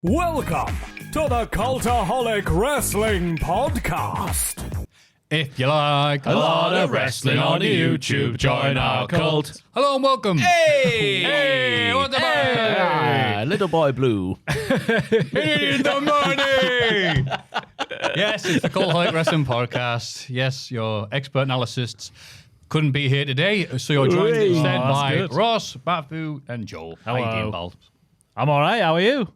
Welcome to the Cultaholic Wrestling Podcast. If you like a lot of wrestling on YouTube, join our cult. Hello and welcome. Hey! What the hey! Little boy blue. In the morning! Yes, it's the Cultaholic Wrestling Podcast. Yes, your expert analysts couldn't be here today, so you're joined instead by good. Ross, Maffew, and Joel. How you Hello. doing, pal? I'm all right. How are you?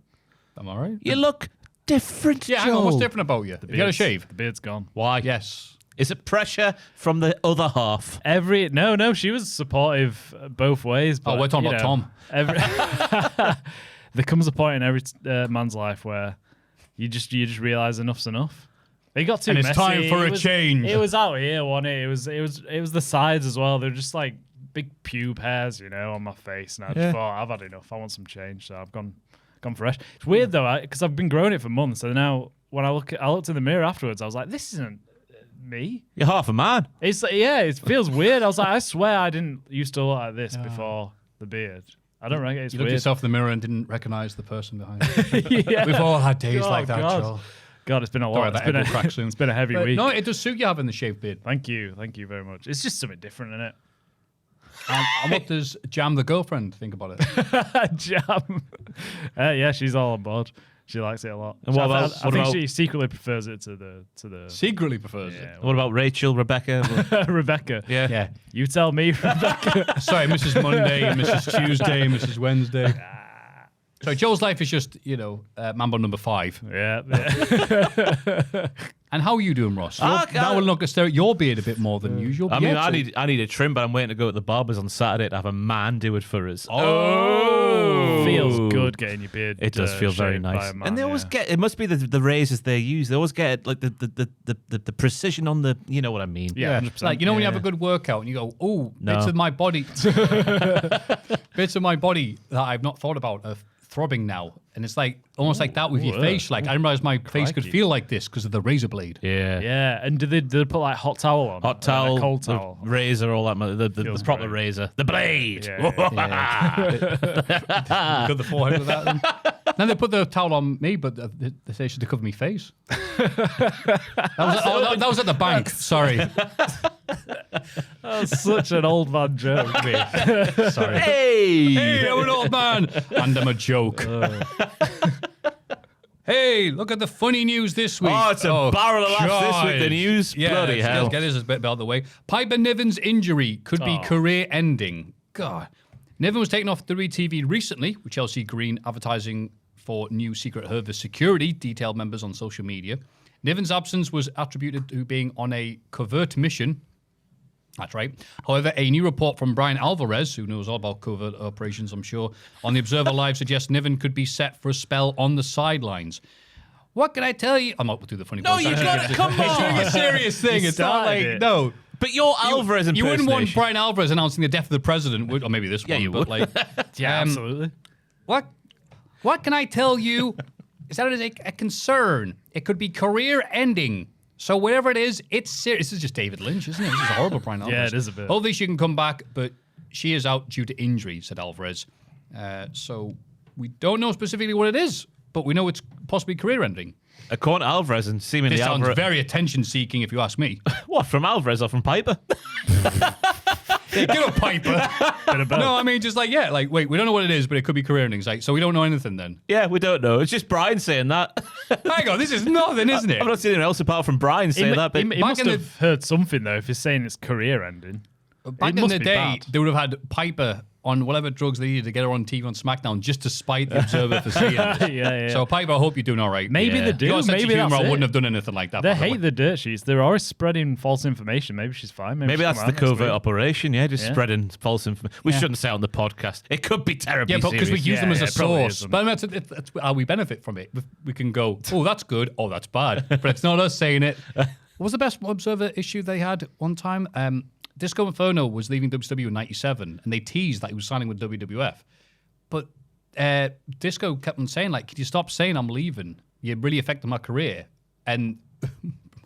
I'm all right. You look different, Yeah, hang on. What's Joel. different about you? You got a shave? The beard's gone. Why? Yes. Is it pressure from the other half? No, she was supportive both ways. But, we're talking you about know, there comes a point in every man's life where you just realize enough's enough. It got too And it's messy. time for a change. It was out here, wasn't it? It was the sides as well. They're just like big pube hairs, on my face. And I just thought, I've had enough. I want some change, so I've gone fresh. It's weird though, because I've been growing it for months. So now when I looked in the mirror afterwards, I was like, this isn't me. You're half a man. It's like, it feels weird. I was like, I swear I didn't used to look like this before the beard. I don't reckon it's You looked weird. yourself in the mirror and didn't recognize the person behind you. Yeah. We've all had days Oh, like that, God. Joel. God, it's been a Sorry, lot. that head will crack soon. It's been a heavy But week. no, it does suit you having the shaved beard. Thank you very much. It's just something different, isn't it? And what does Jam the girlfriend think about it? Jam. Yeah, she's all on board. She likes it a lot. And what I about- think she secretly prefers it to the Secretly prefers yeah, What about Rachel, Rebecca? Rebecca. Yeah. it. Yeah. You tell me, Rebecca. Sorry, Mrs. Monday, Mrs. Tuesday, Mrs. Wednesday. So Joel's life is just, Mambo number 5. yeah. And how are you doing, Ross? Okay. That will look stare at your beard a bit more than usual. I mean, Yeah, I need a trim, but I'm waiting to go to the barber's on Saturday to have a man do it for us. Oh. Feels good getting your beard. It does feel very shaved by nice. a man, And they always yeah. get, it must be the razors they use. They always get like the precision on the, you know what I mean? Yeah, Yeah, 100%. like when you have a good workout and you go, oh, No. bits of my body, bits of my body that I've not thought about are throbbing now, and it's like almost like that with your face. Like I didn't realize my face could Crikey. feel like this because of the razor blade. Yeah. Yeah, and do they put like hot towel on? Hot Like towel, cold the towel. razor, all that, the Feels proper great. razor. The blade. Yeah, Got the forehead with that. Then they put the towel on me, but they say should cover my face. that was at the bank. Sorry. That's such an old man joke. Sorry. Hey! Hey, I'm an old man, and I'm a joke. Hey, look at the funny news this week. Oh, it's a barrel of laughs this week, the news. Yeah, Bloody hell. Let's get this a bit out of the way. Piper Niven's injury could be career-ending. God. Niven was taken off WWE recently, with Chelsea Green advertising for new Secret Service security, detailed members on social media. Niven's absence was attributed to being on a covert mission. That's right. However, a new report from Brian Alvarez, who knows all about covert operations, I'm sure, on the Observer Live suggests Niven could be set for a spell on the sidelines. What can I tell you? I'm not going to do the funny No, voice. you got it. Come It's doing on. a serious thing. You It's not like, started it. no. But you're Alvarez You wouldn't want impersonation. Brian Alvarez announcing the death of the president, would, or maybe this Yeah, one. you but would. Like, Yeah, absolutely. What can I tell you? Is that it is a concern? It could be career-ending. So whatever it is, it's serious. This is just David Lynch, isn't it? This is horrible, Brian Alvarez. Yeah, it is a bit. Hopefully she can come back, but she is out due to injury, said Alvarez. So we don't know specifically what it is, but we know it's possibly career-ending. According to Alvarez and seemingly This sounds Alvarez. very attention-seeking, if you ask me. What, from Alvarez or from Piper? Get a Piper. No, I mean, just like, wait, we don't know what it is, but it could be career-ending. It's like, so we don't know anything then. Yeah, we don't know. It's just Brian saying that. Hang on, this is nothing, isn't it? I've not seen anyone else apart from Brian saying that. But He back must in the- have heard something though if he's saying it's career ending. Back It in must the be day, bad. they would have had Piper on whatever drugs they needed to get her on TV on SmackDown just to spite the Observer for saying this. Yeah. So, Piper, I hope you're doing all right. Maybe Yeah. they do. Your sense Maybe of humor, that's I it. wouldn't have done anything like that. They by the way. hate the dirt sheets. They're always spreading false information. Maybe she's fine. maybe she's that's come the out. covert weird. operation, yeah, just Yeah. spreading false information. We shouldn't say it on the podcast. It could be terribly Yeah, but because we serious. use them as a it probably source. isn't. But that's how we benefit from it. We can go, oh, that's good. Oh, that's bad. But it's not us saying it. What was the best Observer issue they had one time? Disco Inferno was leaving WCW in 97, and they teased that he was signing with WWF. But Disco kept on saying, like, could you stop saying I'm leaving? You're really affecting my career. And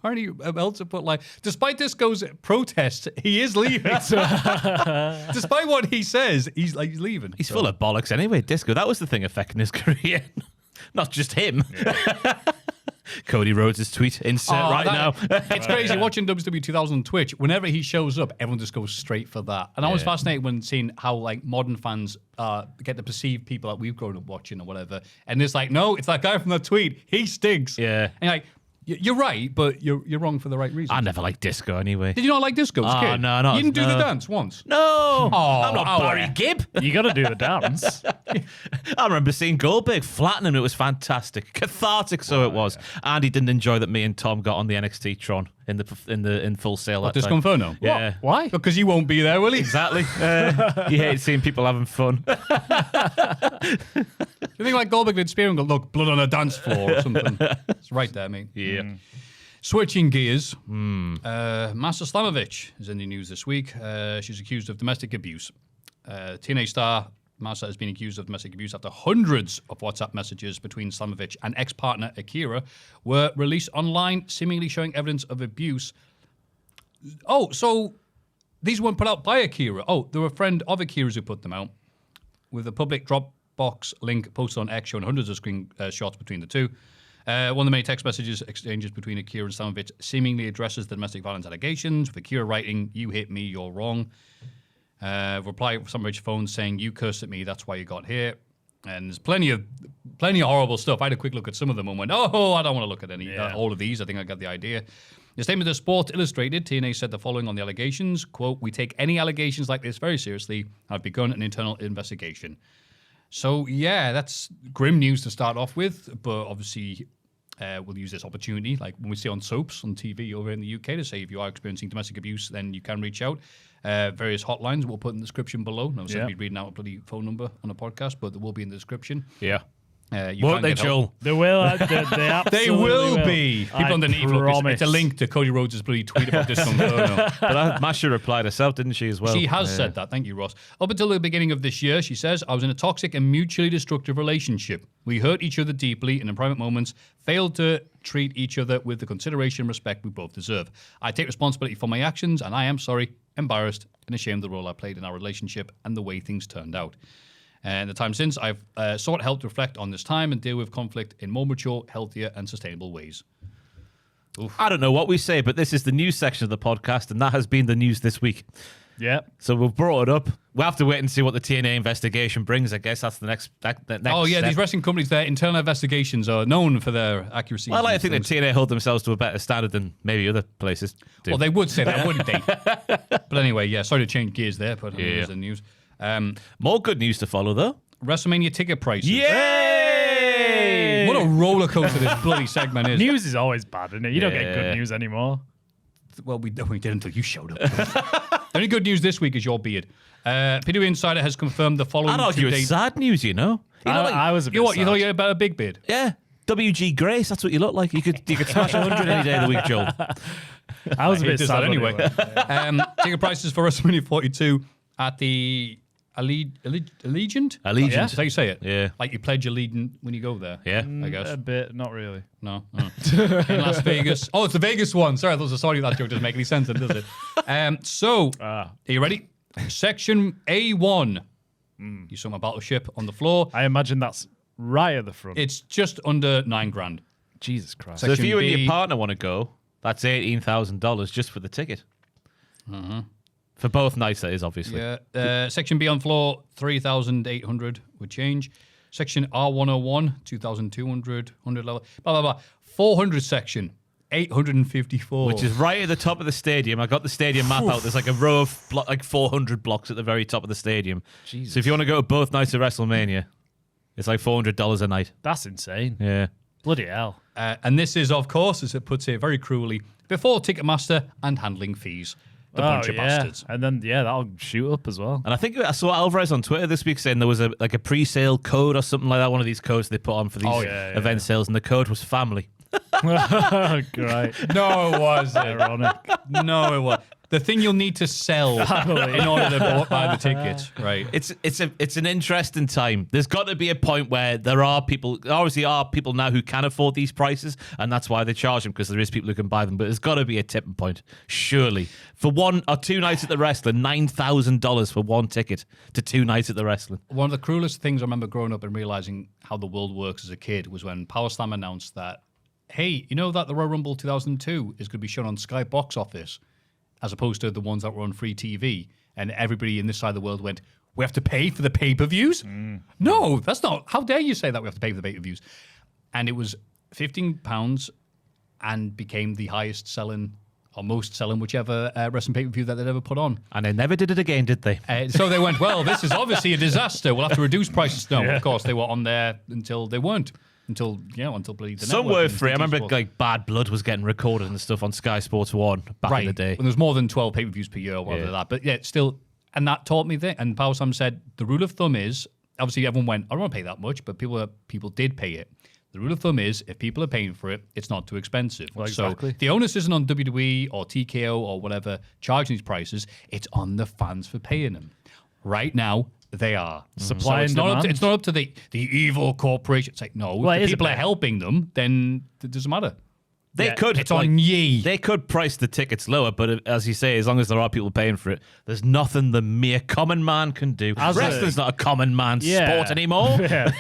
Marty Meltzer put, like, despite Disco's protest, he is leaving. Despite what he says, he's leaving. He's full of bollocks anyway, Disco. That was the thing affecting his career. Not just him. Yeah. Cody Rhodes' tweet insert now. It's crazy watching WWE 2000 on Twitch. Whenever he shows up, everyone just goes straight for that. And I was fascinated when seeing how like modern fans get to perceive people that we've grown up watching or whatever. And it's like, no, it's that guy from the tweet. He stinks. Yeah. And like, you're right, but you're wrong for the right reason. I never liked disco anyway. Did you not like disco as a kid? No, not. You didn't do the dance once? No. I'm not Barry Gibb. You got to do the dance. I remember seeing Goldberg flatten him. It was fantastic, cathartic. So it was. And he didn't enjoy that me and Tom got on the NXT Tron in Full Sail. What, Disco Inferno? Yeah. What? Why? Because you won't be there, will he? Exactly. You hate seeing people having fun. You think like Goldberg did spear and go, look, blood on a dance floor or something? It's right there, mate. Yeah. Switching gears, Masha Slamovich is in the news this week. She's accused of domestic abuse. TNA star Masha has been accused of domestic abuse after hundreds of WhatsApp messages between Slamovich and ex-partner Akira were released online, seemingly showing evidence of abuse. Oh, so these weren't put out by Akira. Oh, they were a friend of Akira's who put them out, with a public Dropbox link posted on X showing hundreds of screenshots between the two. One of the many text messages exchanges between Akira and Slamovich seemingly addresses the domestic violence allegations, with Akira writing, "You hit me, you're wrong." Reply from Slamovich's phone saying, "You cursed at me, that's why you got here." And there's plenty of horrible stuff. I had a quick look at some of them and went, "Oh, I don't want to look at all of these. I think I got the idea." The statement of Sports Illustrated, TNA said the following on the allegations, quote, "We take any allegations like this very seriously and have begun an internal investigation." So, yeah, that's grim news to start off with, but obviously we'll use this opportunity, like when we see on soaps on TV over in the UK, to say if you are experiencing domestic abuse, then you can reach out. Various hotlines we'll put in the description below. No, certainly reading out a bloody phone number on a podcast, but they will be in the description. Yeah. Won't they, Joel? They will. They absolutely will. Be. People underneath, look, it's a link to Cody Rhodes' bloody tweet about this one. But Masha replied herself, didn't she, as well? She has said that. Thank you, Ross. Up until the beginning of this year, she says, "I was in a toxic and mutually destructive relationship. We hurt each other deeply and in private moments failed to treat each other with the consideration and respect we both deserve. I take responsibility for my actions and I am sorry, embarrassed and ashamed of the role I played in our relationship and the way things turned out. And the time since, I've sought help to reflect on this time and deal with conflict in more mature, healthier, and sustainable ways." Oof. I don't know what we say, but this is the news section of the podcast, and that has been the news this week. Yeah. So we've brought it up. We'll have to wait and see what the TNA investigation brings. I guess that's the next step. These wrestling companies, their internal investigations are known for their accuracy. Well, I think that TNA hold themselves to a better standard than maybe other places do. Well, they would say that, wouldn't they? But anyway, sorry to change gears there, but here's the news. More good news to follow, though. WrestleMania ticket prices. Yay! What a roller coaster this bloody segment is. News is always bad, isn't it? You don't get good news anymore. Well, we did until you showed up. The only good news this week is your beard. PW Insider has confirmed the following. I'd argue it's sad news, you know. I was a bit sad. You thought you had about a big beard? Yeah. WG Grace, that's what you look like. You could smash 100 any day of the week, Joel. I was a bit sad anyway. Ticket prices for WrestleMania 42 at the Allegiant? Allegiant. That's how you say it? Yeah. Like you pledge allegiance when you go there? Yeah. I guess. A bit, not really. No. In Las Vegas. Oh, it's the Vegas one. Sorry, I thought that joke doesn't make any sense, does it? Are you ready? Section A1. You saw my battleship on the floor. I imagine that's right at the front. It's just under $9,000. Jesus Christ. So if you and your partner want to go, that's $18,000 just for the ticket. Mm-hmm. For both nights, that is, obviously. Yeah. Section B on floor, 3,800 would change. Section R101, 2,200, 100 level, blah, blah, blah. 400 section, 854. Which is right at the top of the stadium. I got the stadium map out. There's like a row of 400 blocks at the very top of the stadium. Jesus. So if you want to go to both nights of WrestleMania, it's like $400 a night. That's insane. Yeah. Bloody hell. And this is, of course, as it puts it very cruelly, before Ticketmaster and handling fees. The bunch of bastards. And then, that'll shoot up as well. And I think I saw Alvarez on Twitter this week saying there was a pre-sale code or something like that, one of these codes they put on for these event sales, and the code was family. Great. No, it wasn't. Ironic. No, it was. The thing you'll need to sell in order to buy the tickets, right? It's an interesting time. There's got to be a point where there are people now who can afford these prices, and that's why they charge them, because there is people who can buy them. But there's got to be a tipping point, surely, for 1 or 2 nights at the Wrestling. $9,000 for 1 ticket to 2 nights at the Wrestling. One of the cruelest things I remember growing up and realizing how the world works as a kid was when Power Slam announced that, hey, you know that the Royal Rumble 2002 is going to be shown on Sky Box Office, as opposed to the ones that were on free TV. And everybody in this side of the world went, we have to pay for the pay-per-views? No, that's not. How dare you say that we have to pay for the pay-per-views? And it was £15 and became the highest selling or most selling whichever wrestling pay-per-view that they'd ever put on. And they never did it again, did they? So they went, well, this is obviously a disaster. We'll have to reduce prices. No, of course, they were on there until they weren't. Until bloody the some were free. I remember like Bad Blood was getting recorded and stuff on Sky Sports 1 back in the day. When there's more than 12 pay-per-views per year or whatever that. But yeah, still, and that taught me that. And Power Sam said the rule of thumb is, obviously everyone went, I don't want to pay that much, but people did pay it. The rule of thumb is, if people are paying for it, it's not too expensive. Well, exactly. So the onus isn't on WWE or TKO or whatever charging these prices. It's on the fans for paying them. Right now, they are. Supply and demand. it's Not up to the evil corporation. It's like, no, if people are helping them, then it doesn't matter. They could. It's on ye. They could price the tickets lower, but as you say, as long as there are people paying for it, there's nothing the mere common man can do. Wrestling's not a common man sport anymore. Yeah.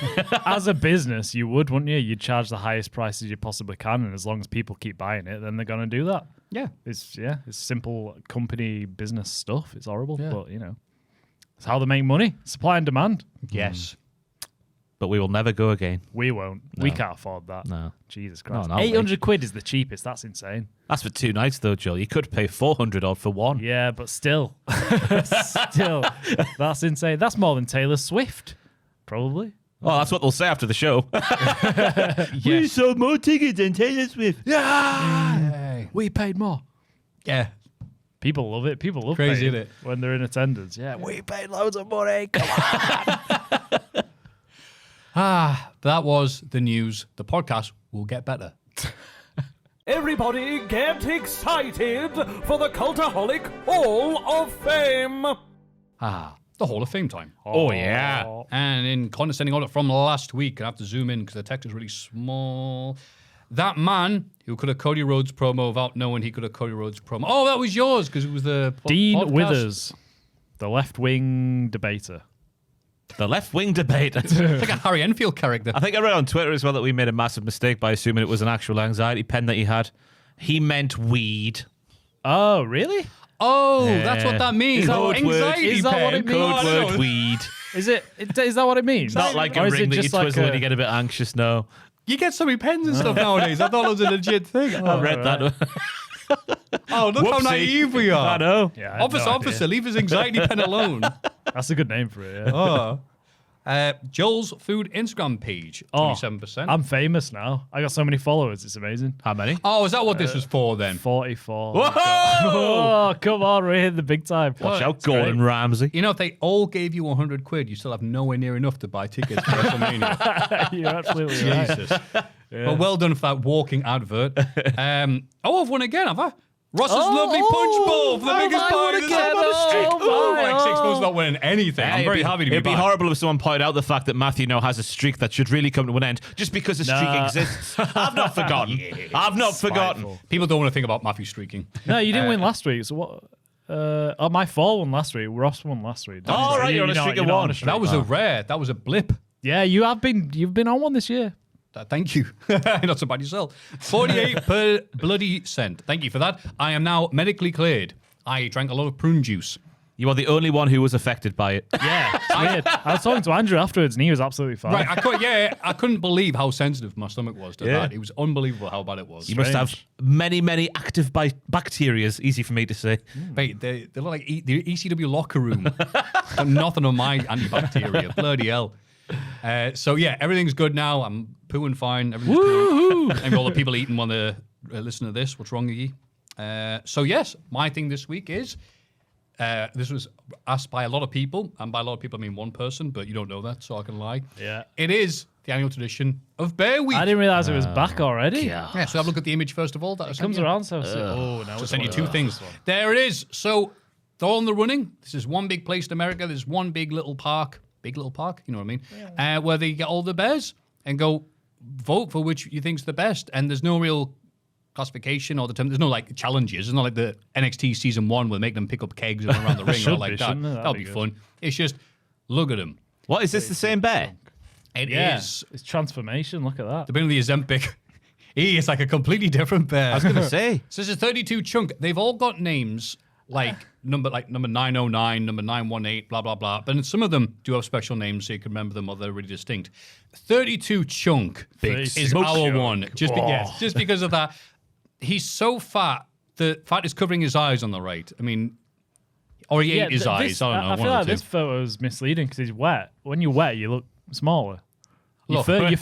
As a business, you would, wouldn't you? You'd charge the highest prices you possibly can, and as long as people keep buying it, then they're going to do that. Yeah. It's simple company business stuff. It's horrible, but it's how they make money. Supply and demand. Yes. But we will never go again. We won't. No. We can't afford that. No. Jesus Christ. No, 800 quid is the cheapest. That's insane. That's for 2 nights, though, Joel. You could pay 400 odd for 1. Yeah, but still. That's insane. That's more than Taylor Swift, probably. Well, that's what they'll say after the show. We sold more tickets than Taylor Swift. Yeah. We paid more. Yeah. People love it. People love Crazy, paying isn't it? when they're in attendance. Yeah, we paid loads of money. Come on. That was the news. The podcast will get better. Everybody get excited for the Cultaholic Hall of Fame. The Hall of Fame time. Oh, yeah. And in condescending order from last week, I have to zoom in because the text is really small. That man who could have Cody Rhodes promo without knowing he could have Cody Rhodes promo. Oh, that was yours because it was the Dean podcast. Withers, the left-wing debater. The left-wing debate. It's like a Harry Enfield character. I think I read on Twitter as well that we made a massive mistake by assuming it was an actual anxiety pen that he had. He meant weed. Oh, really? Oh, that's what that means. Is that Code word. Anxiety Is that pen. what it means? Code Oh, word weed. Is that what it means? Not like a Or is ring it that you just like twizzle when you get a bit anxious, no. You get so many pens and stuff nowadays. I thought it was a legit thing. I read that. Oh, look how Whoopsie. naive we are. I know. Yeah, I had no Officer, idea. leave his anxiety pen alone. That's a good name for it. Yeah. Joel's food Instagram page, 27%. I'm famous now. I got so many followers. It's amazing. How many? Oh, is that what this was for then? 44. Whoa! Oh, come on. We're hitting the big time. Watch out, It's great. Gordon Ramsay. You know, if they all gave you 100 quid, you still have nowhere near enough to buy tickets for WrestleMania. You're absolutely right. Jesus. But well done for that walking advert. I've won again, have I? Ross's lovely punch bowl for the biggest party this again. I'm on a streak. Oh, Like my, 6 months not winning anything. I'm very happy to be It'd be back. horrible if someone pointed out the fact that Maffew now has a streak that should really come to an end just because a streak exists. I've not forgotten. I've not forgotten. People don't want to think about Maffew streaking. No, you didn't win last week. So what? My fall won last week. Ross won last week. Oh, right, you're on a streak of one. That was that was a blip. Yeah, you've been on one this year. Thank you. Not so bad yourself. 48 per bloody cent. Thank you for that. I am now medically cleared. I drank a lot of prune juice. You are the only one who was affected by it. Yeah, it's weird. I was talking to Andrew afterwards, and he was absolutely fine. Right, I couldn't believe how sensitive my stomach was to that. It was unbelievable how bad it was. You must have many, many active bacteria. Easy for me to say. Mate, they look like the ECW locker room. Got nothing on my antibacteria. Bloody hell. So yeah, everything's good now. I'm pooing fine. Everything's cool. And all the people eating want to listen to this. What's wrong with you? So yes, my thing this week is this was asked by a lot of people, and by a lot of people I mean one person, but you don't know that, so I can lie. Yeah. It is the annual tradition of Bear Week. I didn't realize it was back already. Yeah, so have a look at the image first of all. That It comes around so soon. Oh, no. I'll send you two things. There it is. So they're all in the running. This is one big place in America. There's one big little park. Big little park, you know what I mean? Yeah. Where they get all the bears and go vote for which you think's the best. And there's no real classification or there's no like challenges. It's not like the NXT season 1 where they make them pick up kegs and run around the ring or like that. That'll be fun. It's just look at them. What is this? The same bear? It is. It's transformation. Look at that. The bit of the Ozempic. He is like a completely different bear. I was going to say. So this is 32 chunk. They've all got names like number 909, number 918, blah, blah, blah. But some of them do have special names so you can remember them or they're really distinct. 32 chunk is our chunk. one. Just because of that. He's so fat, the fat is covering his eyes on the right. I mean, or he ate his eyes. I don't know. I feel like this photo is misleading because he's wet. When you're wet, you look smaller. Look, look, the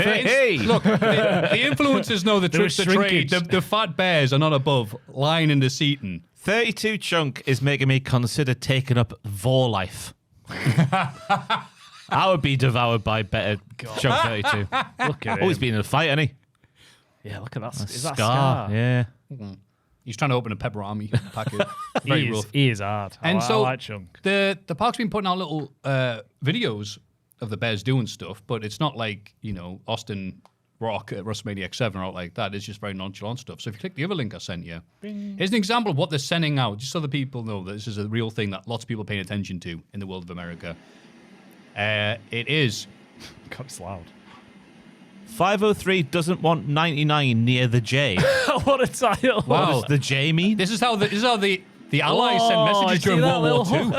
influencers know the tricks of trade. The fat bears are not above lying in the seating. 32 chunk is making me consider taking up Vor life. I would be devoured by better chunk 32. Look at him. Always been in a fight, hasn't he? Yeah, look at that. Is Scar. that Scar? Yeah. He's trying to open a pepperami packet. Very rough. He is hard. I like chunk. The park's been putting out little videos of the bears doing stuff, but it's not like, Austin Rock at WrestleMania X7 or like that. It's just very nonchalant stuff. So if you click the other link I sent you, here's an example of what they're sending out, just so the people know that this is a real thing that lots of people are paying attention to in the world of America. It is. God, it's loud. 503 doesn't want 99 near the J. What a title. What does the J mean? This is how the Allies send messages during World War II.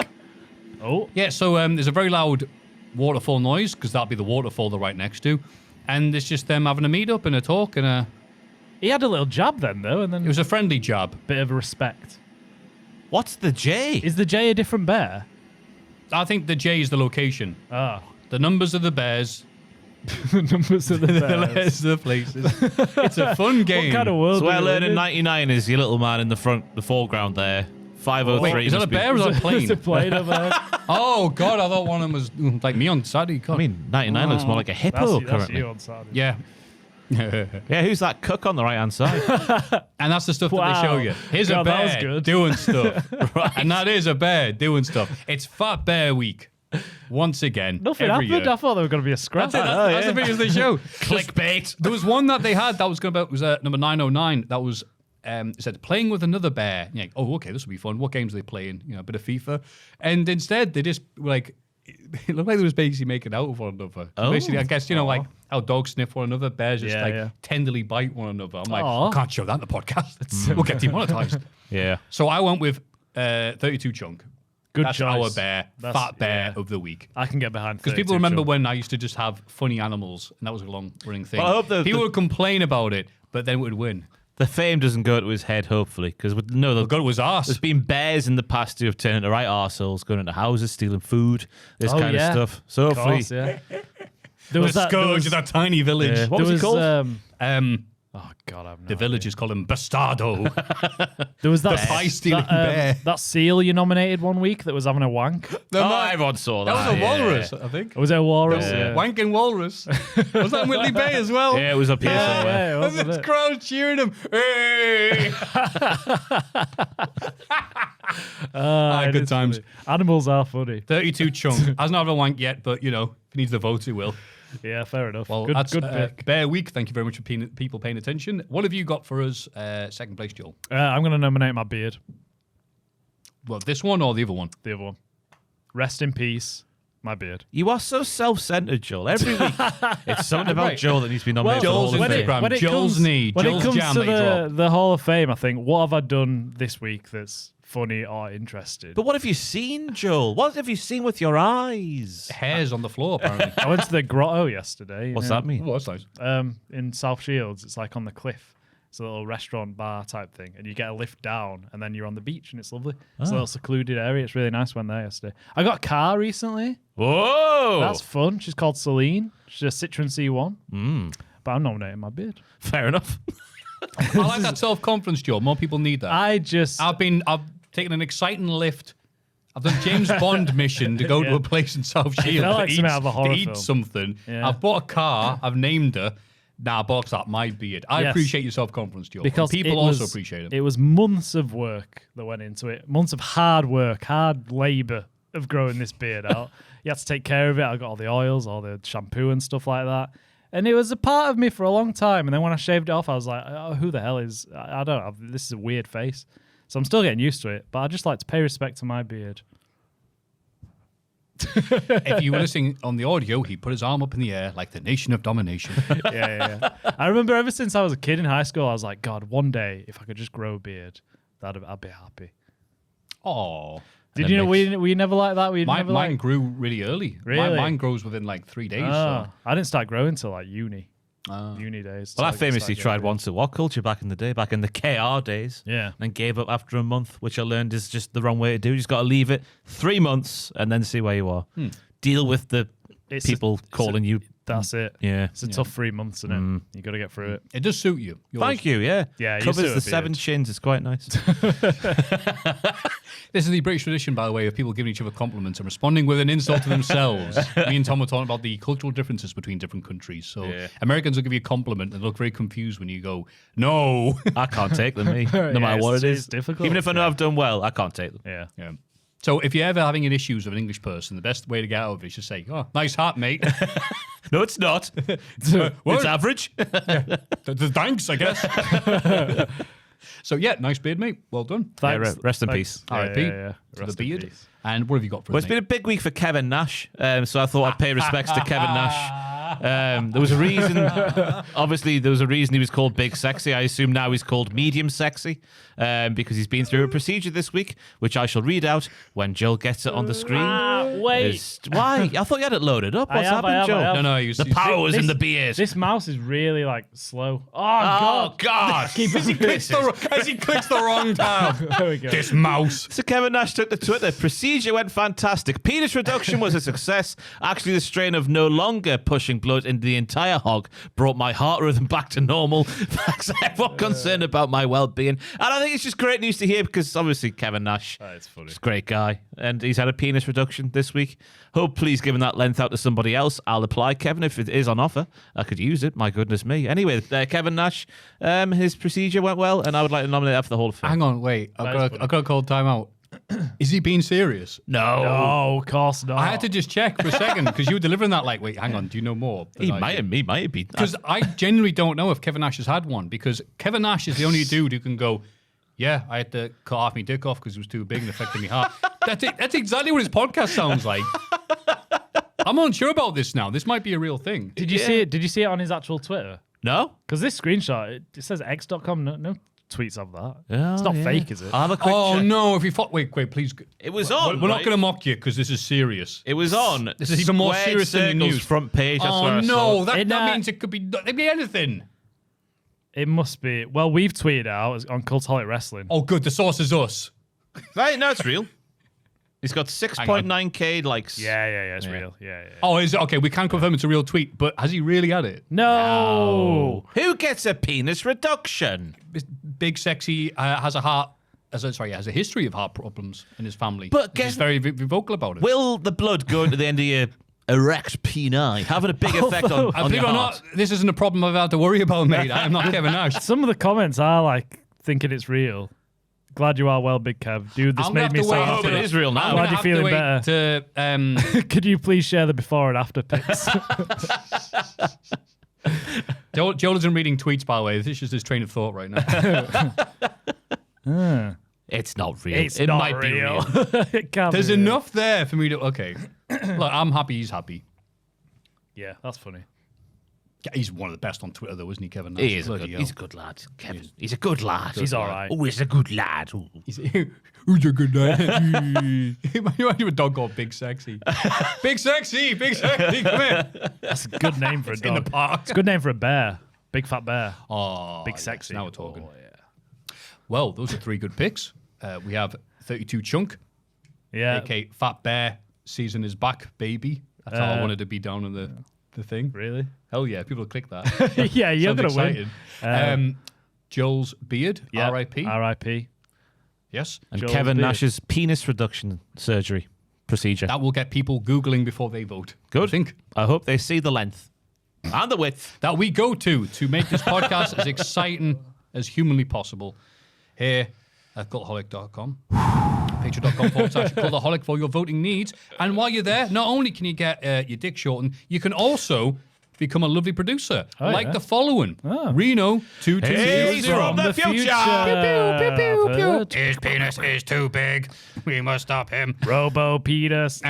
Oh. Yeah, so there's a very loud waterfall noise because that'll be the waterfall they're right next to. And it's just them having a meet-up and a talk and a... He had a little jab then, though, and then... It was a friendly jab. Bit of respect. What's the J? Is the J a different bear? I think the J is the location. Ah. The numbers of the bears. The numbers of the bears. The letters of the places. It's a fun game. What kind of world So where do we live learning in? 99 is your little man in the foreground there. 503. Wait, is that a bear or is that a plane? It's a plane over there. Oh, God, I thought one of them was like me on Saturday. I mean, 99 looks more like a hippo That's currently. you on Saturday. Yeah. Yeah, who's that cook on the right-hand side? And that's the stuff that Wow. they show you. Here's God, a that was bear good. doing stuff. And that is a bear doing stuff. It's Fat Bear Week. Once again. Nothing every happened. year. I thought there was going to be a scrap. That's the videos they show. Clickbait. There was one that they had that was going to be number 909. That was it said playing with another bear. You're like, oh, okay, this will be fun. What games are they playing? A bit of FIFA. And instead, they just were like, it looked like they was basically making out with one another. Oh. Basically, I guess like how dogs sniff one another, bears just Yeah. tenderly bite one another. I'm like, Aw. I can't show that in the podcast. We'll get demonetized. Yeah. So I went with 32 chunk. Good That's choice. our bear, fat bear of the week. I can get behind. Because people remember when I used to just have funny animals, and that was a long-running thing. Well, I hope people would complain about it, but then it would win. The fame doesn't go to his head, hopefully, because God, it was arse. there's been bears in the past who have turned into right arseholes, going into houses, stealing food, this kind of stuff. So Of hopefully, course, yeah. There was The that. scourge of that tiny village. Yeah. What was he called? Oh God, I've no The villagers call him Bastardo. There was that The pie-stealing bear. That seal you nominated one week that was having a wank. everyone saw that. That was a yeah. walrus, I think. Was it a walrus? Yeah. Wanking walrus. Was that in Whitley Bay as well? Yeah, it was up here somewhere. Yeah, wasn't This it? crowd cheering him. Hey! It good is times. funny. Animals are funny. 32 chunk. Hasn't had a wank yet, but, if he needs the votes, he will. Yeah, fair enough. Well, good that's pick. Bear Week. Thank you very much for people paying attention. What have you got for us second place, Joel? I'm going to nominate my beard. Well, this one or the other one? The other one. Rest in peace, my beard. You are so self-centered, Joel. Every week, it's something about Right. Joel that needs to be nominated Joel's for the Hall of in Fame. Instagram. Joel's knee, when Joel's it comes jam to that he dropped. the Hall of Fame, I think, what have I done this week that's funny or interesting? But what have you seen, Joel? What have you seen with your eyes? Hairs on the floor, apparently. I went to the grotto yesterday. What's that mean? Oh, that's nice. In South Shields. It's like on the cliff. It's a little restaurant bar type thing, and you get a lift down, and then you're on the beach, and it's lovely. It's a little secluded area. It's really nice. Went there yesterday. I got a car recently. Whoa! That's fun. She's called Celine. She's a Citroen C1. But I'm nominating my beard. Fair enough. I like that self-confidence, Joel. More people need that. I've I've taken an exciting lift I've done James Bond mission to go to a place in South Shields felt like to something out of a horror eat film. something. Yeah. I've bought a car. I've named her. Nah, box that, my beard. I Yes. appreciate your self-confidence, Joe. Because People it also was- appreciate it. It was months of work that went into it. Months of hard work, hard labour of growing this beard out. You had to take care of it. I got all the oils, all the shampoo and stuff like that. And it was a part of me for a long time. And then when I shaved it off, I was like, oh, who the hell is... I don't know. This is a weird face. So I'm still getting used to it. But I just like to pay respect to my beard. If you were listening on the audio, he put his arm up in the air like the nation of domination. Yeah. I remember ever since I was a kid in high school, I was like, God, one day, if I could just grow a beard, I'd be happy. Oh, Did you know were you never like that? mine grew really early. Really? Mine grows within like 3 days. Oh, So. I didn't start growing till like uni days. Well, I So famously started tried getting once at What Culture back in the day, back in the KR days. Yeah. And gave up after a month, which I learned is just the wrong way to do. You just got to leave it 3 months and then see where you are. Deal with the It's people calling you. That's it. Yeah. It's a tough 3 months, isn't it? You got to get through it. It does suit you. Thank you, yeah. Yeah, you Covers suit a the 7 beard. shins. It's quite nice. This is the British tradition, by the way, of people giving each other compliments and responding with an insult to themselves. Me and Tom were talking about the cultural differences between different countries. So Yeah. Americans will give you a compliment and look very confused when you go, no. I can't take them, me. No Yeah, matter what it it's is. difficult. Even if I know I've done well, I can't take them. Yeah. Yeah. So if you're ever having an issues with an English person, the best way to get out of it is just say, oh, nice hat, mate. No, it's not. It's average. Thanks, I guess. So yeah, nice beard, mate. Well done. Thanks. rest in Thanks. peace. R.I.P. Yeah. to the Rest in beard. peace. And what have you got for Well, us, it's been a mate? big week for Kevin Nash, so I thought I'd pay respects to Kevin Nash. There was a reason, obviously, there was a reason he was called Big Sexy. I assume now he's called Medium Sexy because he's been through a procedure this week, which I shall read out when Joel gets it on the screen. Wait. Why? I thought you had it loaded up. What's happened, Joel? No, no, The power was in the beard. This mouse is really like slow. Oh, Oh, God. God. As he clicks the wrong tab. There we go. This mouse. So Kevin Nash took to Twitter. Procedure went fantastic. Penis reduction was a success. Actually, the strain of no longer pushing blood into the entire hog brought my heart rhythm back to normal. Thanks everyone concerned about my well-being. And I think it's just great news to hear because obviously Kevin Nash It's funny. is a great guy. And he's had a penis reduction this week. Hopefully he's giving that length out to somebody else. I'll apply, Kevin, if it is on offer. I could use it. My goodness me. Anyway, Kevin Nash, his procedure went well, and I would like to nominate that for the Hall of Fame. Hang on, wait. I've got to call time out. Is he being serious? No. No, of course not. I had to just check for a second because you were delivering that like, wait, hang on, do you know more? He might have been. Because I genuinely don't know if Kevin Nash has had one because Kevin Nash is the only dude who can go, yeah, I had to cut half my dick off because it was too big and affected my heart. That's exactly what his podcast sounds like. I'm unsure about this now. This might be a real thing. Did you see it? Did you see it on his actual Twitter? No? Because this screenshot, it says x.com. No tweets of that. Oh, It's not yeah. fake, is it? I'll have a quick Oh check. no! If you thought, wait, please. It was on. We're not right? going to mock you because this is serious. It was on. This is even more Squared serious than the Circle's news. front page. That's where Oh I saw no! it. That means it could be anything. It must be. Well, we've tweeted out on Cultaholic Wrestling. Oh, good. The source is us. Right, no, it's real. He's got 6.9k likes. Yeah, it's real. Yeah. Oh, is it okay? We can confirm it's a real tweet, but has he really had it? No. Who gets a penis reduction? Big Sexy has a history of heart problems in his family. But he's very vocal about it. Will the blood going to the end of your erect peni having a big effect on Believe your it or heart? not, this isn't a problem I've had to worry about, mate. I'm not Kevin Nash. Some of the comments are like thinking it's real. Glad you are well, Big Kev. Dude, this I'm made gonna me have to so wait I hope happy. it is real I'm now. Glad gonna you're have feeling to wait to, Could you please share the before and after pics? Joel isn't reading tweets, by the way. This is just his train of thought right now. It's not real. It's it not might be real. It can't There's be real. enough there for me to. Okay. Look, I'm happy he's happy. Yeah, that's funny. Yeah, he's one of the best on Twitter, though, isn't he, Kevin Nash? He is Bloody hell. he's a good lad, Kevin. He's a good lad. He's all right. Oh, he's a good lad. Ooh. Who's a good lad? You might have a dog called Big Sexy. Big Sexy, come here. That's a good name for a In the dog. park. It's a good name for a bear. Big fat bear. Oh, Big yes, Sexy. now we're talking. Oh, yeah. Well, those are 3 good picks. We have 32 Chunk, Yeah. aka Fat Bear. Season is back, baby. That's how I wanted to be down on the thing. Really? Hell yeah, people will click that. Yeah, you're Sounds going to win. exciting. Joel's beard, Yeah. R.I.P. R.I.P. Yes. And Joel's Kevin beard. Nash's penis reduction surgery procedure. That will get people Googling before they vote. Good. I think. I hope they see the length and the width. That we go to make this podcast as exciting as humanly possible here at cultaholic.com. Patreon.com/cultaholic for your voting needs. And while you're there, not only can you get your dick shortened, you can also become a lovely producer. Like the following. Reno 2200. He's from the future. His penis is too big. We must stop him. Robo Petus.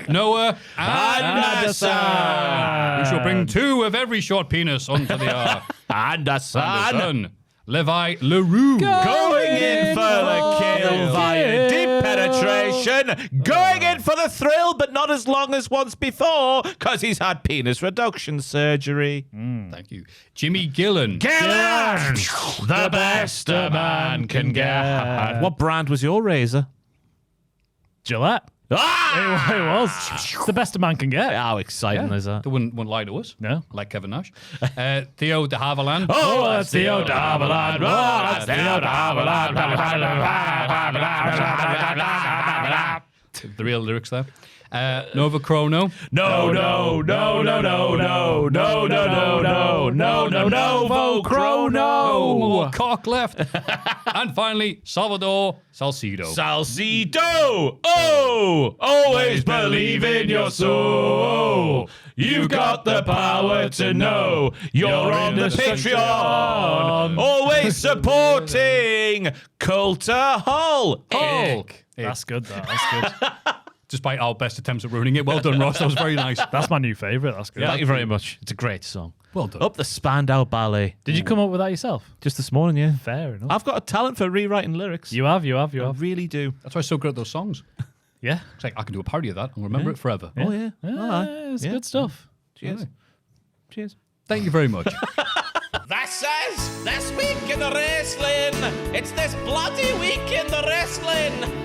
Noah Anderson. We shall bring 2 of every short penis onto the Anderson. Levi LaRue. Going in for the kill via deep penetration. Going in for the thrill, but not as long as once before, because he's had penis reduction surgery. Thank you. Jimmy Gillen. Gillen! The best a man can get. What brand was your razor? Gillette. Ah! It was. It's the best a man can get. How exciting is that? They wouldn't lie to us. No. Like Kevin Nash. Theo de Havilland. Oh, that's Theo de Havilland. Oh, that's Theo de Havilland. The real lyrics there. Nova Chrono. No, no, no, no, no, no, no, no, no, no, no, no, Novo Chrono. No more cock left. And finally, Salvador Salcido. Salcido. Oh, always believe in your soul. You've got the power to know you're on the Patreon. Always supporting Cultaholic. That's good, That's good. Despite our best attempts at ruining it. Well done, Ross. That was very nice. That's my new favourite. That's good. Thank you very much. It's a great song. Well done. Up the Spandau Ballet. Did you come up with that yourself? Just this morning, yeah. Fair enough. I've got a talent for rewriting lyrics. You have. I really do. That's why I'm so good at those songs. Yeah. It's like, I can do a parody of that and remember it forever. Oh, yeah. It's good stuff. Cheers. Cheers. Thank you very much. This is This Week in the Wrestling. It's this bloody week in the wrestling.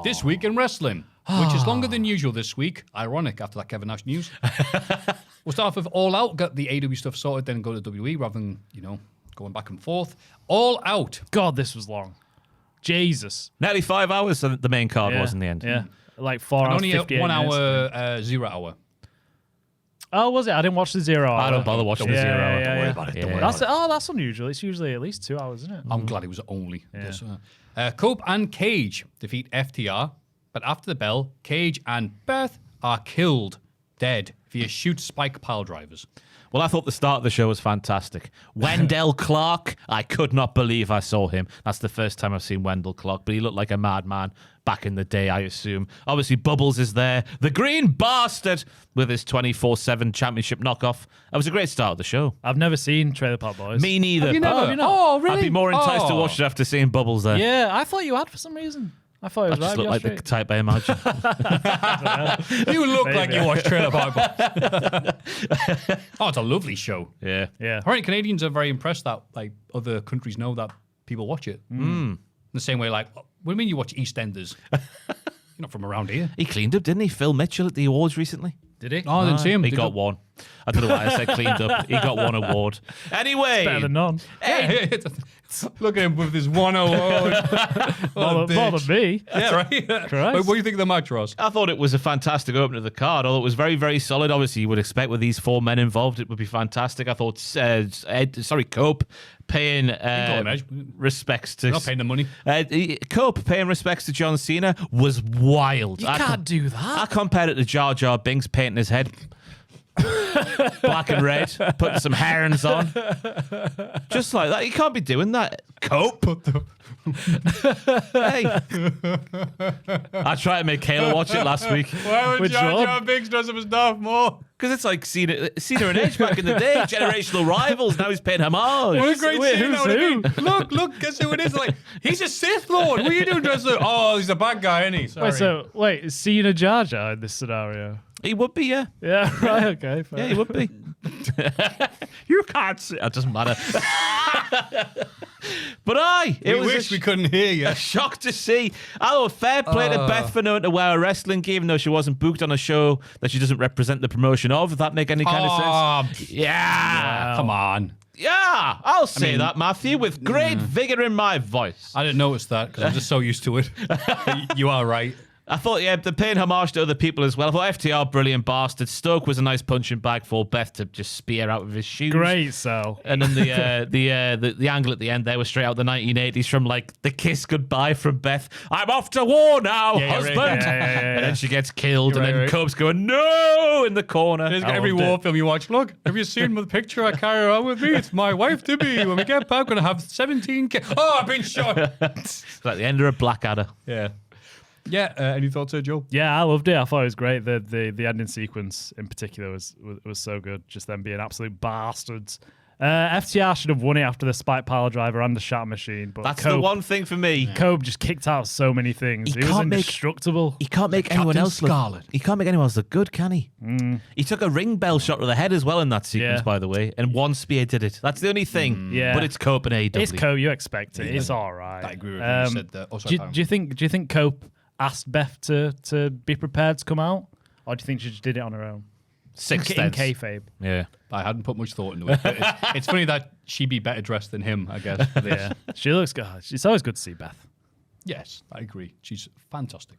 This week in wrestling, which is longer than usual this week. Ironic after that Kevin Nash news. We'll start off with All Out, get the AEW stuff sorted, then go to WWE rather than, going back and forth. All Out. God, this was long. Jesus. Nearly 5 hours the main card was in the end. Yeah. Like 4 hours, Only 58 1 minutes. hour, 0 hour. Oh, was it? I didn't watch the 0 hour. I don't bother watching the 0 hour. Don't worry about it. Don't worry That's about it. that's unusual. It's usually at least 2 hours, isn't it? I'm glad it was only this. Cope and Cage defeat FTR, but after the bell, Cage and Beth are killed, dead, via shoot spike pile drivers. Well, I thought the start of the show was fantastic. Wendell Clark, I could not believe I saw him. That's the first time I've seen Wendell Clark, but he looked like a madman back in the day, I assume. Obviously, Bubbles is there. The Green Bastard with his 24/7 championship knockoff. That was a great start of the show. I've never seen Trailer Park Boys. Me neither. Have you never? have you not? Oh, really? I'd be more enticed to watch it after seeing Bubbles there. Yeah, I thought you had for some reason. I thought it I was just right. look like the type I imagine. You look like Maybe. you watched Trailer Park Boys. Oh, it's a lovely show. Yeah. Yeah. Apparently, Canadians are very impressed that other countries know that people watch it. In the same way, what do you mean you watch EastEnders? You're not from around here. He cleaned up, didn't he? Phil Mitchell at the awards recently. Did he? Oh, I didn't see him. He Did got you- one. I don't know why I said cleaned up. He got one award. Anyway. Better than none. Look at him with his 1 award. More than me. Yeah, right? Christ. What do you think of the match, Ross? I thought it was a fantastic opener of the card. Although it was very, very solid. Obviously, you would expect with these 4 men involved, it would be fantastic. I thought, Cope paying respects to... You're not paying the money. Cope paying respects to John Cena was wild. You can't do that. I compared it to Jar Jar Binks painting his head black and red, putting some herons on. Just like that. You can't be doing that. Cope. Hey. I tried to make Kayla watch it last week. Why would Which Jar one? Jar Binks dress up as Darth Maul? Because it's like Cena and Edge back in the day. Generational rivals. Now he's paying homage. What a great Wait, scene who's that would who? have been. Look, guess who it is? He's a Sith Lord. What are you doing dressed up? Oh, he's a bad guy, isn't he? Sorry. Wait, is Cena Jar Jar in this scenario? He would be, yeah. Yeah, right, okay. Fair. Yeah, he would be. You can't see. It doesn't matter. But we wish we couldn't hear you. a shock to see. Oh, fair play to Beth for knowing to wear a wrestling gear, even though she wasn't booked on a show that she doesn't represent the promotion of. If that make any kind of sense? Yeah. Come on. Yeah, I'll say that, Maffew, with great vigor in my voice. I didn't notice that because I'm just so used to it. You are right. I thought, they're paying homage to other people as well. I thought FTR, brilliant bastard. Stoke was a nice punching bag for Beth to just spear out of his shoes. Great sell. And then the angle at the end there was straight out the 1980s from like the kiss goodbye from Beth. I'm off to war now, husband. And then she gets killed, and then Cope's going no in the corner. Every war film you watch. Look, have you seen the picture I carry around with me? It's my wife to be. When we get back, we're gonna have 17 kids. Oh, I've been shot. It's like the end of a Blackadder. Yeah. Yeah, any thoughts there, Joe? Yeah, I loved it. I thought it was great. The ending sequence in particular was so good. Just them being absolute bastards. FTR should have won it after the spike pile driver and the shatter machine. But That's the one thing for me. Cope just kicked out so many things. He was indestructible. He can't make anyone else look. He can't make anyone else look good, can he? He took a ring bell shot to the head as well in that sequence, by the way, and one spear did it. That's the only thing. Yeah, but it's Cope and AEW. It's Cope. You expect it. It's all right. I agree with you said that. Do you think Cope asked Beth to be prepared to come out, or do you think she just did it on her own? In kayfabe. Yeah. I hadn't put much thought into it. But it's funny that she'd be better dressed than him, I guess. Yeah. She looks good. It's always good to see Beth. Yes, I agree. She's fantastic.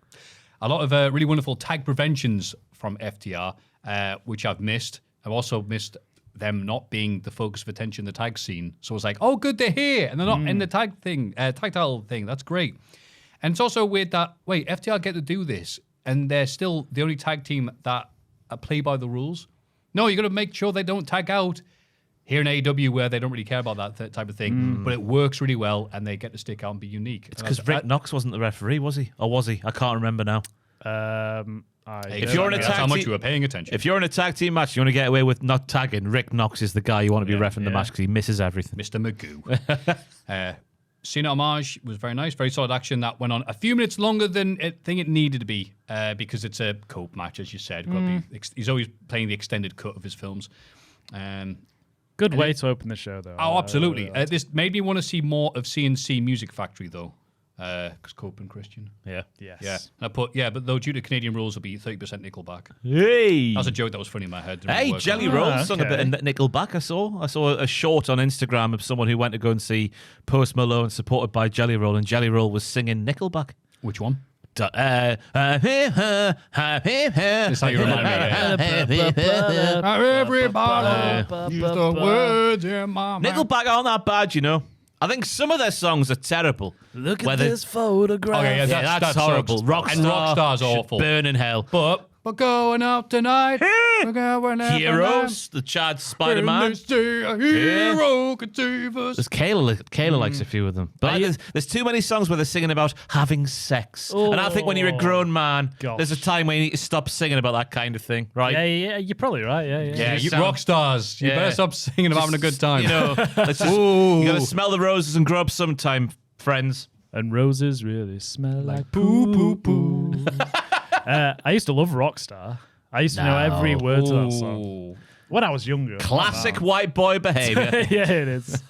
A lot of really wonderful tag preventions from FTR, which I've missed. I've also missed them not being the focus of attention in the tag scene. So it's like, oh, good, they're here. And they're not in the tag title thing. That's great. And it's also weird that, FTR get to do this, and they're still the only tag team that play by the rules. No, you got to make sure they don't tag out here in AEW where they don't really care about that type of thing. But it works really well, and they get to stick out and be unique. It's because Rick Knox wasn't the referee, was he? Or was he? I can't remember now. If you're in a tag team, how much you were paying attention. If you're in a tag team match, you want to get away with not tagging. Rick Knox is the guy you want to be reffing the match because he misses everything. Mr. Magoo. Cena homage was very nice, very solid action that went on a few minutes longer than I think it needed to be because it's a Cope match, as you said. He's always playing the extended cut of his films. Good way to open the show, though. Oh, absolutely. This made me want to see more of CNC Music Factory, though, because Cope and Christian. Yeah. Yes. Yeah. But though due to Canadian rules, it'll be 30% Nickelback. Hey, that's a joke that was funny in my head. Hey, Jelly Roll sung a bit of Nickelback. I saw a short on Instagram of someone who went to go and see Post Malone supported by Jelly Roll, and Jelly Roll was singing Nickelback. Which one? That's how you remind me. Everybody use the words in my mouth. Nickelback aren't that bad, you know. I think some of their songs are terrible. Look at this photograph. Okay, that's horrible. Rockstar's awful. Burn in hell. But we're going out tonight. We're going out Heroes, the Chad Spider-Man. A hero could save us. There's Kayla likes a few of them. But there's too many songs where they're singing about having sex. And I think when you're a grown man, there's a time when you need to stop singing about that kind of thing, right? Yeah, you're probably right. Yeah, you rock stars. You better stop singing about having a good time. You know, you gotta smell the roses and grow up sometime, friends. And roses really smell like poo, poo, poo. I used to love Rockstar. I used to know every word to that song when I was younger. Classic white boy behavior. Yeah, it is.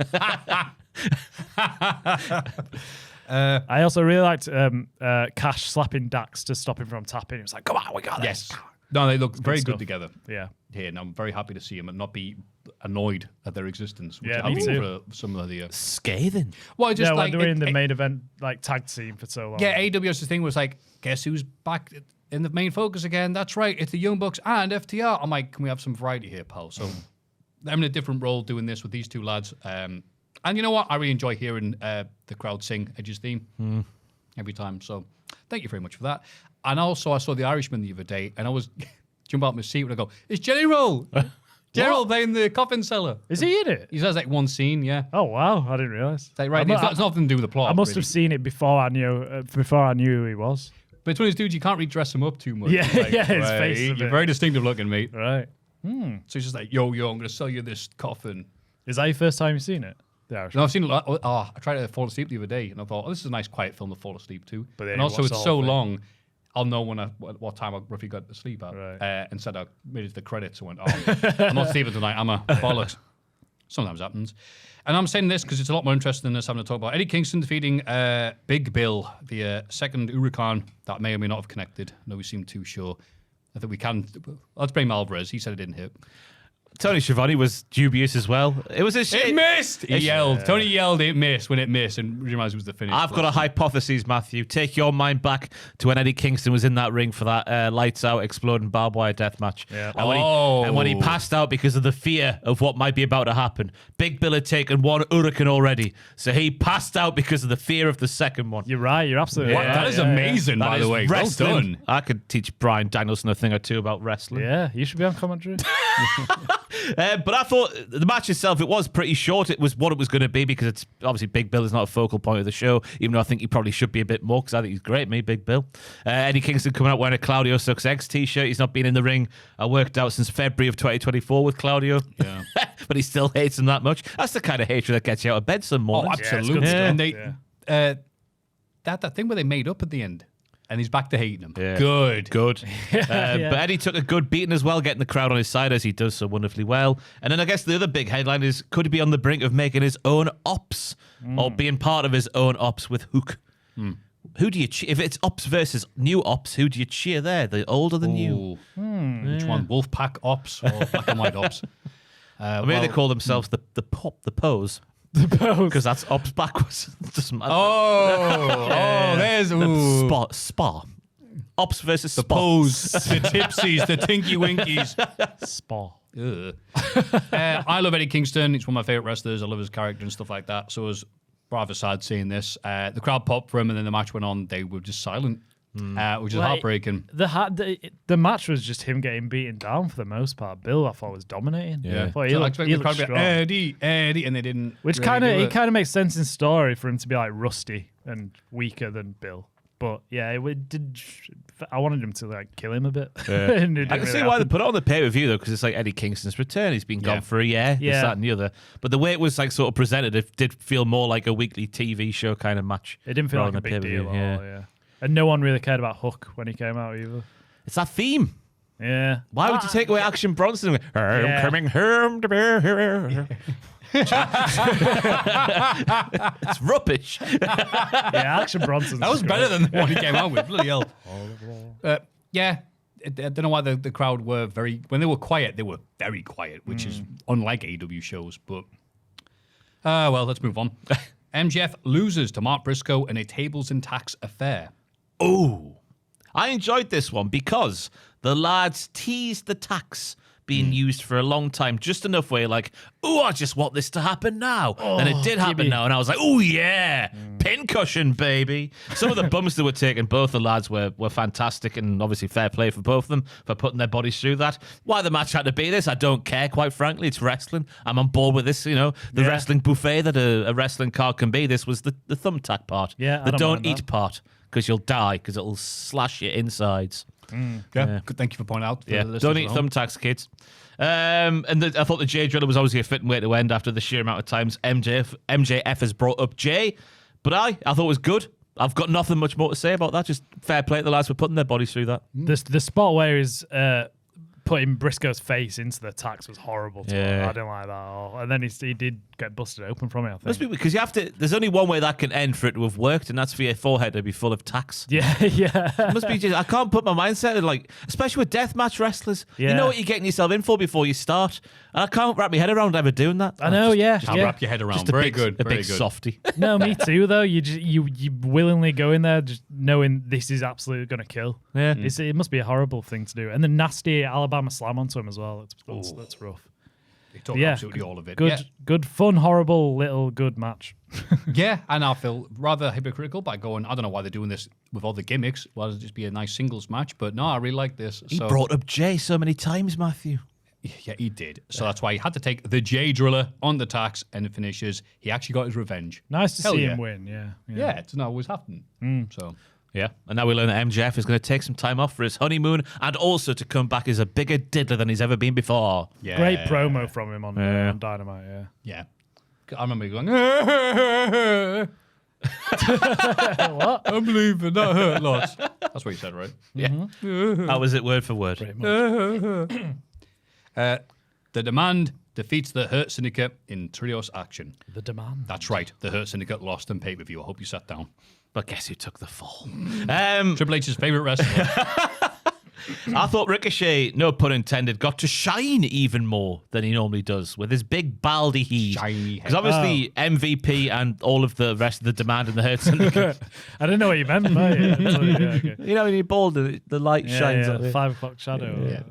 I also really liked Cash slapping Dax to stop him from tapping. He was like, "Come on, we got this." No, they look very good together. Yeah. Here, and I'm very happy to see him and not be annoyed at their existence. Which me too. For some of the scathing. Well, just when they were in the main event tag team for so long. Yeah, AWS's thing was like, guess who's back in the main focus again? That's right, it's the Young Bucks and FTR. I'm like, can we have some variety here, pal? So I'm in a different role doing this with these two lads. And you know what? I really enjoy hearing the crowd sing Edge's theme every time. So thank you very much for that. And also, I saw The Irishman the other day, and I was jumping out my seat when I go, it's Jelly Roll. Jelly Roll playing the coffin seller. Is he in it? He says like one scene, yeah. Oh wow, I didn't realize. Like, right, it's nothing to do with the plot. I must have seen it before I knew who he was. But it's one of these dudes you can't really dress him up too much. Yeah, his face. You're very distinctive looking, mate. Right. So he's just like, yo, I'm going to sell you this coffin. Is that your first time you've seen it? No, I've seen it. I tried to fall asleep the other day, and I thought, this is a nice, quiet film to fall asleep to. But and also, it's so long, I'll know what time I roughly got to sleep at. Right. Instead, I made it to the credits and went, I'm not sleeping tonight. I'm a bollocks. Sometimes happens. And I'm saying this because it's a lot more interesting than us having to talk about Eddie Kingston defeating Big Bill, the second Huracan that may or may not have connected. No, we seem too sure. I think we can. Let's bring Alvarez. He said it didn't hit. Tony Schiavone was dubious as well. It was a shit. It missed! He yelled. Tony yelled it missed when it missed and realised it was the finish. I've got a hypothesis, Maffew. Take your mind back to when Eddie Kingston was in that ring for that lights out, exploding barbed wire death match. Yeah. And when he passed out because of the fear of what might be about to happen. Big Bill had taken one hurricane already, so he passed out because of the fear of the second one. You're right. You're absolutely right. That is amazing, by the way. Wrestling. Well done. I could teach Brian Danielson a thing or two about wrestling. Yeah, you should be on commentary. But I thought the match itself, it was pretty short. It was what it was going to be because it's obviously Big Bill is not a focal point of the show, even though I think he probably should be a bit more because I think he's great, me, Big Bill. Eddie Kingston coming out wearing a Claudio Sucks Eggs t-shirt. He's not been in the ring. I worked out since February of 2024 with Claudio. Yeah. But he still hates him that much. That's the kind of hatred that gets you out of bed some mornings. Oh, absolutely. Yeah, and they, that thing where they made up at the end. And he's back to hating him. Yeah. Good. But Eddie took a good beating as well, getting the crowd on his side as he does so wonderfully well. And then I guess the other big headline is, could he be on the brink of making his own ops or being part of his own ops with Hook? Who do you cheer? If it's ops versus new ops, who do you cheer there? The old or the new? Which one? Wolfpack ops or Black and White ops? Maybe they call themselves the pose. The pose. Because that's ops backwards. Doesn't matter. There's Spa. Ops versus the Spa. pose, the tipsies, the tinky winkies. Spa. I love Eddie Kingston. He's one of my favorite wrestlers. I love his character and stuff like that. So it was rather sad seeing this. The crowd popped for him, and then the match went on. They were just silent, which is heartbreaking. The match was just him getting beaten down for the most part. Bill, I thought, was dominating. Yeah. I thought So he the looked crowd strong. Eddie, and they didn't. Which really it kind of makes sense in story for him to be like rusty and weaker than Bill. But yeah, it did. I wanted him to like kill him a bit. And it I can didn't see really why they happen. put it on the pay-per-view, though, because it's like Eddie Kingston's return. He's been gone for a year, this, that, and the other. But the way it was like sort of presented, it did feel more like a weekly TV show kind of match. It didn't feel like rather a than big deal at pay-per-view, all. Yeah. And no one really cared about Hook when he came out either. It's that theme. Yeah. Why would you take away Action Bronson? I'm coming home to be here. It's rubbish. Yeah, Action Bronson. That was better than the one he came out with. Bloody hell. Yeah. I don't know why the crowd were when they were quiet, they were very quiet, which is unlike AEW shows. But, well, let's move on. MJF loses to Mark Briscoe in a tables and tax affair. Oh, I enjoyed this one because the lads teased the tax being used for a long time, just enough where you're like, oh, I just want this to happen now. And it did happen now, and I was like, oh, yeah, pincushion, baby. Some of the bumps that were taken, both the lads were fantastic, and obviously fair play for both of them for putting their bodies through that. Why the match had to be this, I don't care, quite frankly. It's wrestling. I'm on board with this, the wrestling buffet that a wrestling card can be. This was the thumbtack part, Yeah, the I don't don't mind eat that. part, because you'll die, because it'll slash your insides. Yeah. Good. Thank you for pointing out. Yeah, don't eat thumbtacks, kids. I thought the Jay Driller was obviously a fitting way to end after the sheer amount of times MJF has brought up Jay. But I thought it was good. I've got nothing much more to say about that. Just fair play to the lads for putting their bodies through that. The spot where he's putting Briscoe's face into the tax was horrible to me. I didn't like that at all. And then he did get busted open from it, I think. Must be because you have to. There's only one way that can end for it to have worked, and that's for your forehead to be full of tax. Yeah. It must be just. I can't put my mindset in, like, especially with deathmatch wrestlers. You know what you're getting yourself in for before you start, and I can't wrap my head around ever doing that. I know, Can't wrap your head around. Just a Very big, good. a Very big good. softy. No, me too. Though you willingly go in there just knowing this is absolutely going to kill. Yeah. It must be a horrible thing to do. And the nasty Alabama slam onto him as well. That's rough. They took Yeah, absolutely all of it. Good, fun, horrible little good match. Yeah, and I feel rather hypocritical by going, I don't know why they're doing this with all the gimmicks. Why does it just be a nice singles match? But no, I really like this. He brought up Jay so many times, Maffew. Yeah, he did. So that's why he had to take the Jay Driller on the tax and it finishes. He actually got his revenge. Nice to Hell see yeah. him win. Yeah. Yeah, it's not always happening. So Yeah, and now we learn that MJF is going to take some time off for his honeymoon and also to come back as a bigger diddler than he's ever been before. yeah, Great promo from him on Dynamite. Yeah. Yeah, I remember going. What? I'm leaving. That hurt lots. That's what you said, right? Yeah, that was it word for word. The demand defeats the Hurt Syndicate in trios action. The demand. That's right. The Hurt Syndicate lost on pay-per-view. I hope you sat down. But guess who took the fall? Triple H's favorite wrestler. I thought Ricochet, no pun intended, got to shine even more than he normally does with his big baldy heat. Shiny head. Because obviously MVP and all of the rest of the demand and the Hurt Syndicate. I didn't know what you meant by it. Okay. You know, when you're bald, the light shines up. 5 o'clock shadow.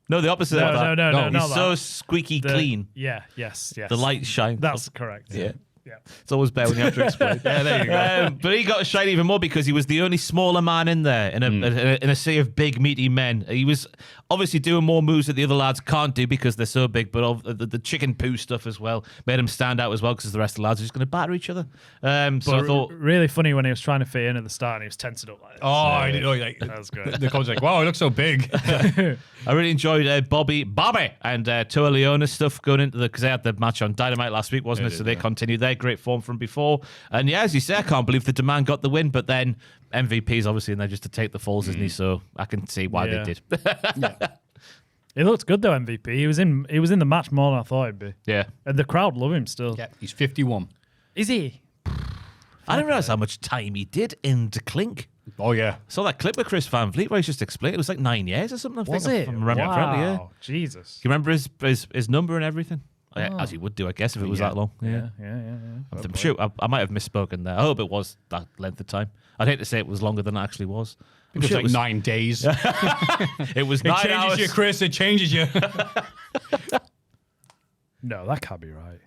No, the opposite of that. No, He's not so that. squeaky clean. Yes. The light shines. That's correct. Yeah. Yeah. It's always better when you have to explain. Yeah, there you go. But he got to shine even more because he was the only smaller man in there in a sea of big, meaty men. He was obviously doing more moves that the other lads can't do because they're so big, but the chicken poo stuff as well made him stand out as well because the rest of the lads are just going to batter each other. So I thought... Really funny when he was trying to fit in at the start and he was tensing up like this. Oh, I didn't know. Like, That was good. the coach was like, wow, he looks so big. I really enjoyed Bobby and Toa Leona's stuff going into because they had the match on Dynamite last week, wasn't it? So they continued their great form from before. And yeah, as you say, I can't believe the demand got the win, but then MVP's obviously in there just to take the falls, isn't he? So I can see why they did. He looked good though, MVP. He was in the match more than I thought he'd be. Yeah. And the crowd love him still. Yeah, he's 51. Is he? I didn't realize how much time he did in the clink. Oh, yeah. Saw that clip with Chris Van Vliet where he's just explained it was like 9 years or something. Was it? If I remember correctly, yeah. Wow. Jesus. Do you remember his number and everything? As he would do, I guess, if it was that long. Yeah. I'm sure I might have misspoken there. I hope it was that length of time. I'd hate to say it was longer than it actually was. It was like 9 days. It was It 9 changes hours. you, Chris. It changes you. No, that can't be right.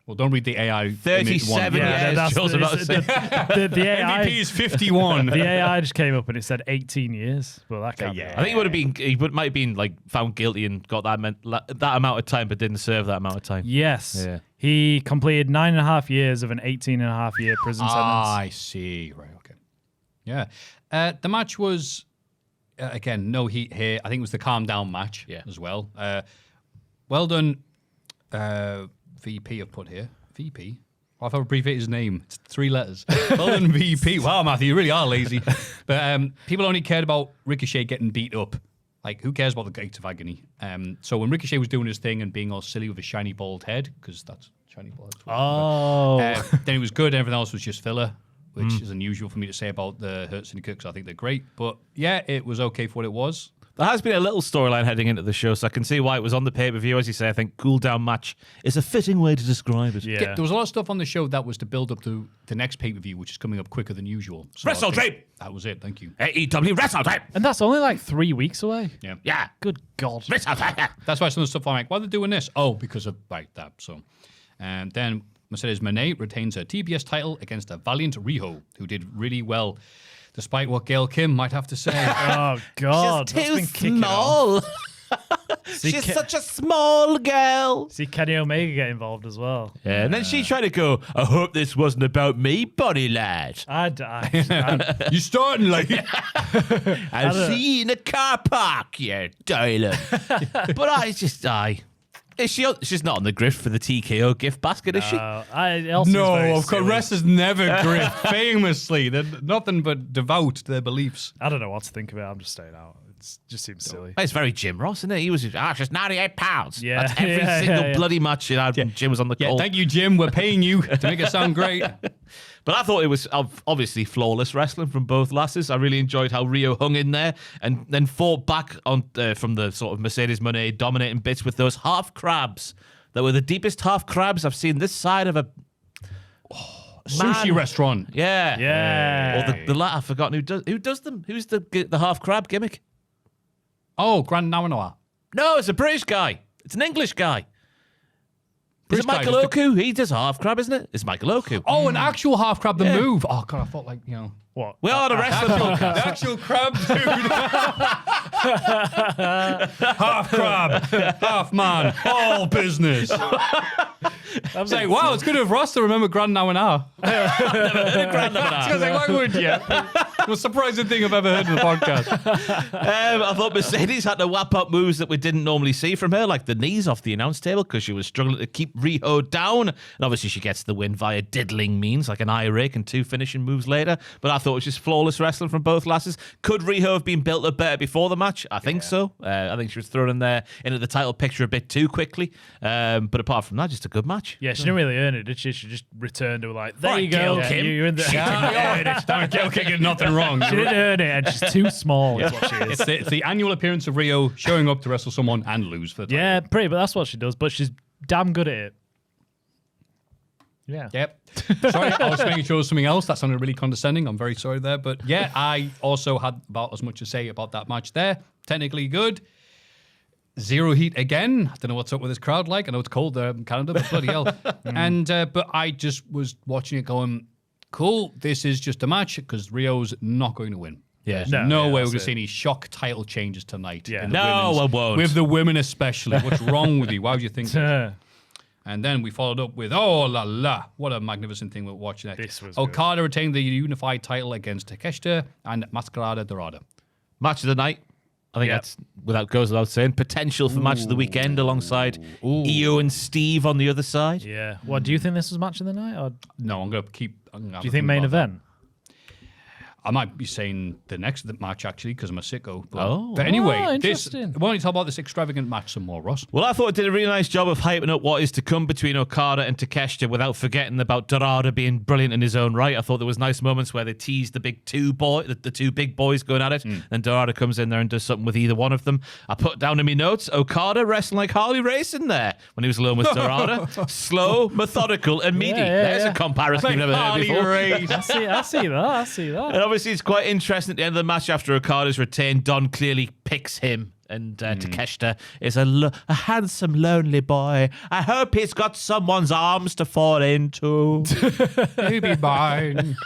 Well, don't read the AI. 37 Yeah, years. that's Joel's about to say. the AI. MVP is 51. The AI just came up and it said 18 years. Well, that can't be right. I think he would have been. Might have been like found guilty and got that amount of time, but didn't serve that amount of time. Yes. Yeah. He completed 9.5 years of an 18.5-year prison sentence. I see. Right. Okay. Yeah. The match was again no heat here. I think it was the calm down match as well. Well done, VP. I've put here VP. Well, I've abbreviated his name. It's 3 letters. Well done, VP. Wow, Maffew, you really are lazy. But people only cared about Ricochet getting beat up. Like, who cares about the Gates of Agony? So when Ricochet was doing his thing and being all silly with his shiny bald head, because that's shiny bald head. Oh. Then it was good. Everything else was just filler, which is unusual for me to say about the Hurt Syndicate because I think they're great. But yeah, it was okay for what it was. There has been a little storyline heading into the show, so I can see why it was on the pay-per-view. As you say, I think cool down match is a fitting way to describe it. Yeah. There was a lot of stuff on the show that was to build up to the next pay-per-view, which is coming up quicker than usual. So Wrestle I think Dream! That was it. Thank you. AEW Wrestle Dream! And that's only like 3 weeks away. Yeah. Yeah. Good God. Wrestle Dream! That's why some of the stuff I'm like, why are they doing this? Oh, because of that. So, and then Mercedes Moné retains her TBS title against a valiant Riho, who did really well, despite what Gail Kim might have to say. Oh, God. She's That's too been kicking off. small. She's such a small girl. See Kenny Omega get involved as well. Yeah, and then she tried to go, I hope this wasn't about me, buddy lad. You're starting like I'll see you in a car park, you darling. But she's not on the grift for the TKO gift basket, is she? no, of course. Wrestlers never grift. Famously, they're nothing but devout to their beliefs. I don't know what to think of it. I'm just staying out. It just seems silly. It's very Jim Ross, isn't it? He was just 98 pounds. Yeah. That's every single bloody match you had when Jim was on the Yeah, call. thank you, Jim. We're paying you to make it sound great. But I thought it was obviously flawless wrestling from both lasses. I really enjoyed how Rio hung in there and then fought back on from the sort of Mercedes Moné dominating bits with those half crabs that were the deepest half crabs I've seen this side of a Sushi restaurant. Yeah. Yeah. Or the I've forgotten who does them. Who's the half crab gimmick? Oh, Grand Nawanoa. No, it's a British guy. It's an English guy. Is it British guy, Michael Oku? He does half crab, isn't it? It's Michael Oku. Oh, an actual half crab, the move. Oh, God, I thought What? We are the wrestling podcast. The actual crab, dude. Half crab, half man, all business. I was like, wow, it's good of Ross to remember Grand Nawanoa. Grand Nawanoa. I was like, why would you? Most surprising thing I've ever heard in the podcast. I thought Mercedes had to whap up moves that we didn't normally see from her, like the knees off the announce table, because she was struggling to keep Riho down. And obviously she gets the win via diddling means, like an eye rake and 2 finishing moves later. But I thought it was just flawless wrestling from both lasses. Could Riho have been built up better before the match? I think so. I think she was thrown in there into the title picture a bit too quickly. But apart from that, just a good match. Yeah, she didn't really earn it, did she? She just returned to like, there Right, you go. Gail Kim. You're in the. Gail Kim did nothing wrong. She didn't earn it, and she's too small. Is what she is. It's the annual appearance of Rio showing up to wrestle someone and lose for the title. Yeah, pretty, but that's what she does. But she's damn good at it. Yeah. Yep. Sorry, I was making sure it was something else. That sounded really condescending. I'm very sorry there. But yeah, I also had about as much to say about that match there. Technically good. Zero heat again. I don't know what's up with this crowd like. I know it's cold there in Canada, but bloody hell. And but I just was watching it going, cool, this is just a match because Rio's not going to win. Yeah. There's no way we're going to see any shock title changes tonight. Yeah. No, I won't. With the women especially. What's wrong with you? Why would you think that? And then we followed up with, oh la la, what a magnificent thing we're watching. This was Okada retained the unified title against Takeshita and Mascarada Dorada. Match of the night. I think that's goes without saying. Potential for match of the weekend alongside Io and Steve on the other side. Yeah. What, do you think this was match of the night? Or No, I'm going to keep... do you think main event? I might be saying the next match, actually, because I'm a sicko. Oh. But anyway, interesting. why don't you talk about this extravagant match some more, Ross? Well, I thought it did a really nice job of hyping up what is to come between Okada and Takeshita without forgetting about Dorada being brilliant in his own right. I thought there was nice moments where they teased the two big boys going at it, and Dorada comes in there and does something with either one of them. I put down in my notes, Okada wrestling like Harley Racing there when he was alone with Dorada. Slow, methodical, and meaty. There's a comparison you've never heard before. I see that. And obviously, it's quite interesting at the end of the match after Okada's retained. Don clearly picks him, and Takeshita is a handsome, lonely boy. I hope he's got someone's arms to fall into. Maybe mine.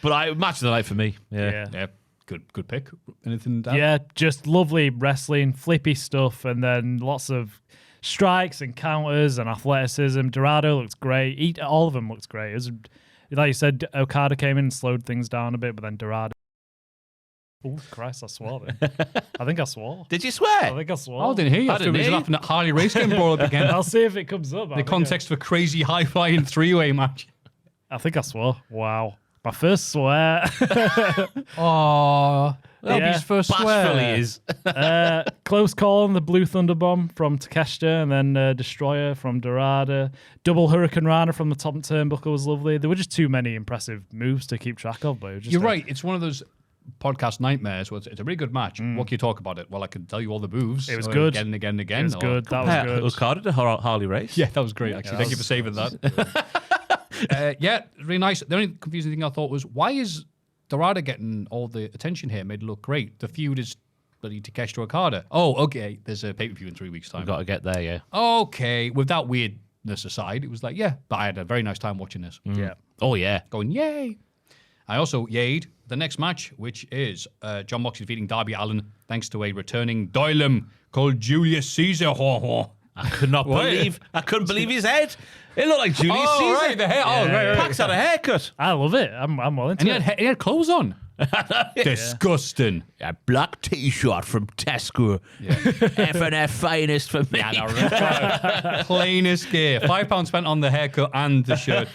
But match of the night for me. Yeah. Good pick. Anything down? Yeah, just lovely wrestling, flippy stuff, and then lots of strikes and counters and athleticism. Dorado looks great. All of them looks great. It was, like you said, Okada came in and slowed things down a bit, but then Dorado. Oh, Christ, I swore then. I think I swore. Did you swear? I think I swore. Oh, I didn't hear you. I didn't was hear you. laughing at Harley Race getting brought up again. I'll see if it comes up. The context of a crazy high-flying three-way match. I think I swore. Wow. My first swear. Oh, Robbie's first Bashful swear. he is. Close call on the Blue Thunder Bomb from Takeshita, and then Destroyer from Dorada. Double Hurricane Rana from the top turnbuckle was lovely. There were just too many impressive moves to keep track of. But it was just You're right. It's one of those podcast nightmares. Where it's a really good match. What can you talk about it? Well, I can tell you all the moves. It was good. Again and again and again. It was good. That was good. Okada to Harley Race. Yeah, that was great, actually. Thank you for saving that. Yeah, really nice. The only confusing thing I thought was, why is Dorada getting all the attention here? Made it look great. The feud is bloody Takeshita Okada. Oh, okay. There's a pay-per-view in 3 weeks' time. We've got to get there, yeah. Okay. With that weirdness aside, it was like, yeah. But I had a very nice time watching this. Yeah. Oh, yeah. Going, yay. I also yayed the next match, which is John Moxley defeating Darby Allin thanks to a returning Doylem called Julius Caesar. I couldn't believe his head. It looked like Julius Caesar. Right, the hair. Oh, right. Pax had a haircut. I love it. I'm well into And it. he had clothes on. Disgusting. A black t-shirt from Tesco. F&F finest for me. Plainest gear. £5 spent on the haircut and the shirt.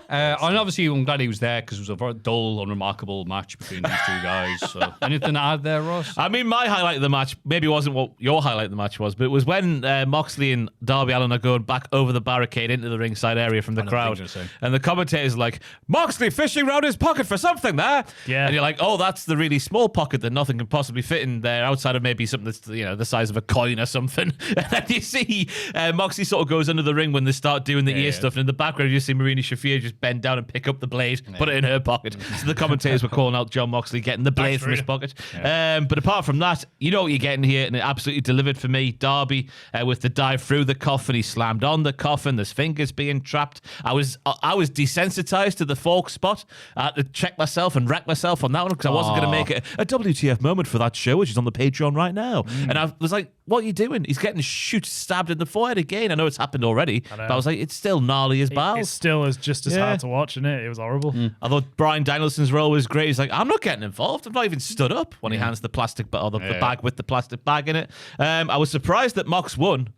And obviously, I'm glad he was there because it was a very dull, unremarkable match between these two guys. So, anything to add there, Ross? I mean, my highlight of the match maybe wasn't what your highlight of the match was, but it was when Moxley and Darby Allin are going back over the barricade into the ringside area from the crowd. And the commentator's like, Moxley fishing around his pocket for something there. Yeah. And you're like, oh, that's the really small pocket that nothing can possibly fit in there outside of maybe something that's, the size of a coin or something. And then you see Moxley sort of goes under the ring when they start doing the ear stuff. And in the background, you see Marina Shafir just bend down and pick up the blade, put it in her pocket. So the commentators were calling out John Moxley getting the blade from his pocket. But apart from that, you know what you're getting here, and it absolutely delivered for me. Darby with the dive through the coffin. He slammed on the coffin. There's fingers being trapped. I was desensitized to the fork spot. I had to check myself and wreck myself on that one. because I wasn't going to make it a WTF moment for that show, which is on the Patreon right now. And I was like, what are you doing? He's getting stabbed in the forehead again. I know it's happened already, but I was like, it's still gnarly as balls. It still is just as hard to watch, isn't it? It was horrible. I thought Bryan Danielson's role was great. He's like, I'm not getting involved. I'm not even stood up when he hands the plastic the bag with the plastic bag in it. I was surprised that Mox won,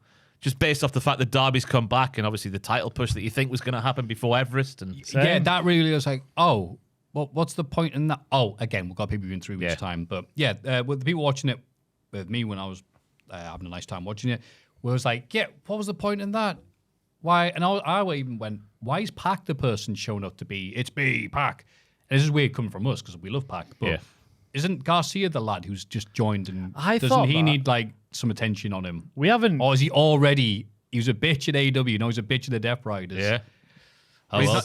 just based off the fact that Darby's come back and obviously the title push that you think was going to happen before Everest. And yeah, that really was like, oh, well, what's the point in that? Oh, again, we've got people in 3 weeks' time. But yeah, with the people watching it with me when I was having a nice time watching it, was like, yeah, what was the point in that? Why? And I even went, why is Pac the person showing up to be, it's me, Pac? And this is weird coming from us because we love Pac. But isn't Garcia the lad who's just joined and doesn't he need like some attention on him? We haven't. Or is he already, he was a bitch at AEW, now he's a bitch at the Death Riders. Yeah.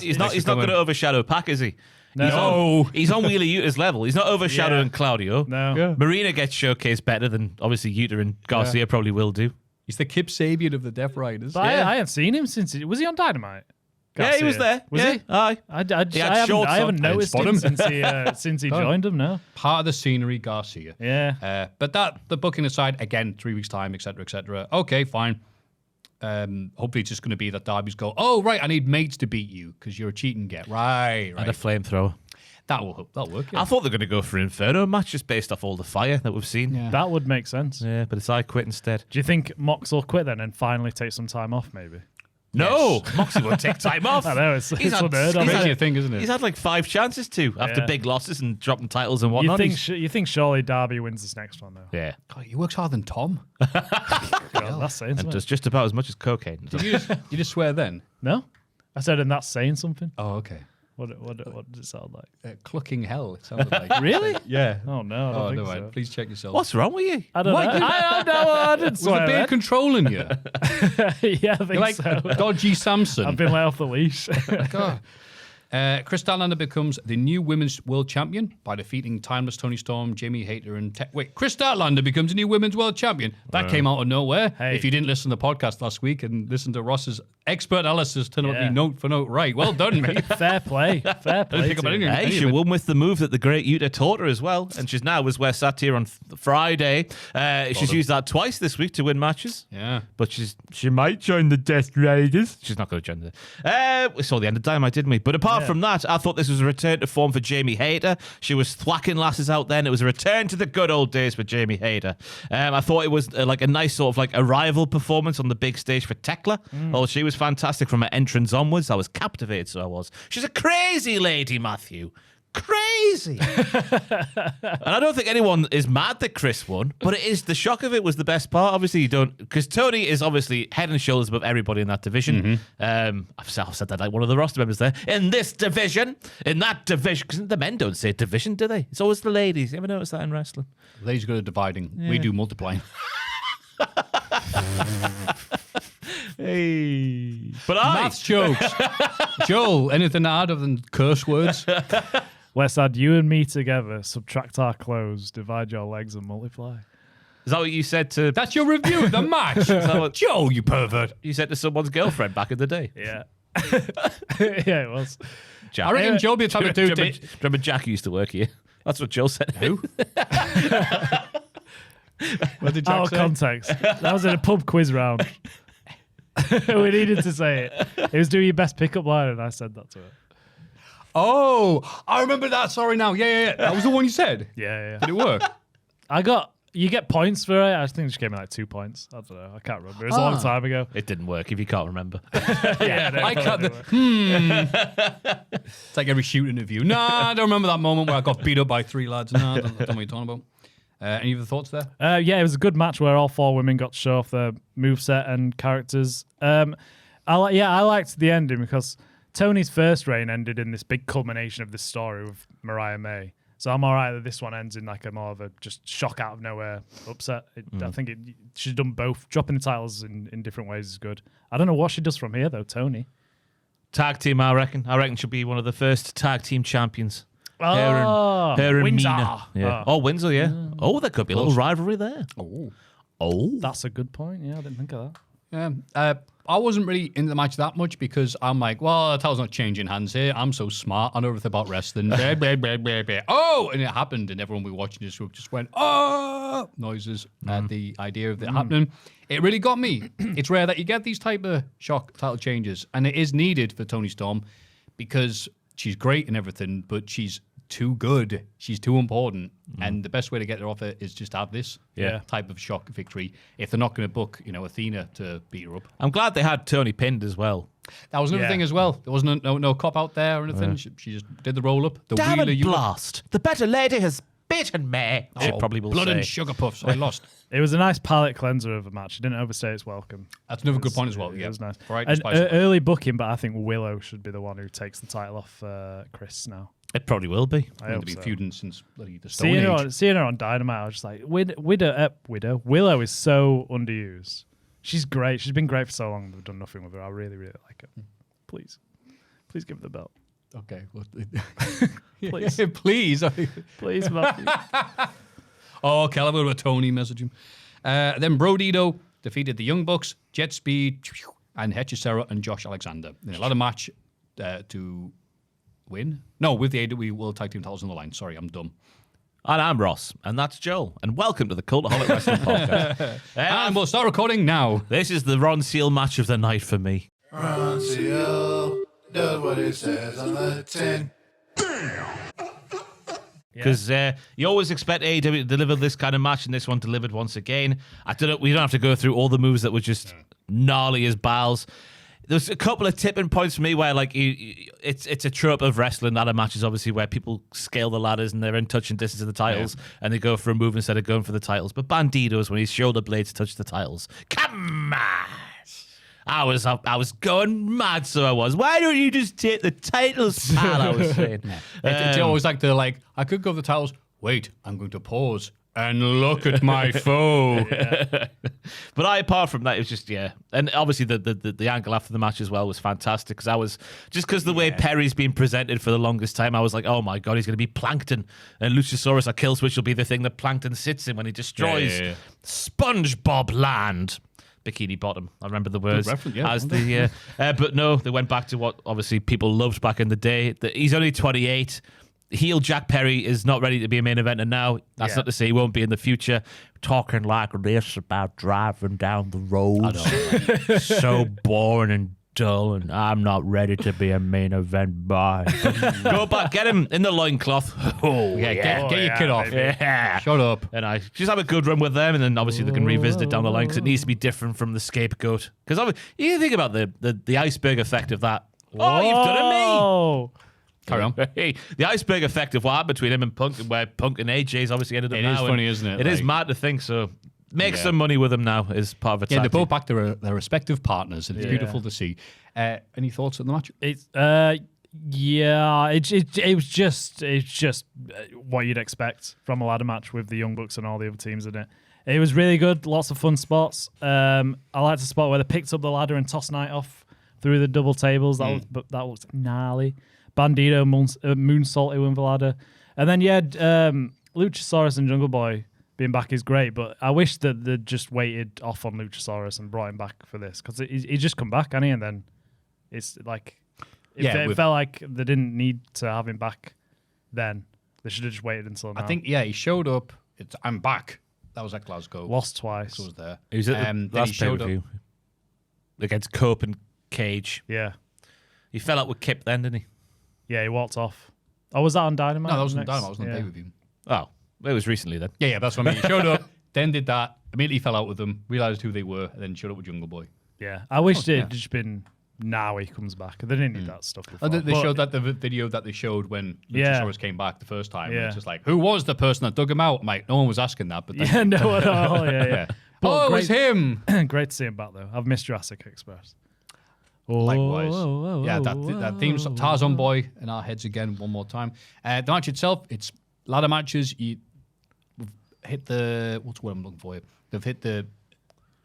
He's not going to overshadow Pac, is he? No. He's on Wheeler Yuta's level. He's not overshadowing Claudio. No. Yeah. Marina gets showcased better than obviously Yuta and Garcia probably will do. He's the Kip Sabian of the Death Riders. But I haven't seen him since. Was he on Dynamite? Garcia. Yeah, he was there. Was he? Aye. I haven't noticed him since he joined him. No. Part of the scenery, Garcia. Yeah. But the booking aside, again, 3 weeks' time, etc., etc. Okay, fine. Hopefully it's just going to be that Darby's go, oh, right, I need mates to beat you because you're a cheating get. Right. And a flamethrower. That'll work. Yeah. I thought they were going to go for Inferno match just based off all the fire that we've seen. Yeah. That would make sense. Yeah, but it's I quit instead. Do you think Mox will quit then and finally take some time off, maybe? No, Moxie won't take time off. I know, it's unheard of. Crazy thing, isn't it? He's had like 5 chances to after big losses and dropping titles and whatnot. You think surely Darby wins this next one, though? Yeah. God, he works harder than Tom. That's saying something. And does just about as much as cocaine. Did you just swear then? No? I said, and that's saying something. Oh, okay. What does it sound like? Clucking hell, it sounded like. Really? Yeah. Oh, no. I don't think so. Please check yourself. What's wrong with you? I don't know. I don't know. I didn't Was swear. the beard controlling you? Yeah, I think You're like so. dodgy Samson. I've been let off the leash. God. Chris Statlander becomes the new women's world champion by defeating Timeless Toni Storm, Jamie Hayter, and Chris Statlander becomes a new women's world champion. That came out of nowhere. Hey. If you didn't listen to the podcast last week and listen to Ross's expert analysis, turn up note for note right. Well done, mate. Fair play. Fair play. think about to you. it. Hey, she won with the move that the great Yuta taught her as well. And she's now, as we're sat here on Friday, she's used that twice this week to win matches. Yeah. But she might join the Death Raiders. She's not going to join the... we saw the end of Dynamite, didn't we? But apart from that, I thought this was a return to form for Jamie Hayter. She was thwacking lasses out then. It was a return to the good old days for Jamie Hayter. I thought it was like a nice sort of like arrival performance on the big stage for Tekla. Oh, she was fantastic from her entrance onwards. I was captivated, so I was. She's a crazy lady, Maffew. Crazy. And I don't think anyone is mad that Chris won, but it is the shock of it was the best part. Obviously, you don't, because Tony is obviously head and shoulders above everybody in that division. I've said that like one of the roster members there. In this division, in that division, because the men don't say division, do they? It's always the ladies. You ever notice that in wrestling? Ladies good at dividing. We do multiplying. Hey, but Maths jokes. Joel, anything to add other than curse words? Let's add you and me together, subtract our clothes, divide your legs, and multiply. Is that what you said to? That's your review of the match. Joe, you pervert. You said to someone's girlfriend back in the day. Yeah. Yeah, it was. Jack. I reckon Joe be the type of dude. Remember Jack used to work here. That's what Joe said. Who? What did Jack Out of say? context. That was in a pub quiz round. We needed to say it. It was do your best pickup line, and I said that to her. Oh, I remember that. Sorry now. Yeah. That was the one you said. Yeah. Did it work? You get points for it. I think she gave me like 2 points. I don't know. I can't remember. It was a long time ago. It didn't work if you can't remember. Yeah, no, I can't. It's like every shoot interview. Nah, I don't remember that moment where I got beat up by 3 lads. Nah, I don't know what you're talking about. Any other thoughts there? Yeah, it was a good match where all 4 women got to show off their moveset and characters. I liked the ending because Tony's first reign ended in this big culmination of this story with Mariah May. So I'm all right that this one ends in like a more of a just shock out of nowhere upset. I think she's done both. Dropping the titles in different ways is good. I don't know what she does from here though, Tony. Tag team, I reckon. She'll be one of the first tag team champions. Oh, her and Windsor. Mina. Yeah. Oh, Windsor, yeah. Oh, there could be a little rivalry there. Oh. Oh. That's a good point. Yeah, I didn't think of that. Yeah. I wasn't really into the match that much because I'm like, well, the title's not changing hands here. I'm so smart. I know everything about wrestling. Oh, and it happened, and everyone we were watching this group just went, oh, noises at the idea of it happening. It really got me. It's rare that you get these type of shock title changes, and it is needed for Toni Storm because she's great and everything, but she's too good. She's too important. And the best way to get her off it is just have this type of shock victory if they're not going to book, Athena to beat her up. I'm glad they had Tony pinned as well. That was another thing as well. There wasn't no cop out there or anything. She just did the roll up. The Damn blast. The better lady has beaten me. It probably will blood say. and sugar puffs. I lost. It was a nice palate cleanser of a match. It didn't overstay its welcome. That's another good point as well. It was nice. Right, and early booking, but I think Willow should be the one who takes the title off Chris now. It probably will be. I hope been so. feuding since the Stone Age. Seeing her on Dynamite, I was just like, Willow is so underused. She's great. She's been great for so long. We've done nothing with her. I really, really like her. Please give her the belt. Okay. Well, Please. Please. Please, Maffew. Oh, okay. I'll have a Tony message him. Then Brodito defeated the Young Bucks, Jet Speed, and Hechicera and Josh Alexander in a ladder match to win. No, with the AEW World Tag Team titles on the line. Sorry, I'm dumb. And I'm Ross, and that's Joel. And welcome to the Cultaholic Wrestling Podcast. And we'll start recording now. This is the Ron Seal match of the night for me. Ron Seal does what it says on the tin. Because you always expect AEW to deliver this kind of match, and this one delivered once again. We don't have to go through all the moves that were just gnarly as balls. There's a couple of tipping points for me where, like, it's a trope of wrestling ladder matches, obviously, where people scale the ladders and they're in touching distance of the titles, and they go for a move instead of going for the titles. But Bandito's, when his shoulder blades touch the titles, come on! I was going mad, so I was. Why don't you just take the titles, pal? I was saying. It's always like I could go for the titles. Wait, I'm going to pause and look at my foe. But apart from that, it was just, and obviously the angle after the match as well was fantastic, because the way Perry's been presented for the longest time, I was like, oh my god, he's going to be Plankton, and Luchasaurus or Killswitch will be the thing that Plankton sits in when he destroys SpongeBob Land. Bikini Bottom. I remember the words but no, they went back to what obviously people loved back in the day. He's only 28. Heel Jack Perry is not ready to be a main eventer now. That's not to say he won't be in the future. Talking like this about driving down the road. So boring and dull, and I'm not ready to be a main event boy. Go back, get him in the loincloth. Get your kid off. Yeah. Shut up. And I just have a good run with them, and then obviously they can revisit it down the line, because it needs to be different from the scapegoat. Because you think about the iceberg effect of that. Oh, you've done it, me. Carry on. Hey, the iceberg effect of what happened between him and Punk, and where Punk and AJ's obviously ended up now. It is funny, isn't it? It is mad to think so. Make some money with them now is part of a they're both back to their respective partners, and it's beautiful to see. Any thoughts on the match? It's it was just what you'd expect from a ladder match with the Young Bucks and all the other teams in it. It was really good, lots of fun spots. I liked the spot where they picked up the ladder and tossed Knight off through the double tables. That was gnarly. Bandito moonsaulted with the ladder, and then Luchasaurus and Jungle Boy being back is great, but I wish that they'd just waited off on Luchasaurus and brought him back for this, because he just come back, hasn't he? And then it's like it felt like they didn't need to have him back then. They should have just waited until now. I think he showed up. I'm back. That was at Glasgow. Lost twice. So was there. He was at the last pay-per-view against Cope and Cage. Yeah. He fell out with Kip then, didn't he? Yeah, he walked off. Oh, was that on Dynamite? No, that wasn't on Dynamite. It was on pay-per-view. Oh, it was recently then. Yeah, that's what I mean. He showed up, then did that, immediately fell out with them, realised who they were, and then showed up with Jungle Boy. Yeah, I wish it had just been now he comes back. They didn't need that stuff before. They showed that the video that they showed when Luchasaurus came back the first time. Yeah. It's just like, who was the person that dug him out? I'm like, no one was asking that. But then no one at all. Yeah. But it was him. Great to see him back, though. I've missed Jurassic Express. Likewise. That theme, Tarzan Boy in our heads again one more time. The match itself, it's ladder matches. You hit the, what's the word I'm looking for here? They've hit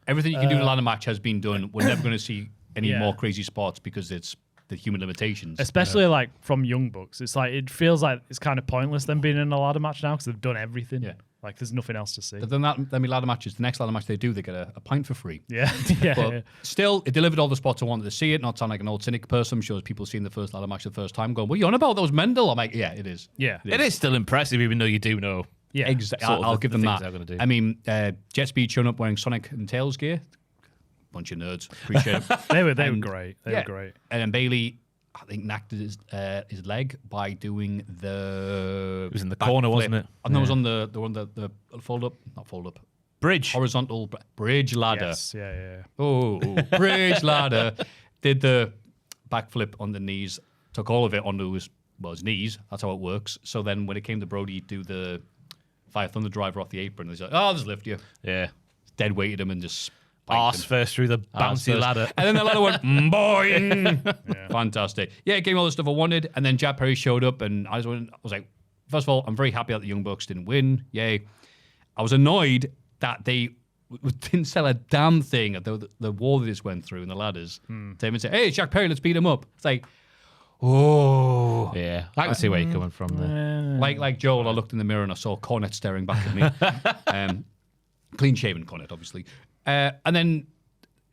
everything you can do in a ladder match has been done. We're never going to see any more crazy spots because it's the human limitations. Especially like from Young Bucks. It's like, it feels like it's kind of pointless them being in a ladder match now because they've done everything. Yeah. Like, there's nothing else to see. But then that many ladder matches. The next ladder match they do, they get a pint for free. Yeah, yeah. But still, it delivered all the spots I wanted to see it. Not sound like an old cynic person. I'm sure people seeing the first ladder match the first time going, "What are you on about? Those Mendel?" I'm like, yeah, it is. Yeah. It is still impressive, even though you do know. Yeah, Exactly. sort of I'll give them things that. they're gonna do. I mean, Jet Speed showing up wearing Sonic and Tails gear. Bunch of nerds. Appreciate it. They were great. They were great. And then Bailey, I think, knacked his leg by doing the. It was in the corner, wasn't it? And that was on the one the fold up, not fold up, Bridge. horizontal bridge ladder. Yes, yeah. Oh, bridge ladder. Did the backflip on the knees, took all of it onto his knees. That's how it works. So then when it came to Brody, do the Fire Thunder driver off the apron. He's like, "Oh, I'll just lift you." Yeah. Dead weighted him and just Arse him. first through the bouncy First. ladder. And then the ladder went, boing. Fantastic. Yeah, it gave me all the stuff I wanted. And then Jack Perry showed up, and I was like, first of all, I'm very happy that the Young Bucks didn't win. Yay. I was annoyed that they didn't sell a damn thing, the war they just went through in the ladders. To even say, "Hey, Jack Perry, let's beat him up." It's like, oh. Yeah. I can see where you're coming from there. Like Joel, I looked in the mirror and I saw Cornette staring back at me. Clean-shaven Cornette, obviously. And then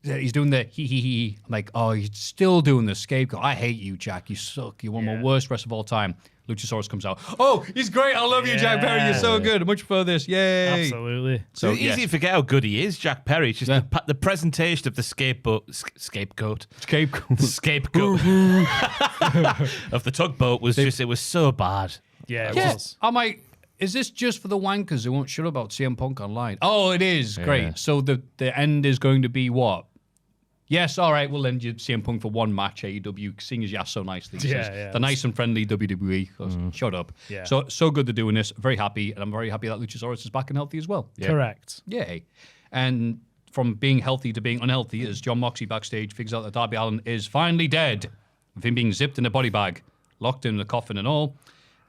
he's doing the he. I'm like, oh, he's still doing the scapegoat. I hate you, Jack. You suck. You're one of my worst wrestlers of all time. Luchasaurus comes out. Oh, he's great. I love you, Jack Perry. You're so good. I much prefer this. Yay. Absolutely. So It's easy to forget how good he is, Jack Perry. It's just Yeah. the presentation of the scapegoat Scapegoat. of the tugboat was it was so bad. Yeah, it Yeah. was. I'm like, is this just for the wankers who won't shut up about CM Punk online? Oh, it is. Great. Yeah. So the end is going to be what? Yes, all right, we'll end you CM Punk for one match, AEW, seeing as you asked so nicely. He Yeah, says, yeah. the nice and friendly WWE. Goes, shut up. Yeah. So good they're doing this. Very happy, and I'm very happy that Luchasaurus is back and healthy as well. Correct. Yay. And from being healthy to being unhealthy, as John Moxley backstage figures out that Darby Allin is finally dead, with him being zipped in a body bag, locked in a coffin and all.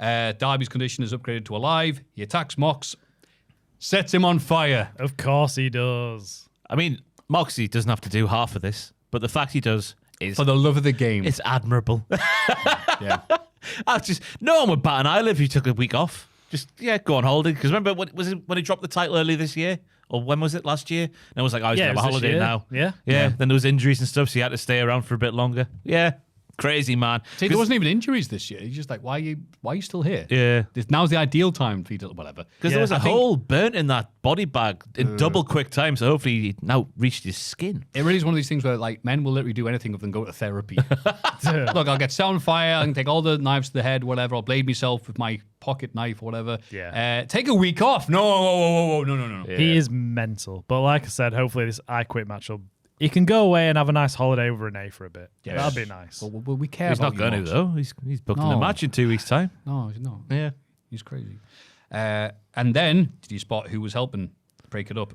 Darby's condition is upgraded to alive. He attacks Mox, sets him on fire. Of course he does. I mean, Moxie doesn't have to do half of this, but the fact he does is For the love of the game. it's admirable. Yeah. I just no one would bat an eyelid if he took a week off. Just go on holiday. Because remember when he dropped the title earlier this year, or when was it last year? And I was like, I was Yeah, gonna it have a was this holiday year. now. Yeah. Then there was injuries and stuff, so he had to stay around for a bit longer. Yeah, crazy man. See, there wasn't even injuries this year. He's just like, why are you still here? Yeah. Now's the ideal time for you to whatever. Because there was a I think hole burnt in that body bag in double quick time, so hopefully he now reached his skin. It really is one of these things where like men will literally do anything other than go to therapy. Look, I'll get set on fire. I can take all the knives to the head, whatever. I'll blade myself with my pocket knife or whatever. Yeah. Take a week off. No. He is mental. But like I said, hopefully this I Quit match will. He can go away and have a nice holiday with Renee for a bit. Yes. That'd be nice. Well, we care He's about not going to, Mox. though. He's booked in a No. match in 2 weeks' time. No, he's not. Yeah. He's crazy. And then, did you spot who was helping break it up?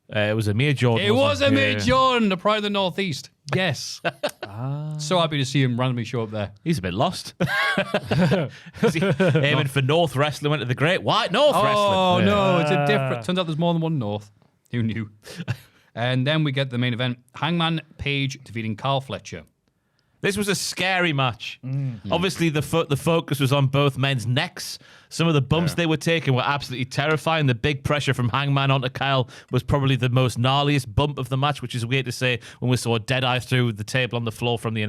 It was Amir Jordan. It was wasn't Amir Jordan, the pride of the Northeast. Yes. So happy to see him randomly show up there. He's a bit lost. Aiming for North Wrestling, went to the Great White North Wrestling. Oh, Yeah. no, it's a different. Turns out there's more than one North. Who knew? And then we get the main event. Hangman Page defeating Carl Fletcher. This was a scary match. Obviously, the focus was on both men's necks. Some of the bumps they were taking were absolutely terrifying. The big pressure from Hangman onto Kyle was probably the most gnarliest bump of the match, which is weird to say when we saw Deadeye through the table on the floor from the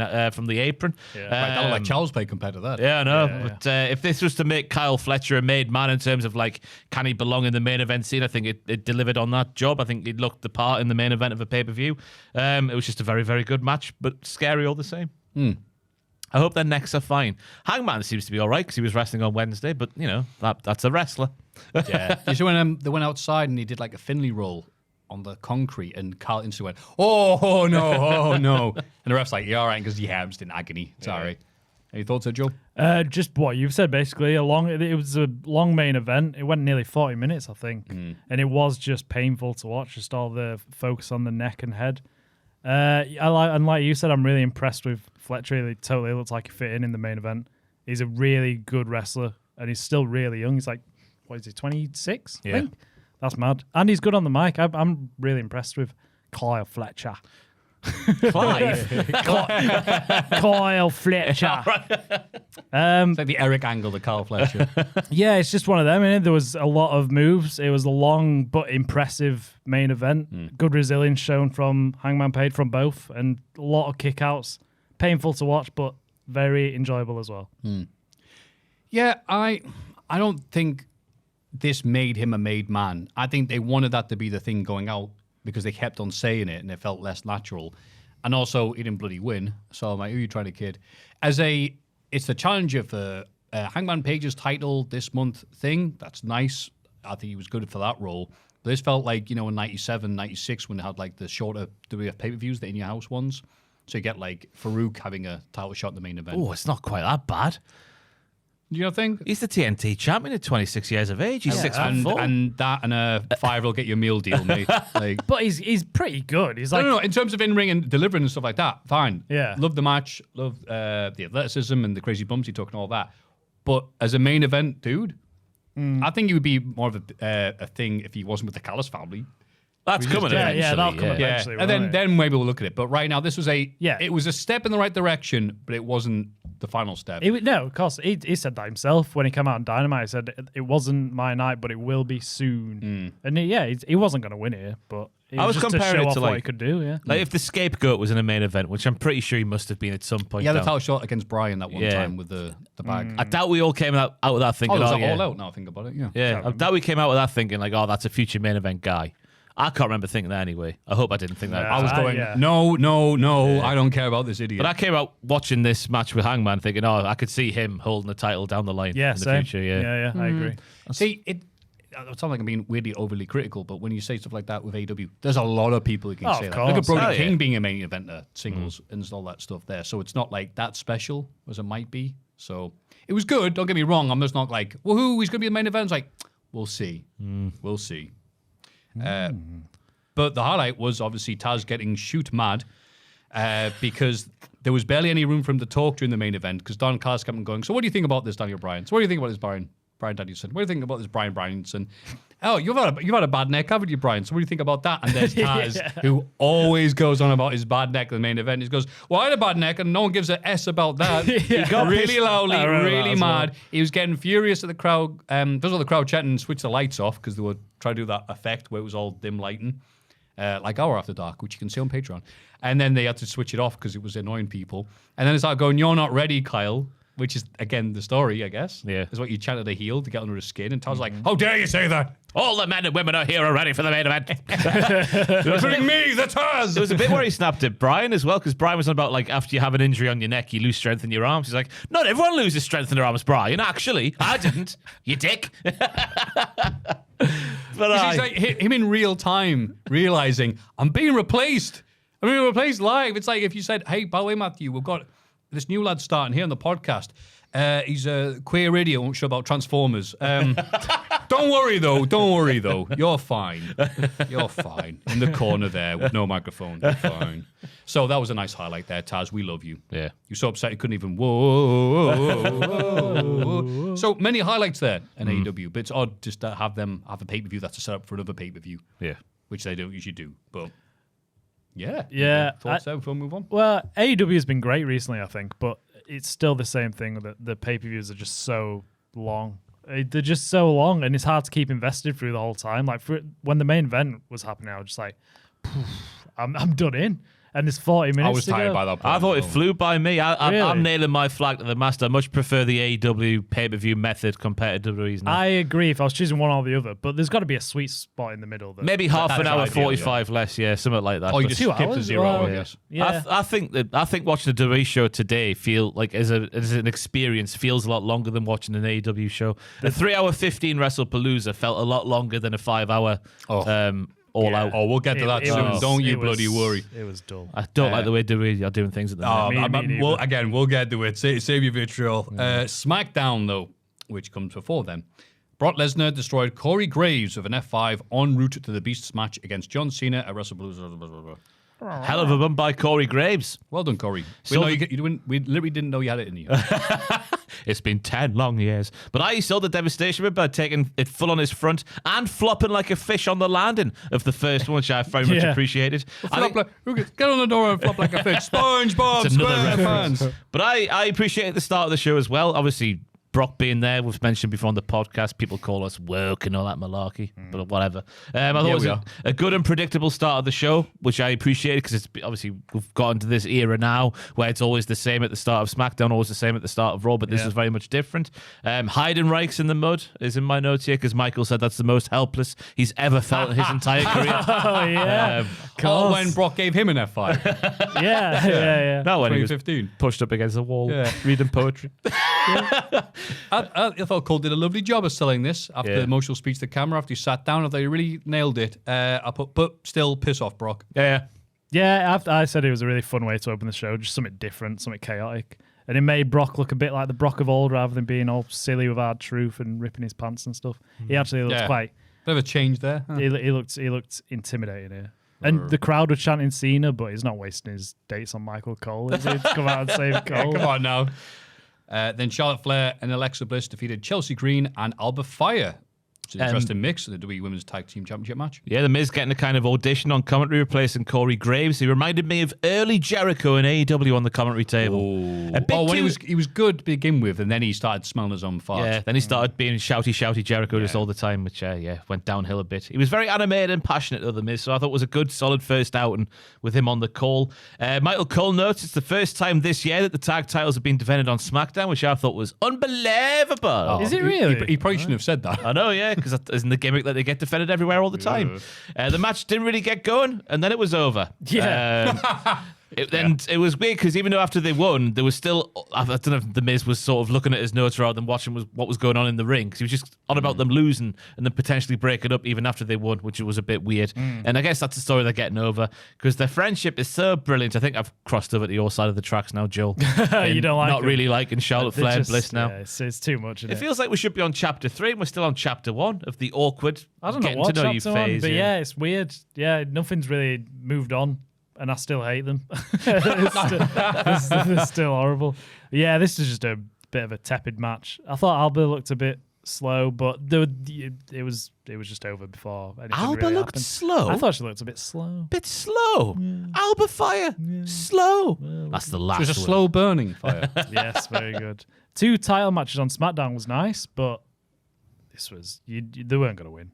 apron. Right, that looked like child's play compared to that. Yeah, I know. But if this was to make Kyle Fletcher a made man in terms of like, can he belong in the main event scene? I think it delivered on that job. I think it looked the part in the main event of a pay-per-view. It was just a very, very good match, but scary all the same. I hope their necks are fine. Hangman seems to be all right because he was wrestling on Wednesday, but, you know, that's a wrestler. Yeah. You see when they went outside and he did like a Finley roll on the concrete and Carl instantly went, oh no. And the ref's like, yeah, all right, because I'm just in agony. Sorry. Any thoughts there, Joe? Just what you've said, basically. It was a long main event. It went nearly 40 minutes, I think. And it was just painful to watch, just all the focus on the neck and head. And like you said, I'm really impressed with Fletcher. He totally looks like he fit in the main event. He's a really good wrestler, and he's still really young. He's like, what is he, 26? I think? That's mad. And he's good on the mic. I'm really impressed with Kyle Fletcher. Clive. Kyle Fletcher. It's like the Eric Angle, the Carl Fletcher. Yeah, it's just one of them. And there was a lot of moves. It was a long but impressive main event. Good resilience shown from Hangman Page from both, and a lot of kickouts. Painful to watch, but very enjoyable as well. Yeah, I don't think this made him a made man. I think they wanted that to be the thing going out because they kept on saying it and it felt less natural. And also, he didn't bloody win. So I'm like, who are you trying to kid? It's the challenger for Hangman Page's title this month thing. That's nice. I think he was good for that role. But this felt like, in 97, 96 when they had like the shorter WF pay-per-views, the in-your-house ones. So you get like Farouk having a title shot in the main event. Oh, it's not quite that bad. You know think? He's the TNT champion at 26 years of age. He's 6'4". And that and a $5 will get you a meal deal, mate. Like, But he's pretty good. He's like, no. In terms of in-ring and delivering and stuff like that, fine. Yeah. Love the match. Love the athleticism and the crazy bumps he took and all that. But as a main event dude, I think he would be more of a thing if he wasn't with the Callis family. That's coming eventually. Yeah, that'll come eventually. And then maybe we'll look at it. But right now, this was it was a step in the right direction, but it wasn't the final step. No, of course. He said that himself when he came out on Dynamite. He said, it wasn't my night, but it will be soon. And he wasn't going to win here, but it I was just comparing to show it off to what like he could do, yeah. Like if the Scapegoat was in a main event, which I'm pretty sure he must have been at some point. Yeah, the down. title shot against Bryan that one time with the bag. I doubt we all came out with that thinking, There's oh, an yeah. All Out now, think about it, yeah. Yeah, I doubt we came out with that thinking like, oh, that's a future main event guy. I can't remember thinking that anyway. I hope I didn't think that. I was going, yeah. no, I don't care about this idiot. But I came out watching this match with Hangman thinking, oh, I could see him holding the title down the line in the same. future. Yeah. I agree. See, it sounds like I'm being weirdly overly critical, but when you say stuff like that with AEW, there's a lot of people who can say of that. Look at course. Brody King yeah. being a main eventer, singles, and all that stuff there. So it's not like that special as it might be. So it was good, don't get me wrong. I'm just not like, woohoo, he's going to be the main event. It's like, we'll see. We'll see. But the highlight was obviously Taz getting shoot mad because there was barely any room for him to talk during the main event because Don Callis kept on going, so what do you think about this, Daniel Bryan? So what do you think about this, Brian Danielson? What do you think about this, Brian Bryanson? Oh, you've had a bad neck, haven't you, Brian? So what do you think about that? And there's Taz, who always goes on about his bad neck in the main event. He goes, well, I had a bad neck, and no one gives a S about that. He got really loudly, really mad. Well. He was getting furious at the crowd. First of all, the crowd chanting, switch the lights off, because they were trying to do that effect where it was all dim lighting. Like Hour After Dark, which you can see on Patreon. And then they had to switch it off because it was annoying people. And then it started going, you're not ready, Kyle, which is, again, the story, I guess. Yeah. Is what you chanted a heel to get under his skin. And Taz like, how dare you say that? All the men and women are here are ready for the main event. Including me, the Taz! There was a bit where he snapped at Brian as well, because Brian was on about, like, after you have an injury on your neck, you lose strength in your arms. He's like, not everyone loses strength in their arms, Brian. Actually, I didn't. You dick. But He's like him in real time realizing I'm being replaced. I'm being replaced live. It's like if you said, hey, by the way, Maffew, we've got this new lad starting here on the podcast. He's a queer radio show about Transformers. Don't worry, though. You're fine. You're fine. In the corner there with no microphone. You're fine. So that was a nice highlight there, Taz. We love you. Yeah. You're so upset you couldn't even whoa. So many highlights there in AEW, but it's odd just to have them have a pay-per-view that's a setup for another pay-per-view. Yeah. Which they don't usually do. But yeah. Yeah. Thoughts there before we move on? Well, AEW has been great recently, I think, but it's still the same thing that the pay-per-views are just so long. They're just so long, and it's hard to keep invested through the whole time. Like when the main event was happening, I was just like, I'm done in. And it's 40 minutes. I was tired by that point. I thought it flew by me. Really? I'm nailing my flag to the mast. I much prefer the AEW pay-per-view method compared to WWE's now. I agree if I was choosing one or the other, but there's got to be a sweet spot in the middle. Maybe half an hour, ideal, 45 less, something like that. Oh, you But just skipped to 0, Well, I guess. Yeah. I think watching the WWE show today feel like as an experience feels a lot longer than watching an AEW show. A 3-hour 15 WrestlePalooza felt a lot longer than a 5-hour All Out. Oh, we'll get to that soon. Don't you bloody worry. It was dull. I don't like the way WWE are doing things at the moment. We'll get to it. Save your vitriol. SmackDown, though, which comes before them. Brock Lesnar destroyed Corey Graves with an F5 en route to the Beast's match against John Cena at WrestlePalooza. Hell of a bump by Corey Graves. Well done, Corey. So we literally didn't know you had it in you. It's been 10 long years. But I saw the devastation of it by taking it full on his front and flopping like a fish on the landing of the first one, which I very much appreciated. Get on the door and flop like a fish. SpongeBob It's another SquarePants. But I appreciate the start of the show as well. Obviously, Brock being there, we've mentioned before on the podcast, people call us woke and all that malarkey, but whatever. I thought it was a good and predictable start of the show, which I appreciated because it's obviously we've gotten to this era now where it's always the same at the start of SmackDown, always the same at the start of Raw, but this was very much different. Heidenreich's in the mud is in my notes here because Michael said that's the most helpless he's ever felt in his entire career. Oh, yeah. When Brock gave him an F5. yeah. No, when he was 2015. pushed up against the wall, reading poetry. I thought Cole did a lovely job of selling this after the emotional speech to the camera, after he sat down. I thought he really nailed it. But still, piss off, Brock. Yeah, I said it was a really fun way to open the show, just something different, something chaotic. And it made Brock look a bit like the Brock of old rather than being all silly with R-Truth and ripping his pants and stuff. He actually looked quite... Bit of a change there. Huh? He looked intimidating here. And the crowd were chanting Cena, but he's not wasting his dates on Michael Cole, is he? To come out and save Cole. Come on now. Then Charlotte Flair and Alexa Bliss defeated Chelsea Green and Alba Fire. It's an interesting mix in the WWE Women's Tag Team Championship match. Yeah, The Miz getting a kind of audition on commentary, replacing Corey Graves. He reminded me of early Jericho in AEW on the commentary table. When he was good to begin with, and then he started smelling his own farts. Yeah, then he started being shouty Jericho just all the time, which went downhill a bit. He was very animated and passionate though, The Miz, so I thought it was a good, solid first outing with him on the call. Michael Cole notes it's the first time this year that the tag titles have been defended on SmackDown, which I thought was unbelievable. Is it really? He probably shouldn't have said that. I know, yeah, because that isn't the gimmick that they get defended everywhere all the time. The match didn't really get going, and then it was over. Yeah. It was weird because even though after they won, there was still, I don't know if The Miz was sort of looking at his notes rather than watching what was going on in the ring, because he was just on about them losing and then potentially breaking up even after they won, which was a bit weird. And I guess that's the story they're getting over because their friendship is so brilliant. I think I've crossed over to your side of the tracks now, Joel. You don't like not them. really liking Charlotte Flair and Bliss now. Yeah, it's too much. It feels like we should be on chapter 3 and we're still on chapter 1 of the awkward I don't know getting what to know you chapter phase. but yeah, it's weird. Yeah, nothing's really moved on, and I still hate them. They're still horrible. Yeah, this is just a bit of a tepid match. I thought Alba looked a bit slow, but it was just over before anything Alba really looked happened. slow. I thought she looked a bit slow. Bit slow. Alba Fire. Slow. That's the last It was a one. slow burning fire. Yes, very good. 2 title matches on SmackDown was nice, but this was they weren't going to win.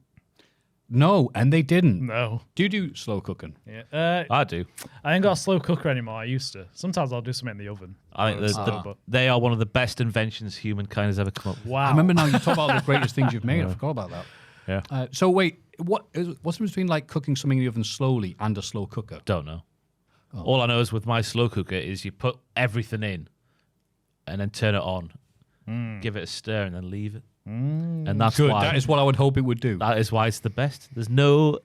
No, and they didn't. No. Do you do slow cooking? Yeah. I do. I ain't got a slow cooker anymore. I used to. Sometimes I'll do something in the oven. I think they are one of the best inventions humankind has ever come up with. Wow. I remember now you talk about the greatest things you've made. I forgot about that. Yeah. So wait, what's the difference between like cooking something in the oven slowly and a slow cooker? Don't know. All I know is with my slow cooker is you put everything in and then turn it on, give it a stir, and then leave it. And that's Good. why That is what I would hope it would do. that is why it's the best. There's no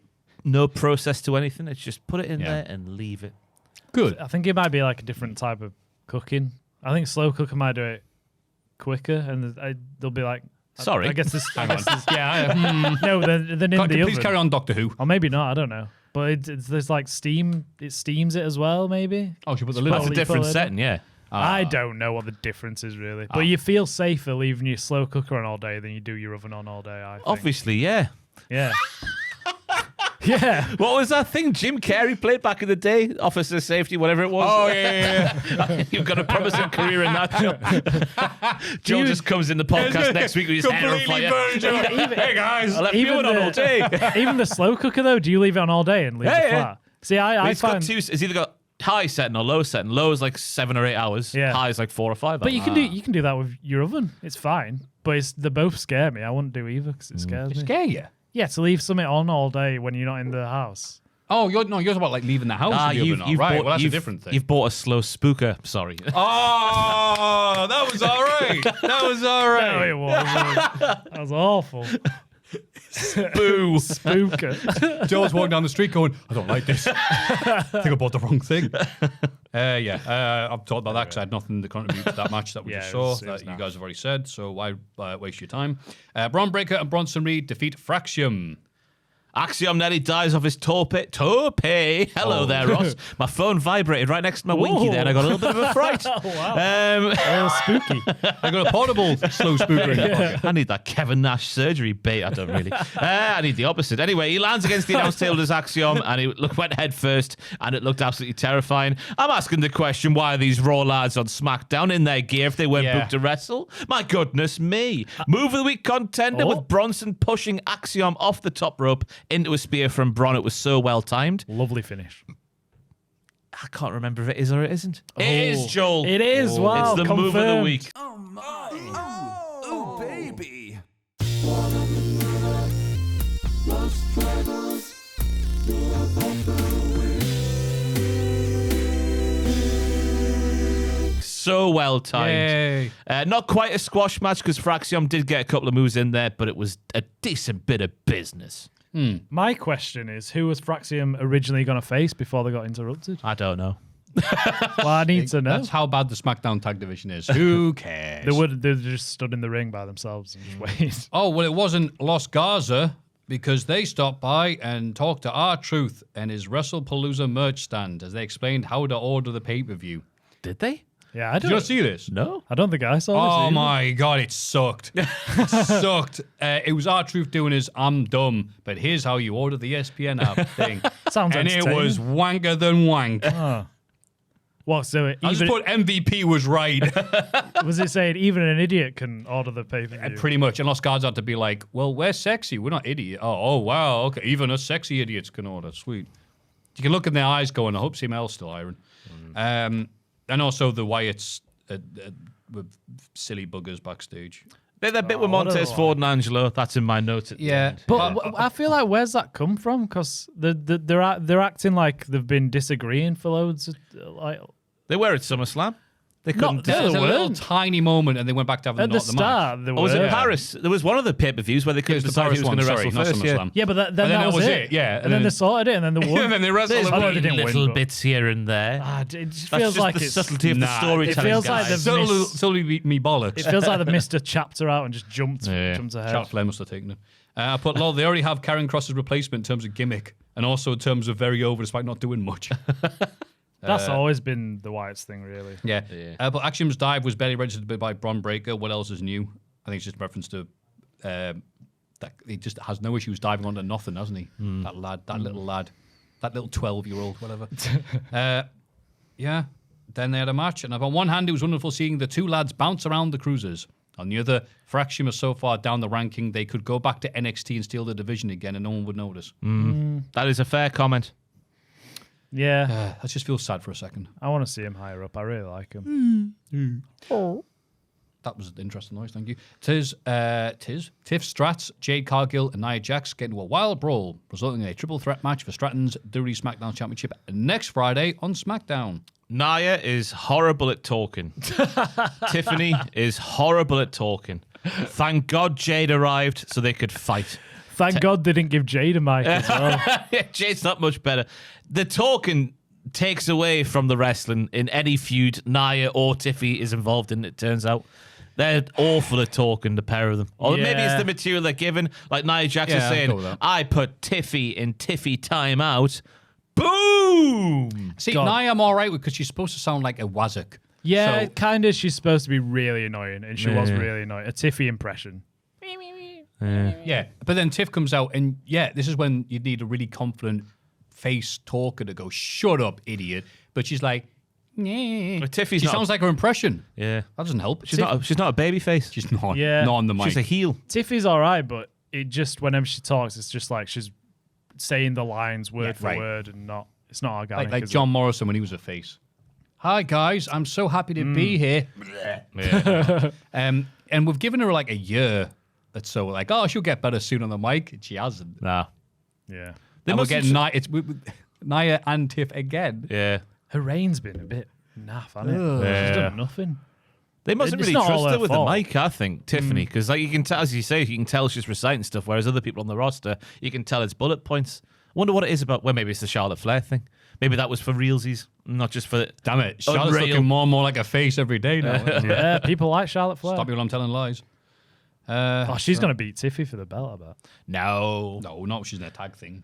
process to anything. It's just put it in there and leave it. Good. I think it might be like a different type of cooking. I think slow cooker might do it quicker, and they'll be like, Sorry. I guess this. Hang on. Yeah. No, then in the Please oven. carry on, Doctor Who. Or maybe not. I don't know. But there's like steam. It steams it as well. Maybe. Oh, she put the lid That's on. a different setting, yeah. I don't know what the difference is really, but you feel safer leaving your slow cooker on all day than you do your oven on all day. I think. Obviously, yeah. Yeah. Yeah. What was that thing Jim Carrey played back in the day? Officer Safety, whatever it was. Oh, yeah. You've got a promising career in that job. Joe just comes in the podcast next week with his hair on fire. Hey, guys. I left you on all day. Even the slow cooker though, do you leave it on all day and leave it flat? See, I It's got find. it's either got high setting or low setting. Low is like 7 or 8 hours. Yeah. High is like 4 or 5 But hours. you can do that with your oven. It's fine. But they both scare me. I wouldn't do either because it scares me. Scare you? Yeah, to leave something on all day when you're not in the house. Oh, you're talking about like leaving the house with the oven on, right? Well, that's a different thing. You've bought a slow spooker. Sorry. Oh, that was all right. That was all right. No, it wasn't. That was awful. Boo. Spooker. Joe's walking down the street going, I don't like this. I think I bought the wrong thing. I've talked about that because I had nothing to contribute to that match that we just saw that you guys have already said, so why waste your time? Braun Breaker and Bronson Reed defeat Fraxium. Axiom nearly dies of his torpe. Hello there, Ross. My phone vibrated right next to my winky there, and I got a little bit of a fright. Wow. Spooky. I got a portable slow spooker in the pocket. I need that Kevin Nash surgery bait. I don't really. I need the opposite. Anyway, he lands against the announce table as Axiom, and he went head first, and it looked absolutely terrifying. I'm asking the question, why are these Raw lads on SmackDown in their gear if they weren't booked to wrestle? My goodness me. Move of the week contender with Bronson pushing Axiom off the top rope into a spear from Bron. It was so well timed. Lovely finish. I can't remember if it is or it isn't. It is, Joel. It is. Wow. It's the move of the week. Oh, my. Oh, baby. So well timed. Not quite a squash match because Fraxium did get a couple of moves in there, but it was a decent bit of business. My question is, who was Fraxium originally going to face before they got interrupted? I don't know. Well, I need to know. That's how bad the SmackDown tag division is. Who cares? They just stood in the ring by themselves and just waited. Oh, well, it wasn't Los Garza because they stopped by and talked to R-Truth and his WrestlePalooza merch stand as they explained how to order the pay-per-view. Did they? Yeah, I Did don't you not see this? No. I don't think I saw this. Oh either. my God, it sucked. It sucked. It was R-Truth doing his I'm dumb, but here's how you order the ESPN app thing. Sounds and it entertaining. was wanker than wank. What? So I just put MVP was right. was it saying even an idiot can order the pay-per-view? Pretty much. And Los Guards had to be like, well, we're sexy. We're not idiot. Oh, wow. Okay. Even us sexy idiots can order. Sweet. You can look in their eyes going, I hope CML's still iron. And also the Wyatts with silly buggers backstage. They're that bit with Montez Ford and Angelo. That's in my notes. At the end. But I feel like where's that come from? Because they're acting like they've been disagreeing for loads. They were at SummerSlam. They couldn't. There was a little tiny moment, and they went back to having At the the start, match. they Or was were. it Paris? There was one of the pay-per-views where they couldn't the decide Paris who was going to one, wrestle sorry, not first. Yeah. SummerSlam. Yeah, but then that was it. Yeah, and then they sorted it, and then they won. and then they wrestled. There's I know probably they didn't little win, but- bits here and there. It just That's feels just like the it's subtlety of the storytelling. It feels like guys. they've Solely me bollocks. It feels like they've missed a chapter out and just jumped ahead. Charlotte Flair must have taken it. I put, lol, they already have Karen Cross's replacement in terms of gimmick and also in terms of very over despite not doing much. That's always been the Wyatts thing, really. Yeah. But Axiom's dive was barely registered by Bron Breakker. What else is new? I think it's just a reference to that he just has no issues diving onto nothing, hasn't he? That lad, that little lad, that little 12-year-old, whatever. Yeah. Then they had a match, and on one hand, it was wonderful seeing the two lads bounce around the cruisers. On the other, for Axiom are so far down the ranking, they could go back to NXT and steal the division again, and no one would notice. That is a fair comment. Yeah. I just feel sad for a second. I want to see him higher up. I really like him. That was an interesting noise, thank you. Tiff Strats, Jade Cargill, and Nia Jax get into a wild brawl, resulting in a triple threat match for Stratton's WWE SmackDown Championship next Friday on SmackDown. Nia is horrible at talking. Tiffany is horrible at talking. Thank God Jade arrived so they could fight. Thank God they didn't give Jade a mic as well. Yeah, Jade's not much better. The talking takes away from the wrestling in any feud Nia or Tiffy is involved in, it turns out. They're awful at talking, the pair of them. Or maybe it's the material they're given. Like Nia Jax is saying, I put Tiffy in Tiffy timeout. Boom! See, Nia I'm all right with because she's supposed to sound like a Wazak. Yeah, So- kind of. She's supposed to be really annoying, and she was really annoying. A Tiffy impression. Yeah, but then Tiff comes out, and this is when you need a really confident face talker to go, shut up, idiot. But she's like, nah. But Tiffy's she not sounds like her impression. Yeah. That doesn't help. She's not a baby face. She's not. Yeah. Not on the mic. She's a heel. Tiffy's all right, but it just, whenever she talks, it's just like she's saying the lines word for word and it's not organic. like is John it? Morrison when he was a face. Hi, guys. I'm so happy to be here. Yeah. And we've given her like a year. That's so like, oh, she'll get better soon on the mic. And she hasn't. Nah. Yeah. And we're getting Nia and Tiff again. Yeah. Her reign's been a bit naff, hasn't it? She's done nothing. They mustn't It's really not all trust her her with fault. the mic, I think, Tiffany, because like you can tell, as you say, you can tell she's reciting stuff, whereas other people on the roster, you can tell it's bullet points. I wonder what it is about. Well, maybe it's the Charlotte Flair thing. Maybe that was for realsies, not just for. Damn it. Charlotte's Unreal. looking more and more like a face every day now. Yeah, people like Charlotte Flair. Stop me when I'm telling lies. She's going to beat Tiffy for the belt, I bet. No. No, not she's in a tag thing.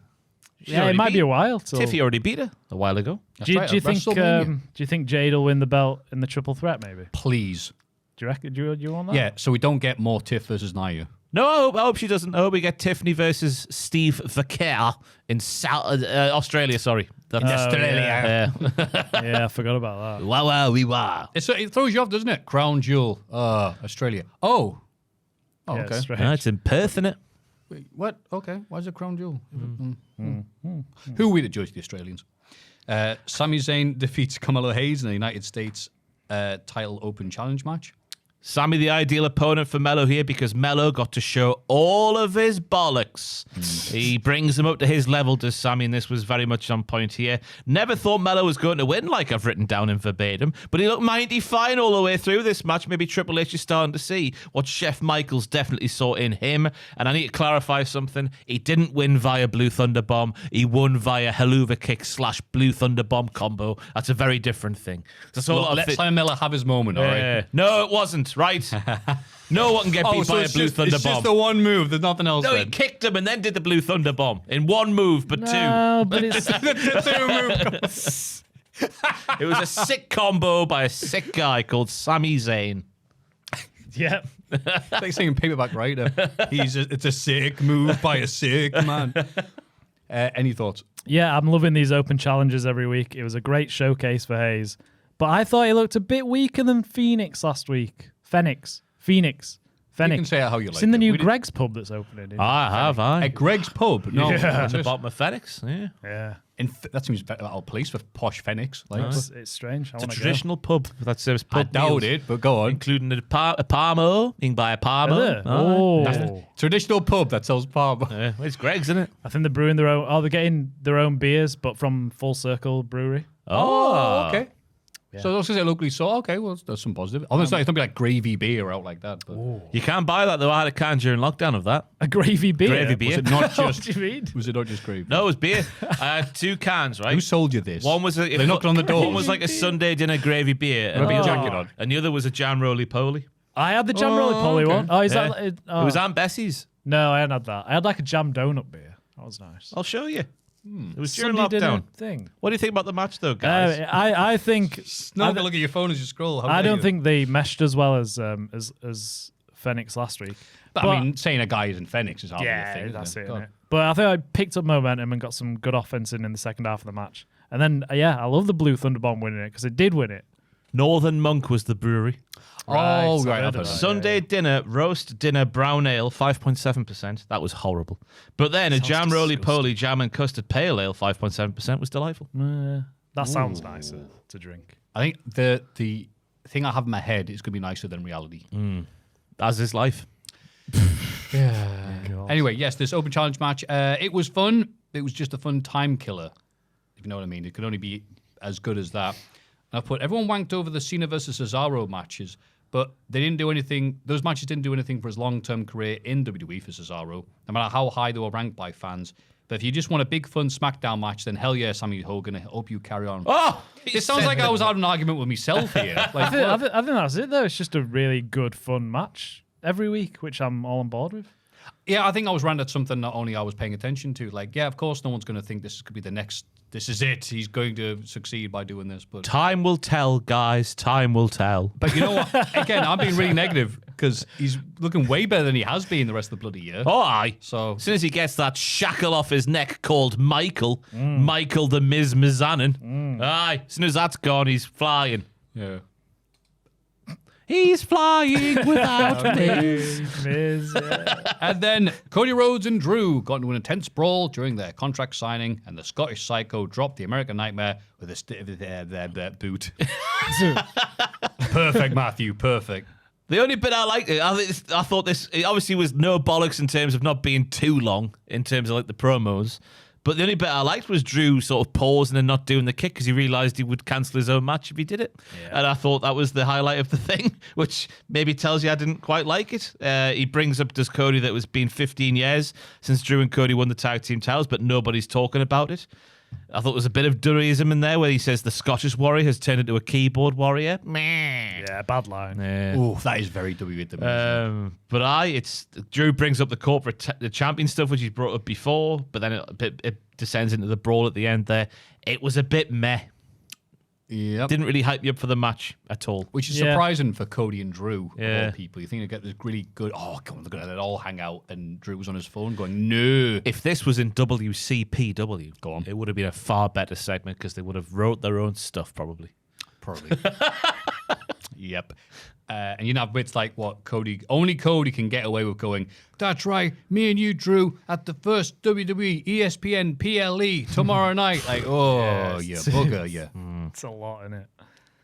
Yeah, it might be a while. Till... Tiffy already beat her a while ago. Do you think Jade will win the belt in the triple threat, maybe? Please. Do you reckon? Do you want that? Yeah, so we don't get more Tiff versus Nia. No, I hope she doesn't. I hope we get Tiffany versus Steve Vaquer in Australia, sorry. Australia. Yeah, I forgot about that. Wow, we wah. It throws you off, doesn't it? Crown Jewel, Australia. Oh, Yeah, okay. strange. It's in Perth, isn't it? Wait, what? Okay, why is it Crown Jewel? Who are we to judge the Australians? Sami Zayn defeats Carmelo Hayes in the United States title open challenge match. Sammy, the ideal opponent for Mello here because Mello got to show all of his bollocks. He brings them up to his level, does Sammy, and this was very much on point here. Never thought Mello was going to win, like I've written down in verbatim, but he looked mighty fine all the way through this match. Maybe Triple H is starting to see what Chef Michaels definitely saw in him. And I need to clarify something. He didn't win via Blue Thunder Bomb. He won via Helluva Kick / Blue Thunder Bomb combo. That's a very different thing. Let Simon Miller have his moment, all right? No, it wasn't. Right? No one can get beat by a Blue Thunder It's Bomb. just the one move. There's nothing else. No, he kicked him and then did the Blue Thunder Bomb in one move, but No, but it's... two. It was a sick combo by a sick guy called Sami Zayn. yeah. It's like saying Paperback Writer. It's a sick move by a sick man. Any thoughts? Yeah, I'm loving these open challenges every week. It was a great showcase for Hayes. But I thought he looked a bit weaker than Phoenix last week. Phoenix. You can say it how you like. It's in the it. new Greg's pub that's opening. I have. At Greg's pub? No. Yeah. At the bottom of Phoenix. Yeah. Yeah. That seems better out of place for posh Phoenix. Like, It's strange. It's a traditional pub that serves pub I doubt meals, it, but go on. including a Parmo. You can buy a Parmo. Oh. Traditional pub that sells pub. Yeah, well, it's Greg's, isn't it? I think they're brewing their own. Oh, they're getting their own beers, but from Full Circle Brewery. Oh, okay. Yeah. So I was going to say locally, so okay, well, there's some positive. Obviously, it's not be like gravy beer out like that. But You can't buy that, though. I had a can during lockdown of that. A gravy beer. Gravy beer. was it not What just? do you mean? Was it not just gravy? No, it was beer. I had 2 cans, right? Who sold you this? One was They knocked on the door. One was like a Sunday dinner gravy beer, With a big jacket on. and the other was a jam roly poly. I had the jam roly poly okay. one. Oh, is Yeah. that? It was Aunt Bessie's. No, I hadn't had that. I had like a jam donut beer. That was nice. I'll show you. It was during Sunday dinner lockdown. thing. What do you think about the match, though, guys? I think No, look at your phone as you scroll. How I dare don't you? think they meshed as well as Phoenix last week. But I mean, saying a guy is in Phoenix is hardly a thing. that's it. God. Innit? But I think I picked up momentum and got some good offense in the second half of the match. And then, I love the Blue Thunder Bomb winning it because it did win it. Northern Monk was the brewery. Oh, so I right. heard I've of heard that. that. Sunday dinner, roast dinner, brown ale, 5.7%. That was horrible. But then a jam roly poly, jam and custard pale ale, 5.7% was delightful. That sounds nicer to drink. I think the thing I have in my head is going to be nicer than reality. As is life. Anyway, yes, this open challenge match, it was fun. It was just a fun time killer, if you know what I mean. It could only be as good as that. And I put everyone wanked over the Cena versus Cesaro matches, but they didn't do anything. Those matches didn't do anything for his long-term career in WWE for Cesaro, no matter how high they were ranked by fans. But if you just want a big, fun SmackDown match, then hell yeah, Sammy Hogan. I hope you carry on. Oh! It sounds like I was having an argument with myself here. Like, I think that's it, though. It's just a really good, fun match every week, which I'm all on board with. yeah, I think I was ranted something not only I was paying attention to. Like, yeah, of course, no one's going to think this could be the next. This is it. He's going to succeed by doing this. But Time will tell, guys. Time will tell. you know what? Again, I'm being really negative because he's looking way better than he has been the rest of the bloody year. Oh, aye. So As soon as he gets that shackle off his neck called Michael, Michael the Miz Mizanin, aye, as soon as that's gone, he's flying. yeah. He's flying without me. And then Cody Rhodes and Drew got into an intense brawl during their contract signing, and the Scottish Psycho dropped the American Nightmare with a boot. Perfect, Maffew. Perfect. The only bit I liked, I thought this, it obviously was no bollocks in terms of not being too long in terms of like the promos. But the only bit I liked was Drew sort of pausing and not doing the kick because he realised he would cancel his own match if he did it. Yeah. And I thought that was the highlight of the thing, which maybe tells you I didn't quite like it. He brings up, does Cody, that it was been 15 years since Drew and Cody won the tag team titles, but nobody's talking about it. I thought there was a bit of Duryism in there where he says the Scottish warrior has turned into a keyboard warrior. Meh. Yeah, bad line. Yeah. Ooh, that is very WWE. But Drew brings up the corporate the champion stuff, which he's brought up before, but then it descends into the brawl at the end there. It was a bit meh. Yep. Didn't really hype you up for the match at all. Which is surprising for Cody and Drew, of Yeah. all people. You think they get this really good, come on, they're going to all hang out, and Drew was on his phone going, no. If this was in WCPW, Go on. it would have been a far better segment because they would have wrote their own stuff probably. Probably. Yep. And you know bits like what only Cody can get away with going, that's right, me and you, Drew, at the first WWE ESPN PLE tomorrow night. Like, you bugger, you. It's a lot in it.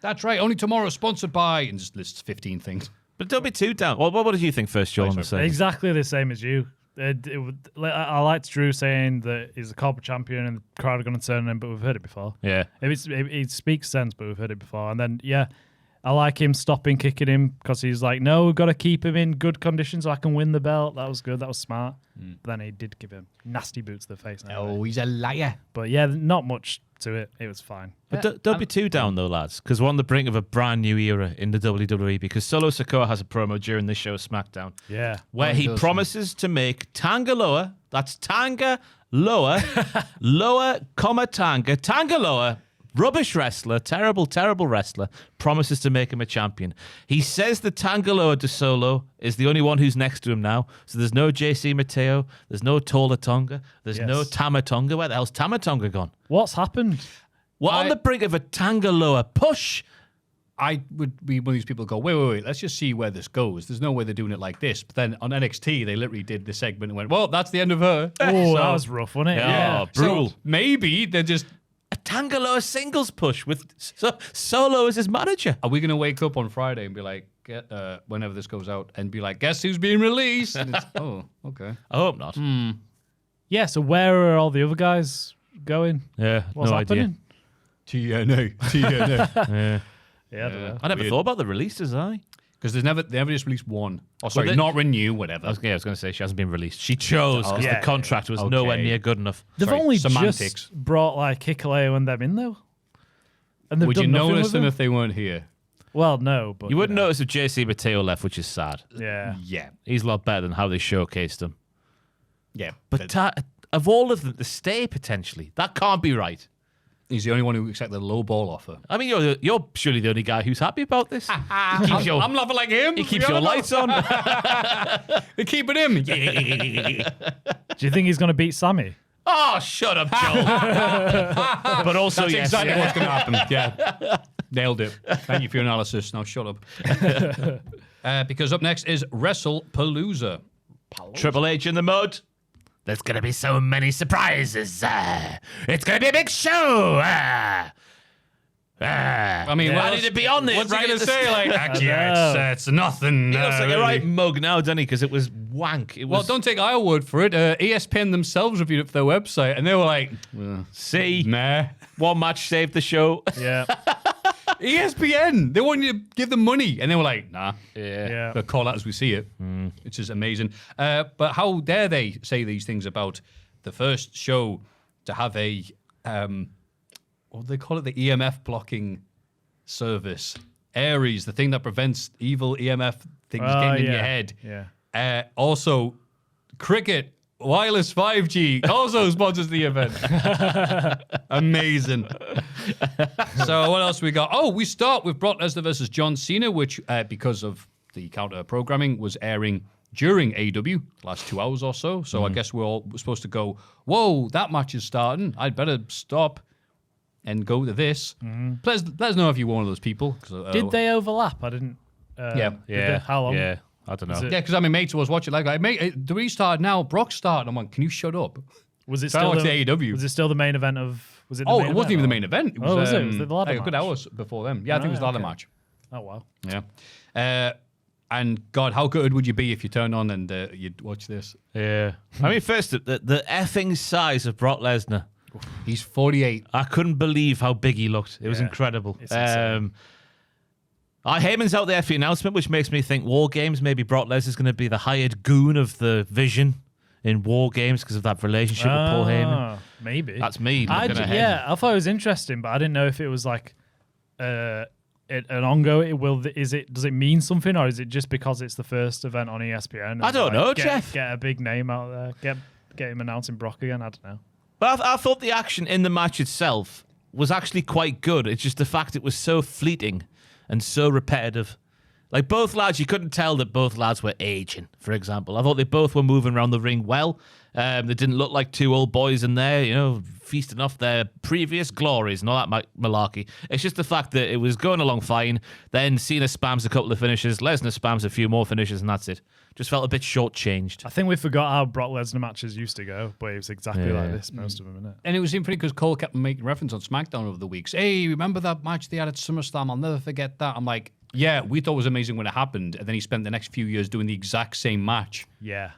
That's right, only tomorrow, sponsored by, and just lists 15 things. But don't be too down. What did you think first, Joel? On the segment? Exactly the same as you. I liked Drew saying that he's a corporate champion and the crowd are going to turn on him, but we've heard it before. Yeah. It speaks sense, but we've heard it before. And then, I like him stopping kicking him because he's like, no, we've got to keep him in good condition so I can win the belt. That was good. That was smart. But then he did give him nasty boot to the face. Anyway. Oh, he's a liar. But yeah, not much to it. It was fine. But don't be too down though, lads, because we're on the brink of a brand new era in the WWE because Solo Sikoa has a promo during this show, SmackDown, where he promises to make Tanga Loa, that's Tanga Loa, Loa, Tanga Loa, rubbish wrestler, terrible wrestler, promises to make him a champion. He says the Tangaloa de Solo is the only one who's next to him now. So there's no JC Mateo, there's no Tola Tonga, there's no Tama Tonga. Where the hell's Tama Tonga gone? What's happened? We're on the brink of a Tangaloa push. I would be one of these people who go, wait, let's just see where this goes. There's no way they're doing it like this. But then on NXT, they literally did the segment and went, well, that's the end of her. Oh, that was rough, wasn't it? Yeah, brutal. So maybe they're just... A Tangaloa singles push with Solo as his manager. Are we going to wake up on Friday and be like, whenever this goes out, and be like, guess who's being released? And it's, oh, okay. I hope not. Yeah, so where are all the other guys going? Yeah, What's no happening? TNA. Yeah, I don't know. I never thought about the releases, Because they never just released one. Oh, sorry, not renew, whatever. I was going to say she hasn't been released. She chose because the contract was nowhere near good enough. They've Sorry, only semantics. just brought like Hikuleo and them in though. And they've Would you done nothing notice with them if they weren't here? Well, no, but You wouldn't notice if JC Mateo left, which is sad. Yeah. Yeah. He's a lot better than how they showcased him. Yeah. But of all of them to stay potentially, that can't be right. He's the only one who accepted the low ball offer. I mean, you're surely the only guy who's happy about this. I'm laughing like him. He keeps your lights on. They're keeping him. Do you think he's going to beat Sammy? Oh, shut up, Joel. But also, That's yes. exactly what's going to happen. Yeah. Nailed it. Thank you for your analysis. Now shut up. Because up next is WrestlePalooza. Triple H in the mud. There's going to be so many surprises. It's going to be a big show. I mean, I need to be on this. What's right he going at to the say? start. Like, it's nothing. He looks like a right mug now, doesn't he? Because it was wank. It Well, was, don't take our word for it. ESPN themselves reviewed it for their website, and they were like, see, nah. one match saved the show. Yeah. ESPN, they wanted you to give them money, and they were like, nah. Yeah. They'll call that as we see it, which is amazing. But how dare they say these things about the first show to have a, what do they call it? The EMF blocking service. Aries, the thing that prevents evil EMF things getting in your head. Yeah. Also, Cricket, wireless 5G, also sponsors the event. Amazing. So what else we got? Oh, we start with Brock Lesnar versus John Cena, which, because of the counter programming, was airing during AEW, the last 2 hours or so. So I guess we're all supposed to go, whoa, that match is starting. I'd better stop and go to this. Let us know if you're one of those people. Did they overlap? I didn't. Yeah. How long? Yeah. I don't know. Is it- Yeah, because I mean, mates was watching like, mate, the restart now, Brock's starting. I'm like, can you shut up? Was it So I still watched the AEW. Was it still the main event of? Was it? The Oh, main it wasn't even the event, main event. It was, Oh, was it? Was it the ladder like a good match? hours before them. Yeah, I think it was the ladder okay. match. or- Oh wow. Yeah. And God, how good would you be if you turned on and you'd watch this? Yeah. I mean, first, the effing size of Brock Lesnar. He's 48. I couldn't believe how big he looked. It was incredible. It's insane. Heyman's out there for the announcement, which makes me think War Games, maybe Brock Lesnar's going to be the hired goon of the Vision in War Games because of that relationship with Paul Heyman. Maybe. That's me looking ahead. Yeah, I thought it was interesting, but I didn't know if it was like an ongoing. Does it mean something, or is it just because it's the first event on ESPN? I don't know, Jeff. Get a big name out there. Get him announcing Brock again. I don't know. But I thought the action in the match itself was actually quite good. It's just the fact it was so fleeting and so repetitive. Like both lads, you couldn't tell that both lads were aging, for example. I thought they both were moving around the ring well. They didn't look like two old boys in there, feasting off their previous glories and all that malarkey. It's just the fact that it was going along fine. Then Cena spams a couple of finishes, Lesnar spams a few more finishes, and that's it. Just felt a bit shortchanged. I think we forgot how Brock Lesnar matches used to go, but it was exactly like this, most of them, isn't it? And it was funny because Cole kept making reference on SmackDown over the weeks. Hey, remember that match they had at SummerSlam? I'll never forget that. I'm like, yeah, we thought it was amazing when it happened. And then he spent the next few years doing the exact same match. Yeah,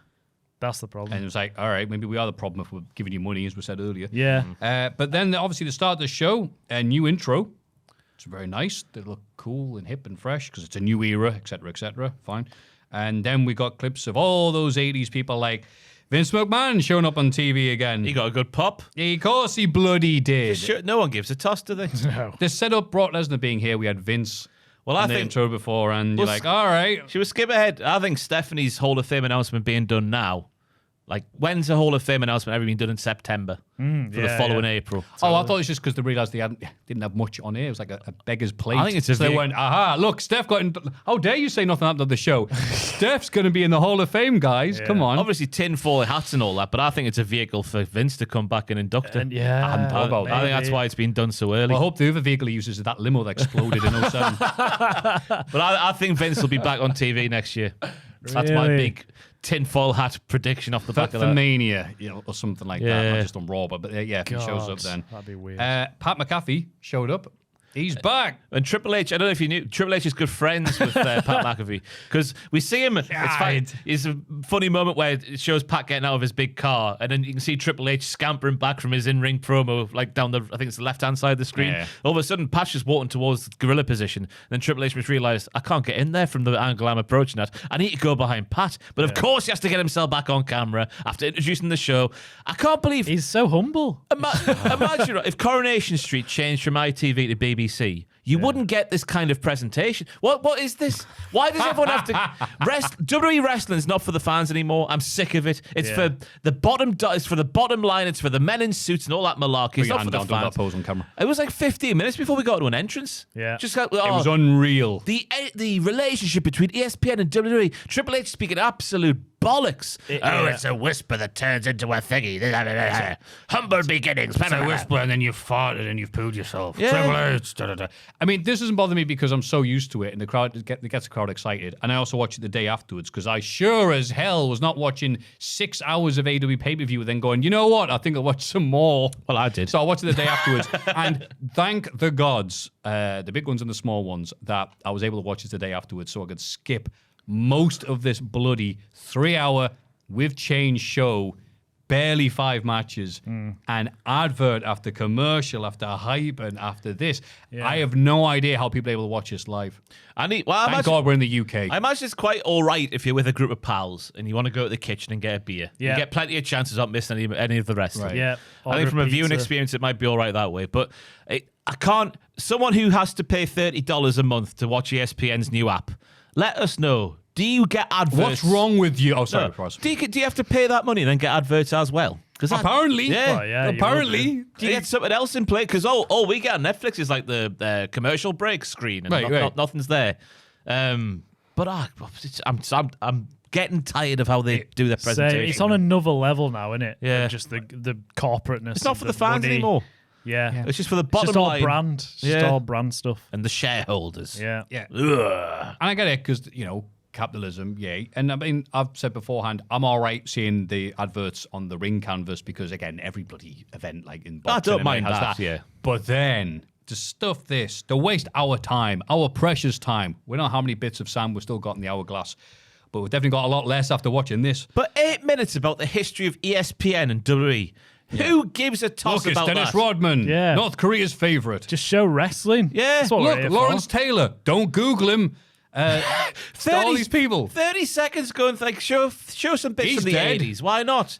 that's the problem. And it was like, all right, maybe we are the problem if we're giving you money, as we said earlier. Yeah. But then, obviously, the start of the show, a new intro. It's very nice. They look cool and hip and fresh because it's a new era, etc., etc. Fine. And then we got clips of all those 80s people like Vince McMahon showing up on TV again. He got a good pop. Of course he bloody did. Sure, no one gives a toss, do they? No. The setup Brock Lesnar being here, we had Vince Well, in I the think intro before, and you're like, all right. She was skip ahead. I think Stephanie's Hall of Fame announcement being done now. Like, when's the Hall of Fame announcement ever been done in September for the following April? Oh, I thought it was just because they realised they didn't have much on air. It was like a beggar's plate. I think it's a so they went, aha, look, Steph got in. How dare you say nothing happened on the show? Steph's going to be in the Hall of Fame, guys. Yeah. Come on. Obviously, tinfoil hats and all that, but I think it's a vehicle for Vince to come back and induct her. And yeah, I hadn't thought about that. I think that's why it's been done so early. Well, I hope the other vehicle he uses is that limo that exploded in 07. But I think Vince will be back on TV next year. That's my Really? big tinfoil hat prediction off the back of For that. Mania, or something like that. Yeah. Not just on Raw, but yeah, if he shows up then. That'd be weird. Pat McAfee showed up. He's back. And Triple H, I don't know if you knew, Triple H is good friends with Pat McAfee because we see him. It's a funny moment where it shows Pat getting out of his big car, and then you can see Triple H scampering back from his in-ring promo, like down I think it's the left-hand side of the screen. Yeah. All of a sudden, Pat's just walking towards the gorilla position. Then Triple H just realised, I can't get in there from the angle I'm approaching at. I need to go behind Pat. But of course, he has to get himself back on camera after introducing the show. I can't believe He's so humble. Imagine if Coronation Street changed from ITV to BBC. You wouldn't get this kind of presentation. What is this? Why does everyone have to WWE Wrestling is not for the fans anymore. I'm sick of it. It's for the bottom. It's for the bottom line. It's for the men in suits and all that malarkey. It's not for the Don't that fans. pose on camera. It was like 15 minutes before we got to an entrance. Yeah. Just It was unreal. the relationship between ESPN and WWE. Triple H speaking absolute bollocks. It's a whisper that turns into a thingy. Humble beginnings. It's a whisper, and then you've farted and you've pooed yourself. Yeah. Triple H. Da, da, da. I mean, this doesn't bother me because I'm so used to it, and the crowd it gets the crowd excited. And I also watch it the day afterwards because I sure as hell was not watching 6 hours of AEW pay-per-view and then going, you know what? I think I'll watch some more. Well, I did. So I watched it the day afterwards, and thank the gods, the big ones and the small ones, that I was able to watch it the day afterwards, so I could skip most of this bloody 3-hour with change show, barely 5 matches, and advert after commercial after hype and after this. I have no idea how people are able to watch this live. Thank God we're in the UK. I imagine it's quite all right if you're with a group of pals and you want to go to the kitchen and get a beer. Yeah. You get plenty of chances of missing any of the rest. Right. Yeah. I think from a viewing experience, it might be all right that way. But I can't. Someone who has to pay $30 a month to watch ESPN's new app, let us know. Do you get adverts? What's wrong with you? Oh, sorry, No. Do you have to pay that money and then get adverts as well? Apparently. Yeah. Well, yeah, you apparently. Do you get something else in play? Because all we get on Netflix is like the commercial break screen, and Right. nothing's there. But I'm getting tired of how they do their presentation. It's on another level now, isn't it? Yeah. Just the corporateness. It's not of for the fans money. anymore. Yeah. It's just for the It's bottom just all line brand. It's just all brand stuff. and the shareholders. Yeah. Yeah. Ugh. And I get it because, capitalism, yay. And I mean, I've said beforehand, I'm all right seeing the adverts on the ring canvas because, again, every bloody event like in boxing don't mind has that, yeah. But then to stuff this, to waste our time, our precious time. We don't know how many bits of sand we've still got in the hourglass, but we've definitely got a lot less after watching this. But 8 minutes about the history of ESPN and WWE. Who gives a toss Look, it's about Dennis that? Rodman, Yeah. North Korea's favourite. Just show wrestling. Yeah. That's what we're Look, here Lawrence for. Taylor. Don't Google him. All these people. 30 seconds going, like, show some bits He's from the dead. 80s. Why not?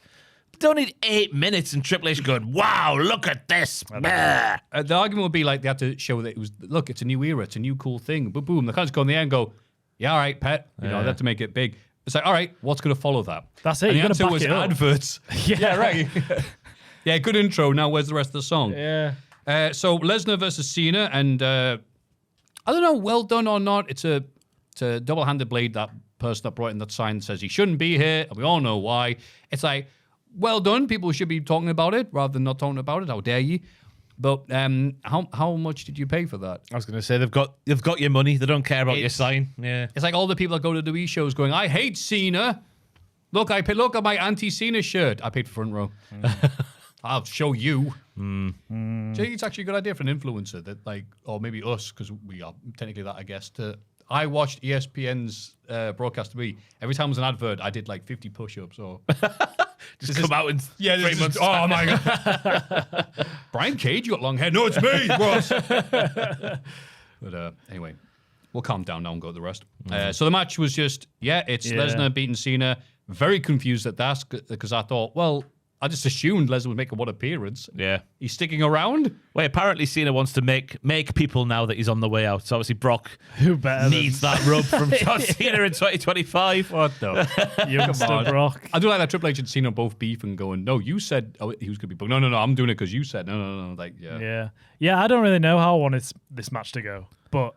Don't need 8 minutes and Triple H going, wow, look at this. The argument would be like they had to show that it was, look, it's a new era, it's a new cool thing. Boom, boom. They can't just go in the end and go, yeah, all right, pet. You know, they have to make it big. It's like, all right, what's going to follow that? That's it. And You the gotta answer back was it up. adverts. Yeah. right. Yeah, good intro. Now, where's the rest of the song? Yeah. So Lesnar versus Cena, and I don't know, well done or not. It's a double-handed blade. That person that brought in that sign says he shouldn't be here, and we all know why. It's like, well done. People should be talking about it rather than not talking about it. How dare you? But how much did you pay for that? I was going to say, they've got your money. They don't care about your sign. Yeah. It's like all the people that go to WWE shows going, I hate Cena. Look at my anti-Cena shirt. I paid for front row. I'll show you. Do you think it's actually a good idea for an influencer that, like, or maybe us, because we are technically that, I guess, I watched ESPN's broadcast to me. Every time it was an advert, I did like 50 push-ups or... Just come out in 3 months. Oh, my God. Brian Cage, you got long hair. No, it's me, boss. But anyway, we'll calm down now and go to the rest. So the match was just, Lesnar beating Cena. Very confused at that because I thought, well, I just assumed Lesnar would make one appearance. Yeah. He's sticking around. Well, apparently Cena wants to make people now that he's on the way out. So obviously Brock Who better needs that rub from John Cena in 2025. What the? youngster Brock? I do like that Triple H and Cena both beef and going, no, you said he was going to be booked. No, I'm doing it because you said. No. Like, Yeah. I don't really know how I wanted this match to go, but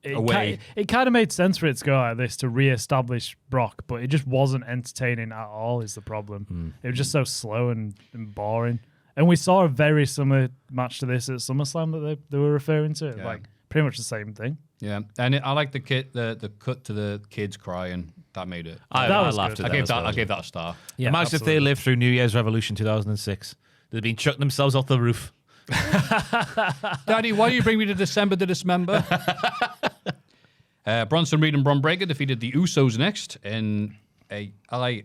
it kind of made sense for it to go like this to re-establish Brock, but it just wasn't entertaining at all. Is the problem? It was just so slow and boring. And we saw a very similar match to this at SummerSlam that they were referring to. Yeah. Like pretty much the same thing. Yeah, and I like the cut to the kids crying. That made it. I laughed at that. I gave that a star. Yeah, Imagine if they lived through New Year's Revolution 2006. They'd been chucking themselves off the roof. Daddy, why do you bring me to December to dismember? Bronson Reed and Bron Breakker defeated the Usos next. And I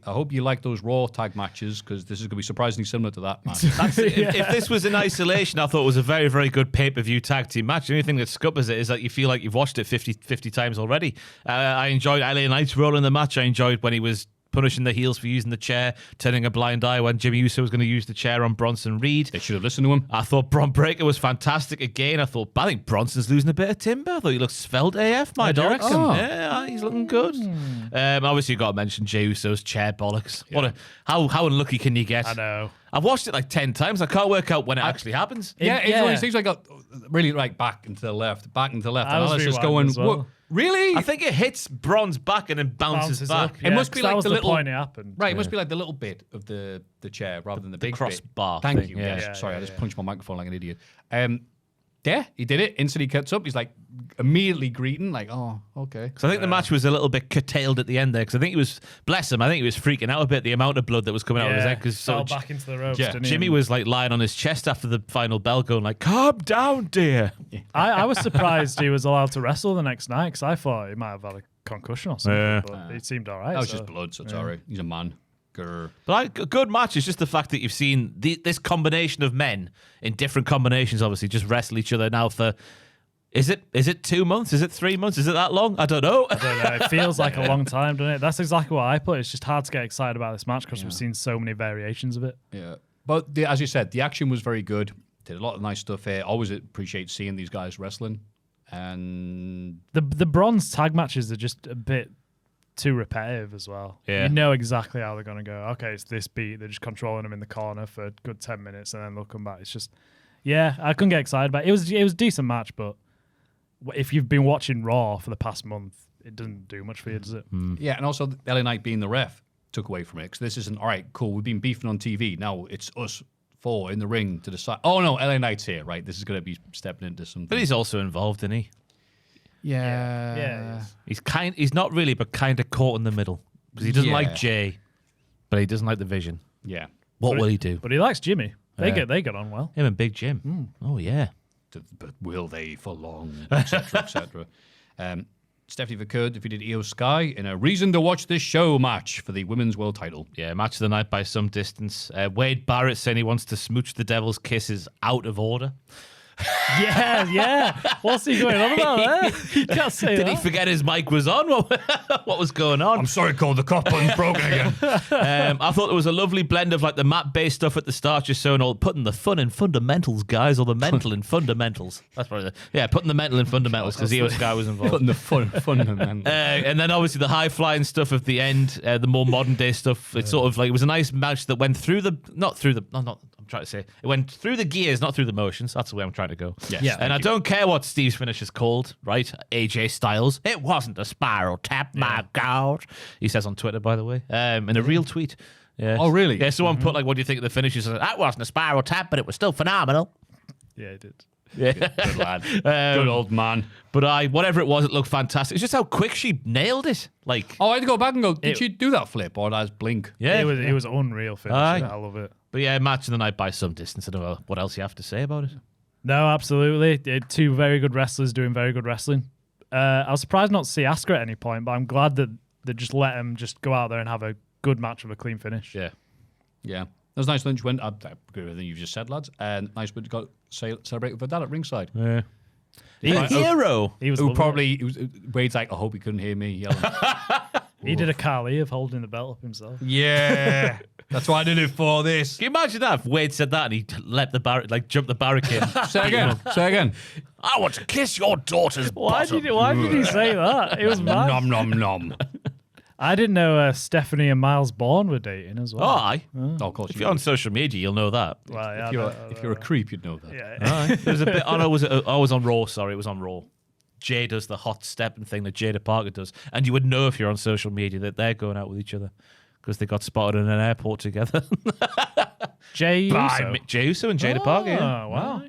hope you like those Raw tag matches because this is going to be surprisingly similar to that match. If this was in isolation, I thought it was a very, very good pay-per-view tag team match. The only thing that scuppers it is that you feel like you've watched it 50 times already. I enjoyed LA Knight's role in the match. I enjoyed when he was punishing the heels for using the chair, turning a blind eye when Jimmy Uso was going to use the chair on Bronson Reed. They should have listened to him. I thought Bron Breakker was fantastic again. I think Bronson's losing a bit of timber. I thought he looked svelte AF, my dog. Oh. Yeah, he's looking good. Obviously, you've got to mention Jey Uso's chair bollocks. Yeah. How unlucky can you get? I know. I've watched it like 10 times. I can't work out when it actually happens. It's one of these things like really like back and to the left. And I was just going, as well. what? Really? I think it hits Bron's back and then bounces back. up. It must be like that was the little point it happened. Right, it must be like the little bit of the chair rather than the big crossbar bit. Thank thing, you. yeah. Yes. Sorry, I just punched my microphone like an idiot. Yeah, he did it. Instantly cuts up. He's like immediately greeting, like, oh, okay. Because I think the match was a little bit curtailed at the end there. Because I think he was, bless him, I think he was freaking out a bit, the amount of blood that was coming out of his head. Because fell back into the ropes, didn't he? Jimmy was like lying on his chest after the final bell going like, calm down, dear. I was surprised he was allowed to wrestle the next night because I thought he might have had a concussion or something, but it seemed all right. That was just blood, so it's all right. He's a man. But a good match is just the fact that you've seen this combination of men in different combinations, obviously, just wrestle each other now for... Is it 2 months? Is it 3 months? Is it that long? I don't know. It feels like a long time, doesn't it? That's exactly what I put. It's just hard to get excited about this match because we've seen so many variations of it. Yeah. But as you said, the action was very good. Did a lot of nice stuff here. Always appreciate seeing these guys wrestling. And the bronze tag matches are just a bit too repetitive as well. Yeah. You know exactly how they're going to go. Okay, it's this beat. They're just controlling them in the corner for a good 10 minutes and then they'll come back. It's just, I couldn't get excited about it. It was a decent match, but if you've been watching Raw for the past month, it doesn't do much for you, does it? Yeah, and also LA Knight being the ref took away from it because this isn't, all right, cool, we've been beefing on TV. Now it's us four in the ring to decide. Oh, no, LA Knight's here, right? This is going to be stepping into something. But he's also involved, isn't he? Yeah. He's not really, but kind of caught in the middle. Because he doesn't like Jay, but he doesn't like the Vision. Yeah. What will he do? But he likes Jimmy. They get on well. Him and Big Jim. Oh, yeah. But will they for long, etc., etc. Stephanie McCurd defeated Io Sky in a reason to watch this show match for the women's world title. Yeah, match of the night by some distance. Wade Barrett saying he wants to smooch the Devil's Kisses out of order. Yeah. What's he going on about there? You can't say Did that. he forget his mic was on? What was going on? I'm sorry, Cole. The cough button's broken again. I thought there was a lovely blend of like the map-based stuff at the start, just showing all putting the fun in fundamentals, guys, or the mental in fundamentals. That's probably putting the mental in fundamentals because the guy was involved. Putting the fundamental. And then obviously the high-flying stuff at the end, the more modern-day stuff. It's sort of like it was a nice match that went through the I'm trying to say it went through the gears, not through the motions. That's the way I'm trying to go. Yes, Yeah. And I don't care what Steve's finish is called, right? AJ Styles. It wasn't a spiral tap, my God. He says on Twitter, by the way, in a real tweet. Yeah. Oh, really? Yeah, someone put, like, what do you think of the finish? He said, that wasn't a spiral tap, but it was still phenomenal. Yeah, he did. Yeah. Good lad. Good old man. But whatever it was, it looked fantastic. It's just how quick she nailed it. Like, Oh, I had to go back and go, did she do that flip or that's blink? yeah. It was unreal finish. Aye. I love it. But yeah, match of the night by some distance. I don't know what else you have to say about it. No, absolutely. Two very good wrestlers doing very good wrestling. I was surprised not to see Asuka at any point, but I'm glad that they just let him just go out there and have a good match with a clean finish. Yeah. Yeah. That was nice lunch when I agree with everything you've just said, lads. And nice when you got celebrate with her dad at ringside. Yeah. He, A hero. he was Who loving probably it was, Wade's like, I hope he couldn't hear me yelling. it. He did a Kali of holding the belt up himself. Yeah. That's why I did it for this. Can you imagine that if Wade said that and he let the jumped the barricade? Say again. Say again. I want to kiss your daughter's Why did he say that? It was mad. Nom nom nom. I didn't know Stephanie and Miles Bourne were dating as Oh, well. aye. Oh, of course. If you're on social media, you'll know that. Well, yeah, If you're a creep, you'd know that. yeah. Aye. There's a bit. Oh no, I was on Raw. Sorry, it was on Raw. Jay does the hot stepping thing that Jada Parker does, and you would know if you're on social media that they're going out with each other because they got spotted in an airport together. Jay Uso. Jey Uso and Jada Parker. Yeah. Oh, wow.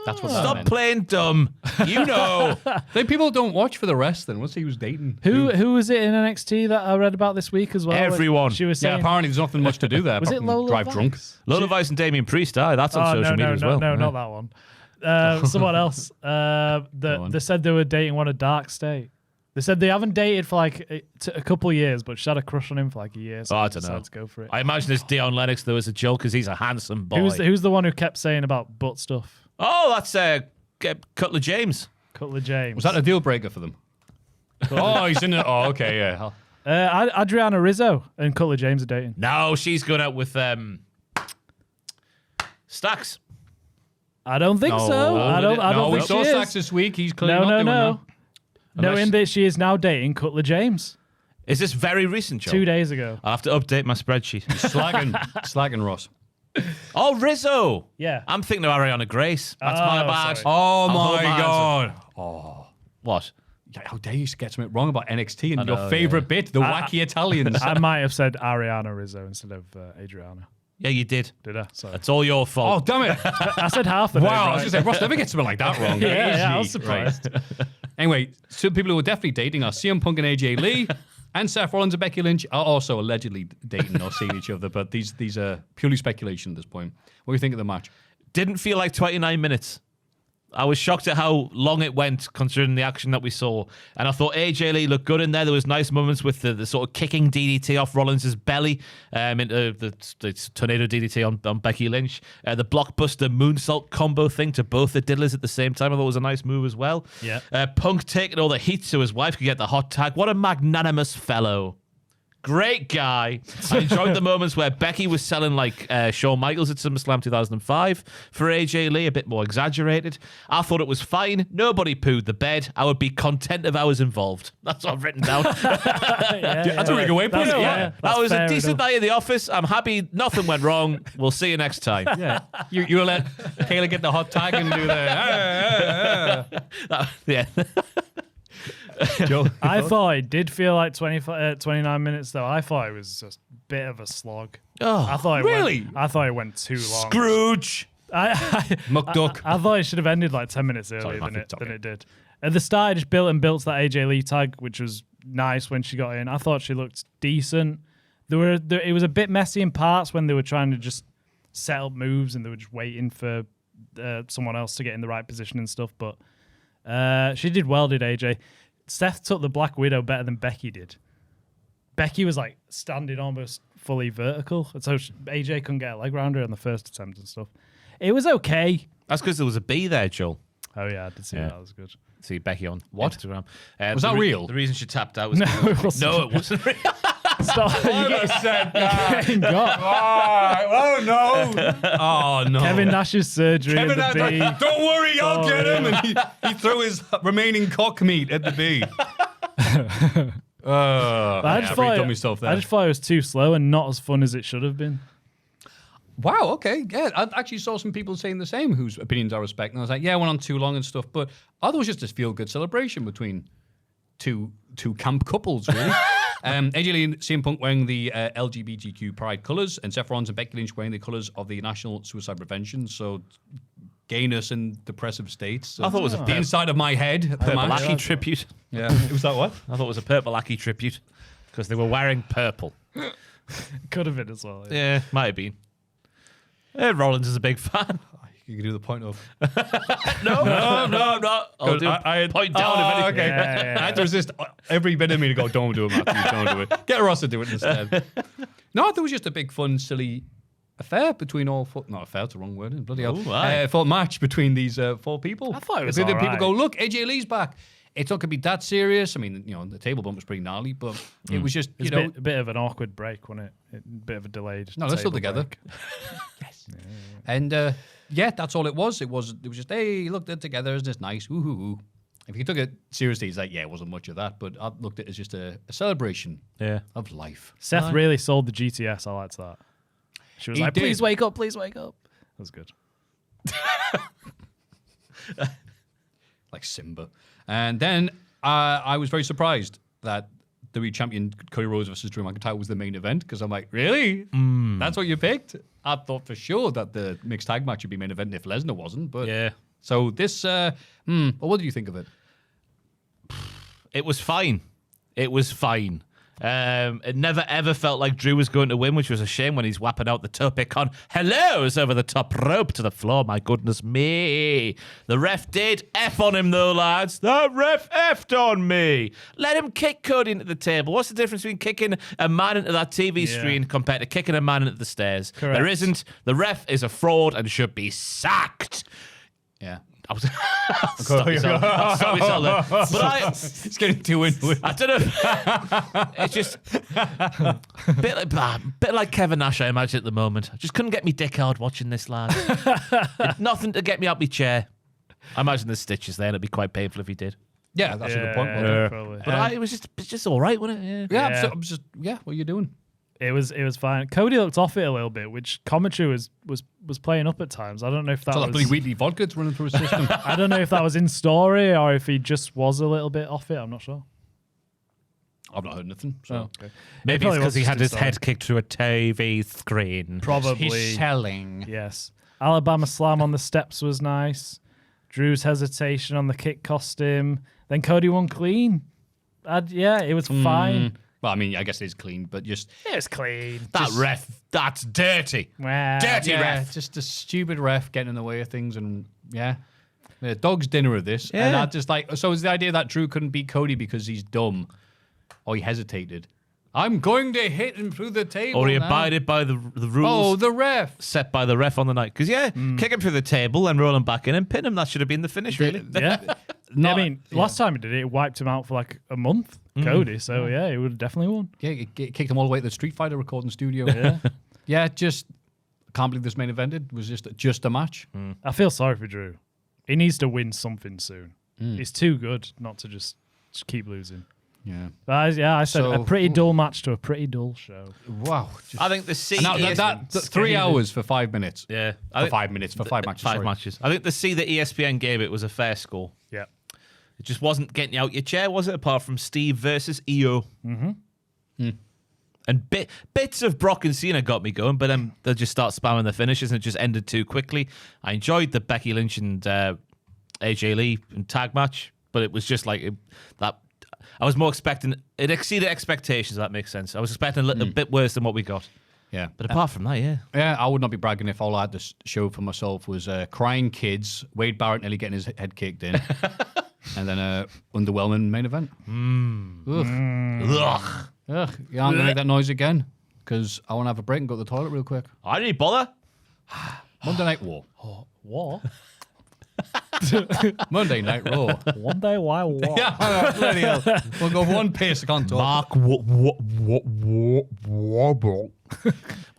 That's what that Stop meant. playing dumb. You know. Then people don't watch for the wrestling. What's he was dating? Who was it in NXT that I read about this week as well? Everyone. She was Yeah, saying, apparently there's nothing much to do there. was apart it from Lola drive Vice? drunk? Lola Vice and Damien Priest. Aye, that's on social media as well. No, Yeah. not that one. Someone else. They said they were dating one of Dark State. They said they haven't dated for like a couple of years, but she had a crush on him for like a year. So Oh, I they don't know. decided to go for it. I imagine it's Deion Lennox though as a joke because he's a handsome boy. Who's the one who kept saying about butt stuff? Oh, that's Cutler James. Cutler James. Was that a deal breaker for them? Oh, he's in it. Oh, okay, yeah. Adriana Rizzo and Cutler James are dating. No, she's going out with Stacks. I don't think so. I don't we think saw she Stacks is. this week. He's clearly not doing No. that. Knowing that she is now dating Cutler James Is this very recent, Joe? 2 days ago. I'll have to update my spreadsheet. Slagging Ross. Oh, Rizzo. Yeah. I'm thinking of Ariana Grace. That's my bad. sorry. Oh I'll hold my my god. What? Yeah, how dare you get something wrong about NXT and I know, your favorite bit, the wacky Italians. I might have said Ariana Rizzo instead of Adriana. Yeah, you did. Did I? Sorry. It's all your Oh, fault. damn it. I said half the name Wow, I was right. going to say, Ross never gets something like that wrong. Yeah, I was Easy. surprised. Right. Anyway, some people who are definitely dating are CM Punk and AJ Lee, and Seth Rollins and Becky Lynch are also allegedly dating or seeing each other, but these are purely speculation at this point. What do you think of the match? Didn't feel like 29 minutes. I was shocked at how long it went, considering the action that we saw. And I thought AJ Lee looked good in there. There was nice moments with the sort of kicking DDT off Rollins' belly, into the tornado DDT on Becky Lynch. The blockbuster moonsault combo thing to both the diddlers at the same time. I thought was a nice move as well. Yeah. Punk taking all the heat so his wife could get the hot tag. What a magnanimous fellow. Great guy. I enjoyed the moments where Becky was selling like Shawn Michaels at SummerSlam 2005 for AJ Lee, a bit more exaggerated. I thought it was fine. Nobody pooed the bed. I would be content if I was involved. That's what I've written down. That's a really good way of putting it. Yeah. That was a fair decent enough. night in the office. I'm happy. Nothing went wrong. We'll see you next time. Yeah. You'll let Kayla get the hot tag and do the... Yeah. Joe? I thought it did feel like 29 minutes, though. I thought it was just a bit of a slog. Oh, I thought really? I thought it went too long. Scrooge. I McDuck. I thought it should have ended like 10 minutes earlier than Matthew, it did. At the start, it just built to that AJ Lee tag, which was nice when she got in. I thought she looked decent. It was a bit messy in parts when they were trying to just set up moves and they were just waiting for someone else to get in the right position and stuff. But she did well, did AJ. Seth took the Black Widow better than Becky did. Becky was like standing almost fully vertical, and so AJ couldn't get a leg round her on the first attempt and stuff. It was okay. That's because there was a bee there, Joel. Oh yeah, I did see that. Was good. See Becky on What? Instagram. Was that real? The reason she tapped out was No, it wasn't. No, it wasn't real. Stop. You getting got. Oh no! Oh no! Kevin Nash's surgery. Kevin at the Nash, bee. like, don't worry, I'll get him. And he threw his remaining cock meat at the bee. I just thought it was too slow and not as fun as it should have been. Wow, okay. Yeah, I actually saw some people saying the same whose opinions I respect. And I was like, yeah, it went on too long and stuff. But I thought it was just a feel-good celebration between two camp couples, really. AJ Lee and CM Punk wearing the LGBTQ pride colours, and Seth Rollins and Becky Lynch wearing the colours of the National Suicide Prevention. So, gayness in depressive states. I thought it was the inside of my head. The Purple match. Lackey tribute. Yeah, it was that what? I thought it was a Purple Lackey tribute because they were wearing purple. Could have been as well. Yeah, might have been. Rollins is a big fan. You can do the point of. No. I'll do point down if anything. Okay. Yeah. I had to resist every bit of me to go, don't do it, Maffew, don't do it. Get Ross to do it instead. No, I thought it was just a big, fun, silly affair between all four. Not affair, it's the wrong word. Bloody hell. Ooh, aye. Full match between these four people. I thought it was Then people alright. go, look, AJ Lee's back. It's not going to be that serious. I mean, the table bump was pretty gnarly, but it was just, It's a bit of an awkward break, wasn't it? A bit of a delayed. No, they're still table together. break. Yes. And yeah, that's all it was. It was just, hey, look, they're together. Isn't this nice? Woo-hoo-hoo. If you took it seriously, it's like, yeah, it wasn't much of that. But I looked at it as just a celebration of life. Seth really sold the GTS. I liked that. She was He like, did. please wake up, please wake up. That was good. Like Simba. And then I was very surprised that WWE champion Cody Rhodes versus Drew McIntyre was the main event, because I'm like, really? That's what you picked? I thought for sure that the mixed tag match would be main event if Lesnar wasn't. But Yeah. So this, well, what did you think of it? It was fine. It was fine. It never ever felt like Drew was going to win, which was a shame when he's whapping out the tope con hellos over the top rope to the floor. My goodness me. The ref did F on him though, lads. The ref F'd on me. Let him kick Cody into the table. What's the difference between kicking a man into that TV screen compared to kicking a man into the stairs? Correct. There isn't. The ref is a fraud and should be sacked. Yeah. I was stop yourself. I'll stop yourself there. But It's getting too into it. I don't know. It's just bit like Kevin Nash, I imagine, at the moment. I just couldn't get me dick hard watching this, lad. Nothing to get me out my chair. I imagine there's stitches there, and it'd be quite painful if he did. Yeah, that's a good point. Yeah, probably. But it was just all right, wasn't it? Yeah. Yeah, I'm just, what are you doing? It was fine. Cody looked off it a little bit, which commentary was playing up at times. I don't know if that So that was. bloody wheatley vodka's running through his system. I don't know if that was in story or if he just was a little bit off it. I'm not sure. I've not heard nothing. So. Okay. Maybe it's probably because was he just had in his story. head kicked through a TV screen. Probably. selling. Yes. Alabama Slam on the steps was nice. Drew's hesitation on the kick cost him. Then Cody won clean. It was fine. Well, I mean, I guess it is clean, but just It was clean. That ref, that's dirty. Well, Dirty ref. just a stupid ref getting in the way of things, and dog's dinner of this. And I just like, so is the idea that Drew couldn't beat Cody because he's dumb or he hesitated? I'm going to hit him through the table. Or he now. abided by the rules. Oh, the ref. Set by the ref on the night. Because, kick him through the table and roll him back in and pin him. That should have been the finish, really. Yeah. I mean, last time he did it, it wiped him out for like a month, Cody. So, yeah, he would have definitely won. Yeah, it kicked him all the way to the Street Fighter recording studio. Yeah. Just can't believe this main event was just a match. I feel sorry for Drew. He needs to win something soon. He's too good not to just keep losing. Yeah. But I said So- a pretty dull match to a pretty dull show. Wow. I think the C. Now, that 3 hours for 5 minutes. Yeah. For 5 minutes, for 5 matches. 5 sorry. matches. I think the C that ESPN gave it was a fair score. Yeah. It just wasn't getting you out your chair, was it? Apart from Steve versus EO. Mm-hmm. And bits of Brock and Cena got me going, but they'll just start spamming the finishes and it just ended too quickly. I enjoyed the Becky Lynch and AJ Lee tag match, but it was just like that. I was more expecting it exceeded expectations. If that makes sense. I was expecting a little bit worse than what we got. Yeah. But apart from that, Yeah, I would not be bragging if all I had to show for myself was crying kids, Wade Barrett nearly getting his head kicked in, and then underwhelming main event. Ugh. Ugh, you aren't going to make that noise again because I want to have a break and go to the toilet real quick. I didn't bother. Monday Night War. What? Monday Night Raw. One day, why what? Yeah, bloody hell. We'll go one pace. I can't talk. One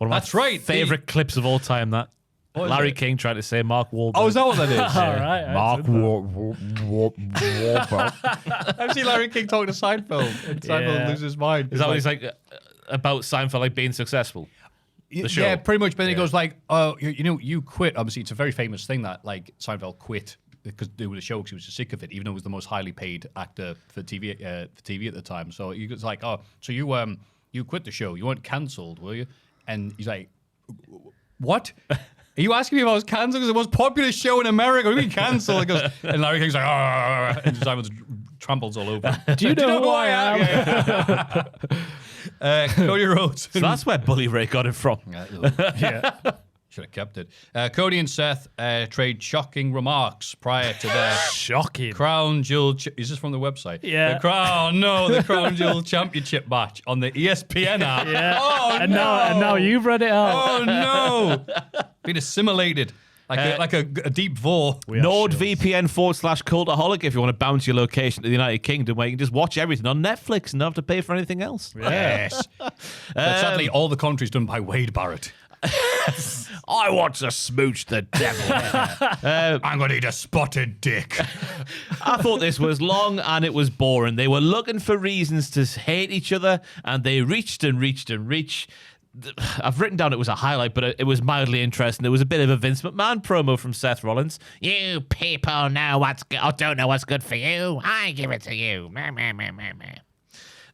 of my That's right. favorite clips of all time. That What is Larry it? King trying to say Mark Wahlberg. Oh, is that what that is? All right. Mark Wahlberg. I've seen Larry King talking to Seinfeld, and Seinfeld Yeah. loses his mind. Is that what he's like about Seinfeld like being successful? The show? Yeah, pretty much. But he goes like, "Oh, you quit." Obviously, it's a very famous thing that like Seinfeld quit because they were the show because he was just sick of it, even though he was the most highly paid actor for TV at the time. So he was like, "Oh, so you quit the show? You weren't cancelled, were you?" And he's like, "What? Are you asking me if I was cancelled? Because the most popular show in America. What do you mean cancelled?" He goes, and Larry King's like, "Oh," and Seinfeld tramples all over. Do you know who I am? Cody Rhodes. So that's where Bully Ray got it from. Yeah. Should have kept it. Cody and Seth trade shocking remarks prior to their Shocking. Crown Jewel. Is this from the website? Yeah. The Crown Jewel Championship match on the ESPN app. Yeah. Oh and no! now you've read it out. Oh no! Been assimilated like a deep vor. NordVPN/Cultaholic if you want to bounce your location to the United Kingdom, where you can just watch everything on Netflix and not have to pay for anything else. Yes. But sadly, all the country's done by Wade Barrett. I want to smooch the devil. I'm going to eat a spotted dick. I thought this was long and it was boring. They were looking for reasons to hate each other, and they reached and reached and reached. I've written down it was a highlight, but it was mildly interesting. There was a bit of a Vince McMahon promo from Seth Rollins. You people know what's good. I don't know what's good for you. I give it to you. Meh, meh, meh, meh, meh.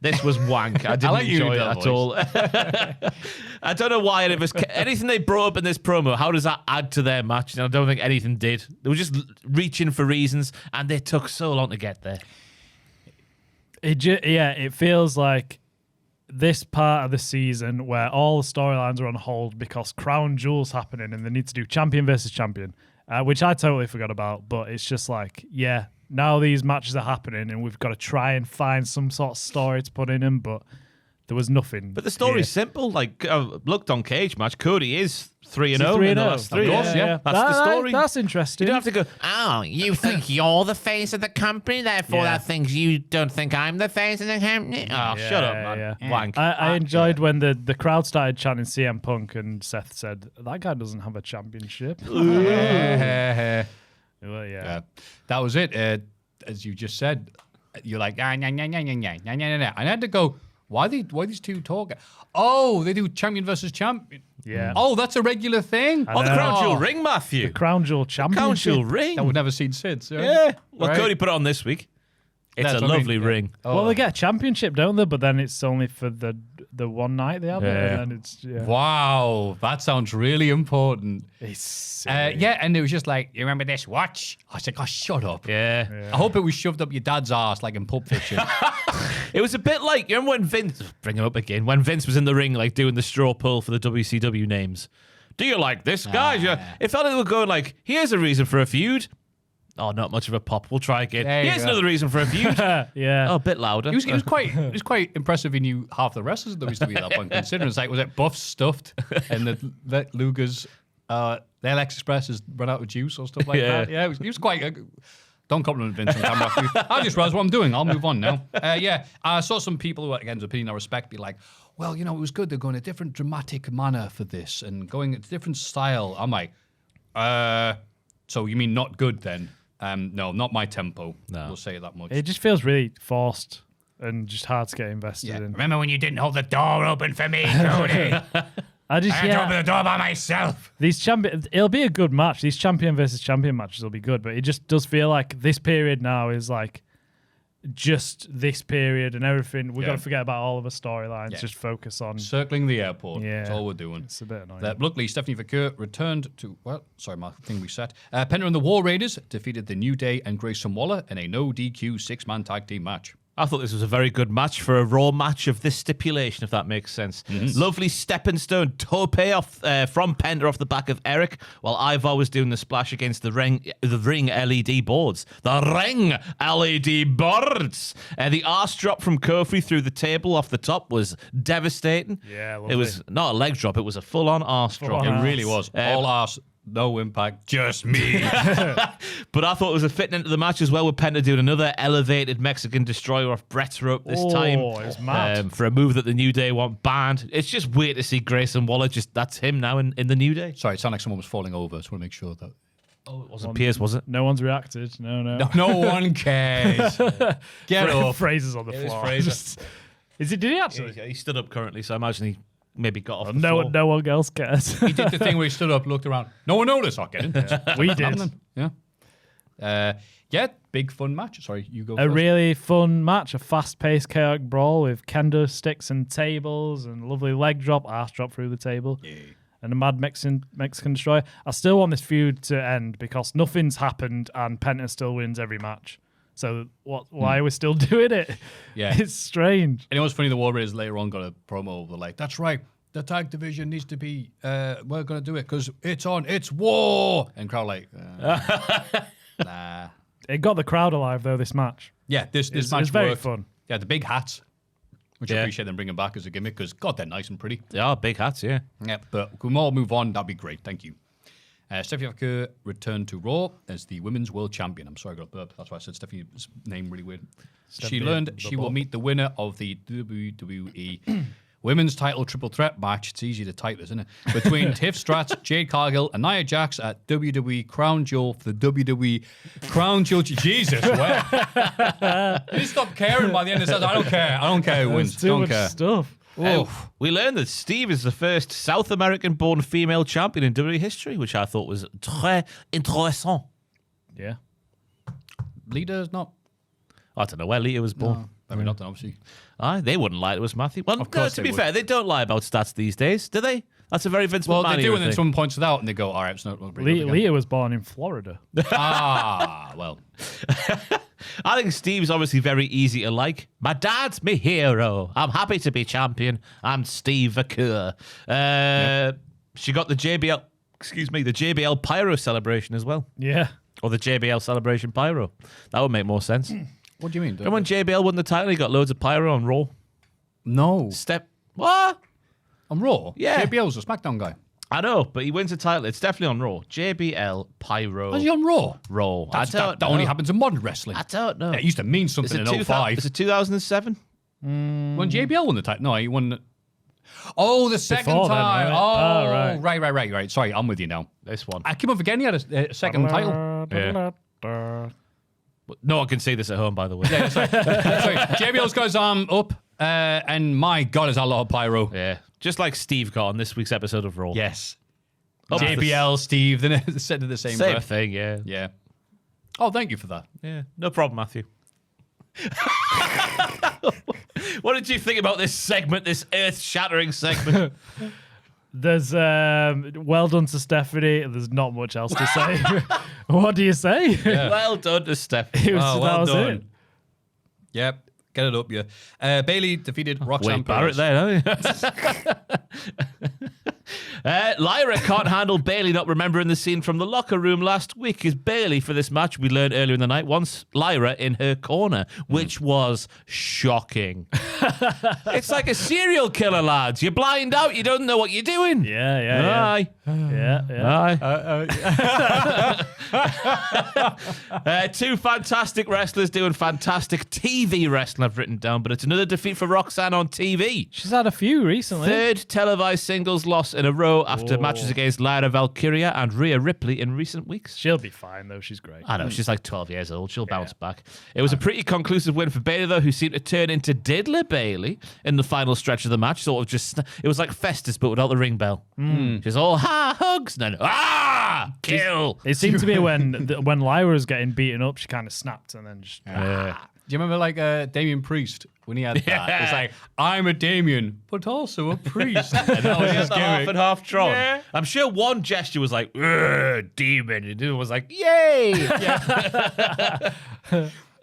This was wank. I didn't like you enjoy it with that at all. I don't know why it was anything they brought up in this promo. How does that add to their match? And I don't think anything did. They were just reaching for reasons, and they took so long to get there. It feels like this part of the season where all the storylines are on hold because Crown Jewel's happening and they need to do champion versus champion, which I totally forgot about. But it's just like, yeah, now these matches are happening and we've got to try and find some sort of story to put in them, but there was nothing. But the story's simple. Like, looked on Cage match, Cody is 3-0 in the last 3 years. Yeah. That's the story. That's interesting. You don't have to go, oh, you think you're the face of the company, therefore that thinks you don't think I'm the face of the company? Oh, shut up, man. Yeah. Wank. I enjoyed when the crowd started chanting CM Punk and Seth said, that guy doesn't have a championship. Well, yeah. That was it. As you just said, you're like, and I had to go, why these two talking? Oh, they do champion versus champion. Yeah. Oh, that's a regular thing. Oh, the Crown Jewel ring, Maffew. The Crown Jewel Crown Championship. Jewel ring. That we've never seen since. Yeah. Well, Right. Cody put it on this week. It's That's a what I mean, lovely yeah. ring. Well, they get a championship, don't they? But then it's only for the one night they have it, Yeah. and then it's Wow, that sounds really important. It's silly. Yeah, and it was just like, you remember this watch? I was like, oh, shut up. Yeah. I hope it was shoved up your dad's ass like in Pulp Fiction. It was a bit like, you remember when Vince, bring him up again, when Vince was in the ring, like doing the straw poll for the WCW names. Do you like this guy? It felt like they were going like, here's a reason for a feud. Oh, not much of a pop. We'll try again. There you Here's go. another reason for a feud. Yeah. Oh, a bit louder. He was quite impressive. He knew half the wrestlers at WCW at that point. Considering it's like, was it Buff stuffed and the Luger's the LX Express has run out of juice or stuff like that. Yeah, he was quite. Don't compliment Vince on camera. I just realized what I'm doing. I'll move on now. I saw some people who, again, opinion I respect, be like, well, it was good. They're going a different dramatic manner for this and going a different style. I'm like, so you mean not good then? No, not my tempo. No. We'll say that much. It just feels really forced and just hard to get invested in. Remember when you didn't hold the door open for me, Cody? I had to open the door by myself. It'll be a good match. These champion versus champion matches will be good, but it just does feel like this period now is like just this period and everything. We've got to forget about all of the storylines. Just focus on Circling the airport. Yeah. That's all we're doing. It's a bit annoying. Luckily, Stephanie McCure returned to... Well, sorry, my thing reset. Penta and the War Raiders defeated the New Day and Grayson Waller in a no-DQ six-man tag team match. I thought this was a very good match for a Raw match of this stipulation, if that makes sense. Lovely stepping stone tope off from Penta off the back of Eric, while Ivar was doing the splash against the ring LED boards. The ring LED boards. The arse drop from Kofi through the table off the top was devastating. Yeah, lovely. It was not a leg drop; it was a full-on arse drop. It really was. All arse No impact, just me. But I thought it was a fitting into the match as well with Penta doing another elevated Mexican destroyer off Brett's rope this time. Oh, it was mad. For a move that the New Day want banned. It's just weird to see Grayson Waller. That's him now in the New Day. Sorry, it sounded like someone was falling over. I just want to make sure that... Oh, it wasn't Pierce, was it? No one's reacted. No. No one cares. Get up. Fraser's on the floor. Fraser. Did he actually? He stood up currently, so I imagine he maybe got off the No floor. one else cares. He did the thing where he stood up, looked around. No one noticed. I'll get in. We did. Yeah, big fun match. Sorry, you go A first. really fun match, a fast-paced chaotic brawl with kendo sticks and tables and a lovely leg drop, arse drop through the table. Yeah. And a mad Mexican destroyer. I still want this feud to end because nothing's happened and Penta still wins every match. So why are we still doing it? Yeah. It's strange. And it was funny, the War Raiders later on got a promo over like, that's right, the tag division needs to be, we're going to do it because it's war. And crowd like, nah. It got the crowd alive, though, this match. Yeah, this It's match very worked. fun. Yeah, the big hats, which I appreciate them bringing back as a gimmick because, God, they're nice and pretty. They are big hats, yeah. Yeah, but can we all move on? That'd be great. Thank you. Stephanie Vaquer returned to Raw as the Women's World Champion. I'm sorry I got a burp. That's why I said Stephanie's name really weird. She learned she will meet the winner of the WWE Women's Title Triple Threat match. It's easy to type this, isn't it? Between Tiff Stratz, Jade Cargill, and Nia Jax at WWE Crown Jewel for the WWE Crown Jewel. Jesus, where? You stop caring by the end of the season. I don't care who wins. Too Don't much care. stuff. We learned that Steve is the first South American-born female champion in WWE history, which I thought was très intéressant. Yeah. Lita's not. I don't know where Lita was born. I mean, not then, obviously. Aye, they wouldn't lie to us, Maffew. Well, Of course to they be would. fair, they don't lie about stats these days, do they? That's a very Vince Well, McMahon they do, era and then thing. someone points it out, and they go, all right, it's not really Leah was born in Florida. well. I think Steve's obviously very easy to like. My dad's my hero. I'm happy to be champion. I'm Steve Vaquer. She got the JBL Pyro celebration as well. Yeah. Or the JBL Celebration Pyro. That would make more sense. What do you mean? Remember when JBL won the title, he got loads of pyro on Raw? No. What? On Raw? Yeah. JBL's a SmackDown guy. I know, but he wins the title. It's definitely on Raw. JBL Pyro. Was he on Raw? Raw. That only happens in modern wrestling. I don't know. It used to mean something in 05. Is it 2007? When JBL won the title? No, he won... the second Before then, time. right? Right. Sorry, I'm with you now. This one. I keep on forgetting he had a second title. Yeah. No one can see this at home, by the way. Yeah, sorry. JBL's got his arm up, and my God, is that a lot of pyro. Yeah. Just like Steve got on this week's episode of Raw. Yes. Up JBL, Steve, then said to the same Same breath. thing, yeah. Yeah. Oh, thank you for that. Yeah. No problem, Maffew. What did you think about this segment, this earth-shattering segment? There's well done to Stephanie. There's not much else to say. What do you say? Well done to Steph. That was done. it. Yep. Get it up, yeah. Bailey defeated Roxanne Wade Barrett Perez. there, Lyra can't handle Bailey not remembering the scene from the locker room last week because Bailey, for this match, we learned earlier in the night, wants Lyra in her corner, which was shocking. It's like a serial killer, lads. You're blind out. You don't know what you're doing. Yeah. Aye. Yeah. Two fantastic wrestlers doing fantastic TV wrestling, I've written down, but it's another defeat for Roxanne on TV. She's had a few recently. Third televised singles loss in a row after matches against Lyra Valkyria and Rhea Ripley in recent weeks. She'll be fine, though. She's great. I know, she's like 12 years old. She'll bounce back. It was a pretty conclusive win for Bailey, though, who seemed to turn into Diddler Bailey in the final stretch of the match. Sort of just, it was like Festus, but without the ring bell. She's all, hugs. And then, kill. It seemed to be when Lyra was getting beaten up, she kind of snapped and then just... Do you remember like Damien Priest when he had that? It's like, I'm a Damien, but also a priest. And that was his The half gimmick. and half Tron. Yeah. I'm sure one gesture was like, demon. And the other was like, yay.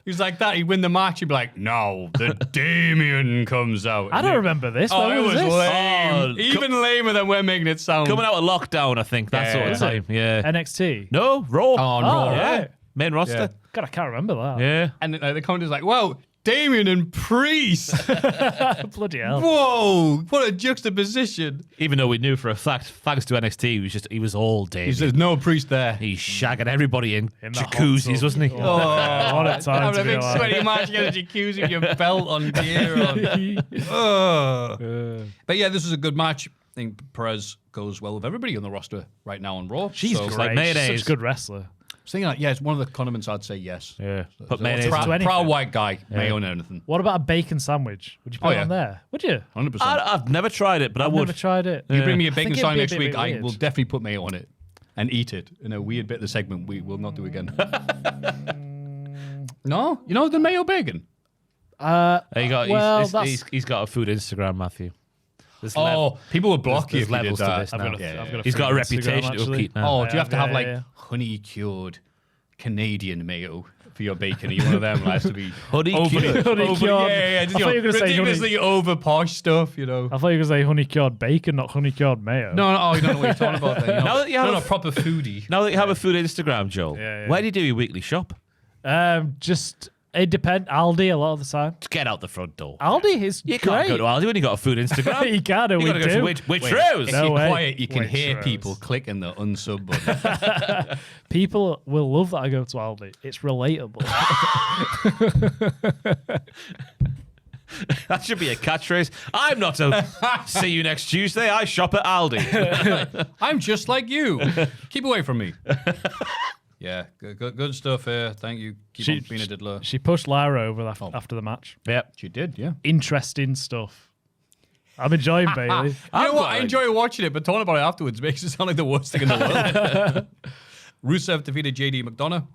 He's like that. He'd win the match. He'd be like, no, the Damien comes out. I don't remember this. Oh, When it was this? lame. Oh, Even lamer than we're making it sound. Coming out of lockdown, I think. That sort of Is it? time. Yeah. NXT. No, Raw. Oh, Raw. Yeah. right. Main roster. God, I can't remember that. Yeah. And the commentator's like, well, Damien and Priest. Bloody hell. Whoa, what a juxtaposition. Even though we knew for a fact, thanks to NXT, he was all day. There's no Priest there. He's shagging everybody in In the hot jacuzzis, tub. wasn't he? Oh, what a time Having to a be big alive. sweaty match, you get a jacuzzi with your belt on, gear on. But yeah, this was a good match. I think Perez goes well with everybody on the roster right now on Raw. She's So, great. like mayonnaise. Such a good wrestler. thinking like, yeah, it's one of the condiments I'd say yes. Yeah. So Put mayonnaise proud, to anything. proud white guy, mayo and anything. What about a bacon sandwich? Would you put Oh, it yeah. on there? Would you? 100%. I've never tried it, but I I've would. never tried it. You bring me a I bacon think it'd sandwich be a next bit week, I weird. will definitely put mayo on it and eat it in a weird bit of the segment we will not do again. No? You know the mayo bacon? He's got a food Instagram, Maffew. There's Oh, people would block you there's if you did levels to that. this I've now. got a- I've got a He's got a food Instagram, reputation to actually. upkeep now. Oh, do you have to have like yeah. honey cured Canadian mayo for your bacon? Are you one of them that has to be Honey overly, cured. Honey overly- cured. yeah, I just, thought you were gonna say honey- ridiculously over posh stuff, you know. I thought you were going to say honey cured bacon, not honey cured mayo. No, oh, you don't know what you're talking about. Then. Now that you have not a a proper foodie. Now that you have a food Instagram, Joel, Yeah, yeah. where do you do your weekly shop? Just it depends. Aldi a lot of the time. Just get out the front door. Aldi is You great. can't go to Aldi when you got a food Instagram. You can, and You we got to go do. to which If rows? No you're way. quiet, you can hear Waitrose. people clicking the unsub button. People will love that I go to Aldi. It's relatable. That should be a catchphrase. I'm not a see you next Tuesday. I shop at Aldi. I'm just like you. Keep away from me. Yeah, good stuff here. Thank you. Keep on being a diddler. She pushed Lyra over after the match. Yep. She did, yeah. Interesting stuff. I'm enjoying Bailey. You know what? I enjoy watching it, but talking about it afterwards makes it sound like the worst thing in the world. Rusev defeated JD McDonough.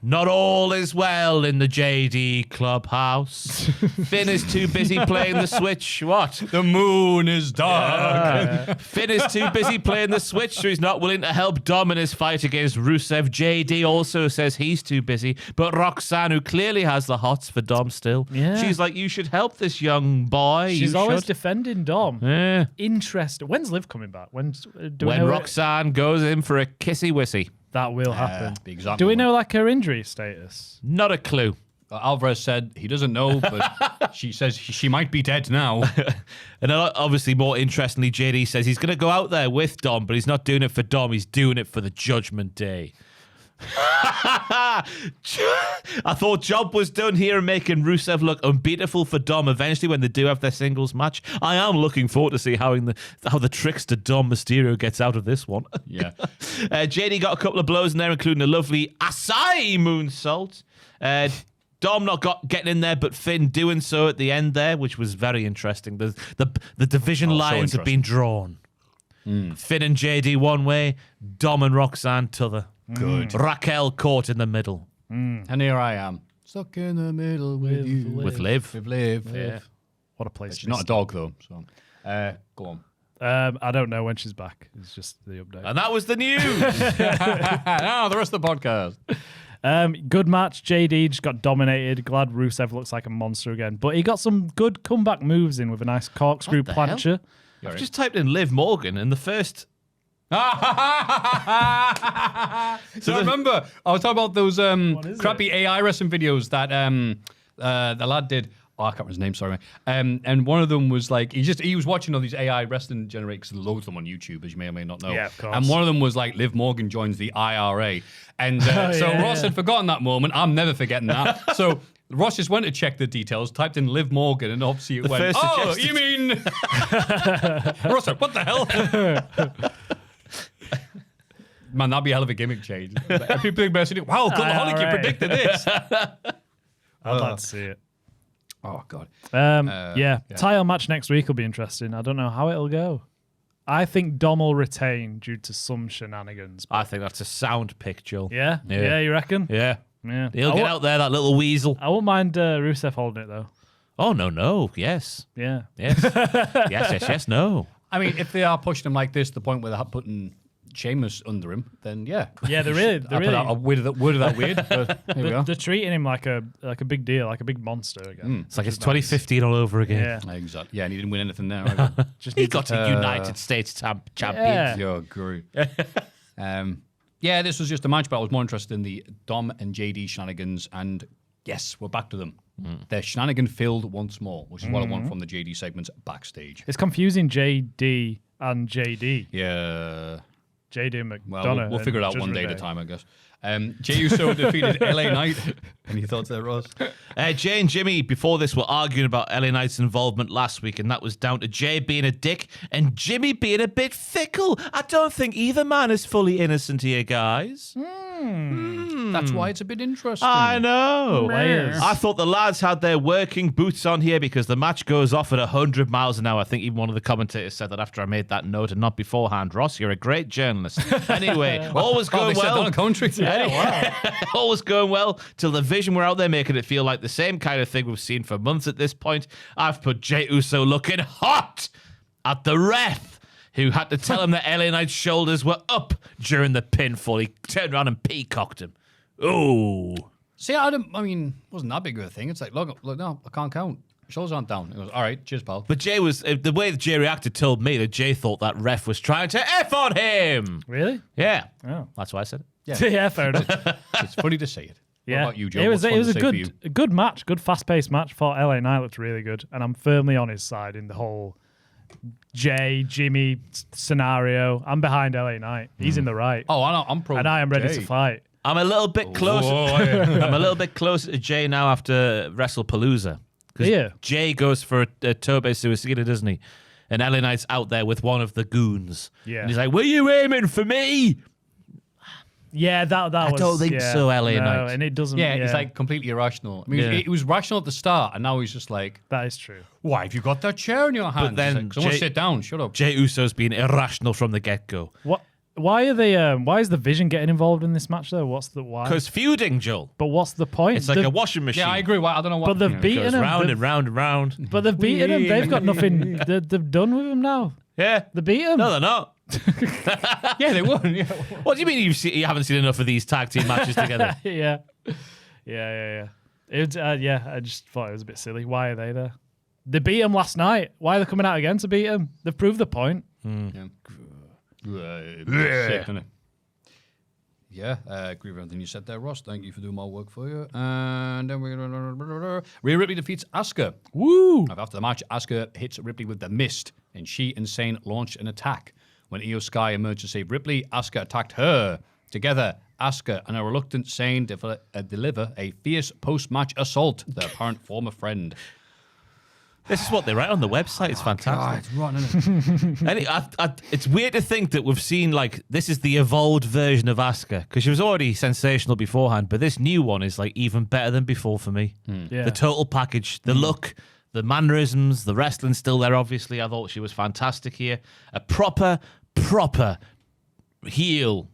Not all is well in the JD clubhouse. Finn is too busy playing the Switch. What? The moon is dark. Finn is too busy playing the Switch, so he's not willing to help Dom in his fight against Rusev. JD also says he's too busy, but Roxanne, who clearly has the hots for Dom still, Yeah. she's like, you should help this young boy. She's you always should. defending Dom. Yeah. Interesting. When's Liv coming back? Do we When know Roxanne goes in for a kissy wissy. that will happen? the exact Do we moment. know like her injury status? Not a clue. Alvarez said he doesn't know, but she says she might be dead now. And obviously, more interestingly, JD says he's going to go out there with Dom, but he's not doing it for Dom. He's doing it for the Judgment Day. I thought job was done here and making Rusev look unbeatable for Dom eventually when they do have their singles match. I am looking forward to see how the trickster Dom Mysterio gets out of this one. Yeah. JD got a couple of blows in there, including a lovely Asai moonsault. Dom not getting in there, but Finn doing so at the end there, which was very interesting. The division lines have been drawn. Finn and JD one way, Dom and Roxanne t'other. Good. Raquel caught in the middle And here I am. Stuck in the middle with you. with Liv. With Liv. Yeah. What a place. She's not a dog, though. So, go on. I don't know when she's back. It's just the update. And that was the news. Now, the rest of the podcast. Good match. JD just got dominated. Glad Rusev looks like a monster again. But he got some good comeback moves in with a nice corkscrew What the hell? plancher. I've just typed in Liv Morgan and the first. So remember, I was talking about those crappy AI wrestling videos that the lad did. Oh, I can't remember his name, sorry. And one of them was like, he was watching all these AI wrestling generators, because loads of them on YouTube, as you may or may not know. Yeah, of course. And one of them was like, Liv Morgan joins the IRA. And so Ross had forgotten that moment. I'm never forgetting that. So Ross just went to check the details, typed in Liv Morgan, and obviously it went, first oh, suggested- you mean... Ross said, what the hell? Man, that'd be a hell of a gimmick change. People think, wow, Cultaholic, you right. predicted this. I'd like to see it. Oh, God. Yeah. Title match next week will be interesting. I don't know how it'll go. I think Dom will retain due to some shenanigans. I think that's a sound pick, Joel. Yeah? Yeah. Yeah, you reckon? Yeah. Yeah. He'll get out there, that little weasel. I won't mind Rusev holding it, though. Oh, no. Yes. Yeah. Yes. yes, no. I mean, if they are pushing him like this, the point where they're putting Sheamus under him, then yeah. Yeah, they're really... I put out a word of that weird, but here we go. They're treating him like a big deal, like a big monster again. It's like it's 2015 all over again. Yeah. Exactly. Yeah, and he didn't win anything there. Either. He got a United States champion. Yeah. Oh, great. Yeah, this was just a match, but I was more interested in the Dom and JD shenanigans, and yes, we're back to them. They're shenanigan-filled once more, which is what I want from the JD segments backstage. It's confusing JD and JD. Yeah. JD McDonough. Well, we'll figure it out one Judgment day at a time, I guess. Jey Uso defeated LA Knight. Any thoughts there, Ross? Jay and Jimmy, before this, were arguing about LA Knight's involvement last week, and that was down to Jay being a dick and Jimmy being a bit fickle. I don't think either man is fully innocent here, guys. That's why it's a bit interesting. I know. Layers. I thought the lads had their working boots on here because the match goes off at 100 miles an hour. I think even one of the commentators said that after I made that note and not beforehand. Ross, you're a great journalist. Anyway, all was going they said that well. on commentary. All was going well till the Vision were out there making it feel like the same kind of thing we've seen for months at this point. I've put Jey Uso looking hot at the ref, who had to tell him that LA Knight's shoulders were up during the pinfall. He turned around and peacocked him. Oh. See, wasn't that big of a thing. It's like, look, no, I can't count. Shoulders aren't down. He goes, all right, cheers, pal. But Jay was, the way that Jay reacted told me that Jay thought that ref was trying to F on him. Really? Yeah. Oh. That's why I said it. Yeah, fair enough. It's funny to say it. Yeah, What about you, Joe? it was What's fun to a say for you? good match, good fast-paced match. For LA Knight looked really good, and I'm firmly on his side in the whole Jimmy scenario. I'm behind LA Knight. He's in the right, Oh, I'm pro. and I am ready Jey. to fight. I'm a little bit closer. I'm a little bit closer to Jay now after WrestlePalooza. Because Yeah. Jay goes for a Tobe Suicida, doesn't he? And LA Knight's out there with one of the goons. Yeah. And he's like, were you aiming for me? Yeah, that was. don't think so, LA no, Knight. and it doesn't. Yeah, it's like completely irrational. I mean, Yeah. it was rational at the start, and now he's just like, that is true. why have you got that chair in your hand? then It's like, someone Jey- sit down, shut up. Jay Uso's being irrational from the get-go. What? Why are they? Why is the Vision getting involved in this match though? What's the why? Because feuding, Joel. But what's the point? It's like a washing machine. Yeah, I agree. Well, I don't know what. But they've you know, beaten Goes him. round and round and round. But they've beaten him. They've got nothing. They've done with him now. Yeah. They beat him. No, they're not. Yeah, they won. Yeah. What do you mean you haven't seen enough of these tag team matches together? yeah. It, I just thought it was a bit silly. Why are they there? They beat him last night. Why are they coming out again to beat him? They've proved the point. Sick, isn't it? Yeah, agree with everything you said there, Ross. Thank you for doing my work for you. And then we're Rhea Ripley defeats Asuka. Woo! After the match, Asuka hits Ripley with the mist, and she and Sane launch an attack. When Io Sky emerged to save Ripley, Asuka attacked her. Together, Asuka and a reluctant Sane deliver a fierce post-match assault to their apparent former friend. This is what they write on the website. It's fantastic. it's rotten, isn't it? It's weird to think that we've seen, like, this is the evolved version of Asuka, because she was already sensational beforehand, but this new one is, like, even better than before for me. Yeah. The total package, the look, the mannerisms, the wrestling's still there, obviously. I thought she was fantastic here. A proper heel.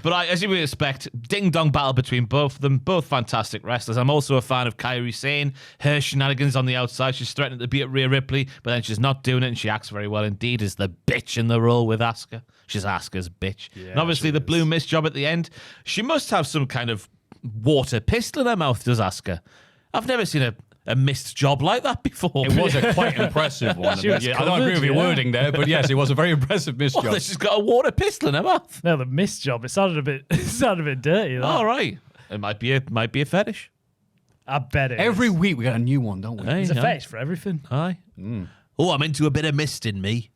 But as you would expect, ding-dong battle between both of them, both fantastic wrestlers. I'm also a fan of Kairi Sane. Her shenanigans on the outside, she's threatening to beat Rhea Ripley, but then she's not doing it, and she acts very well indeed as the bitch in the role with Asuka. She's Asuka's bitch. And obviously the blue mist job at the end. She must have some kind of water pistol in her mouth, does Asuka? I've never seen a missed job like that before. It was a quite impressive one. She was I don't agree with covered, your yeah. wording there, but yes, it was a very impressive missed Well, job. she's got a water pistol in her mouth. No, the mist job. It sounded a bit dirty. That. All right. It might be a fetish. I bet it. Every is. week we got a new one, don't we? Hey, It's a yeah. fetish for everything. Aye. Oh, I'm into a bit of mist in me.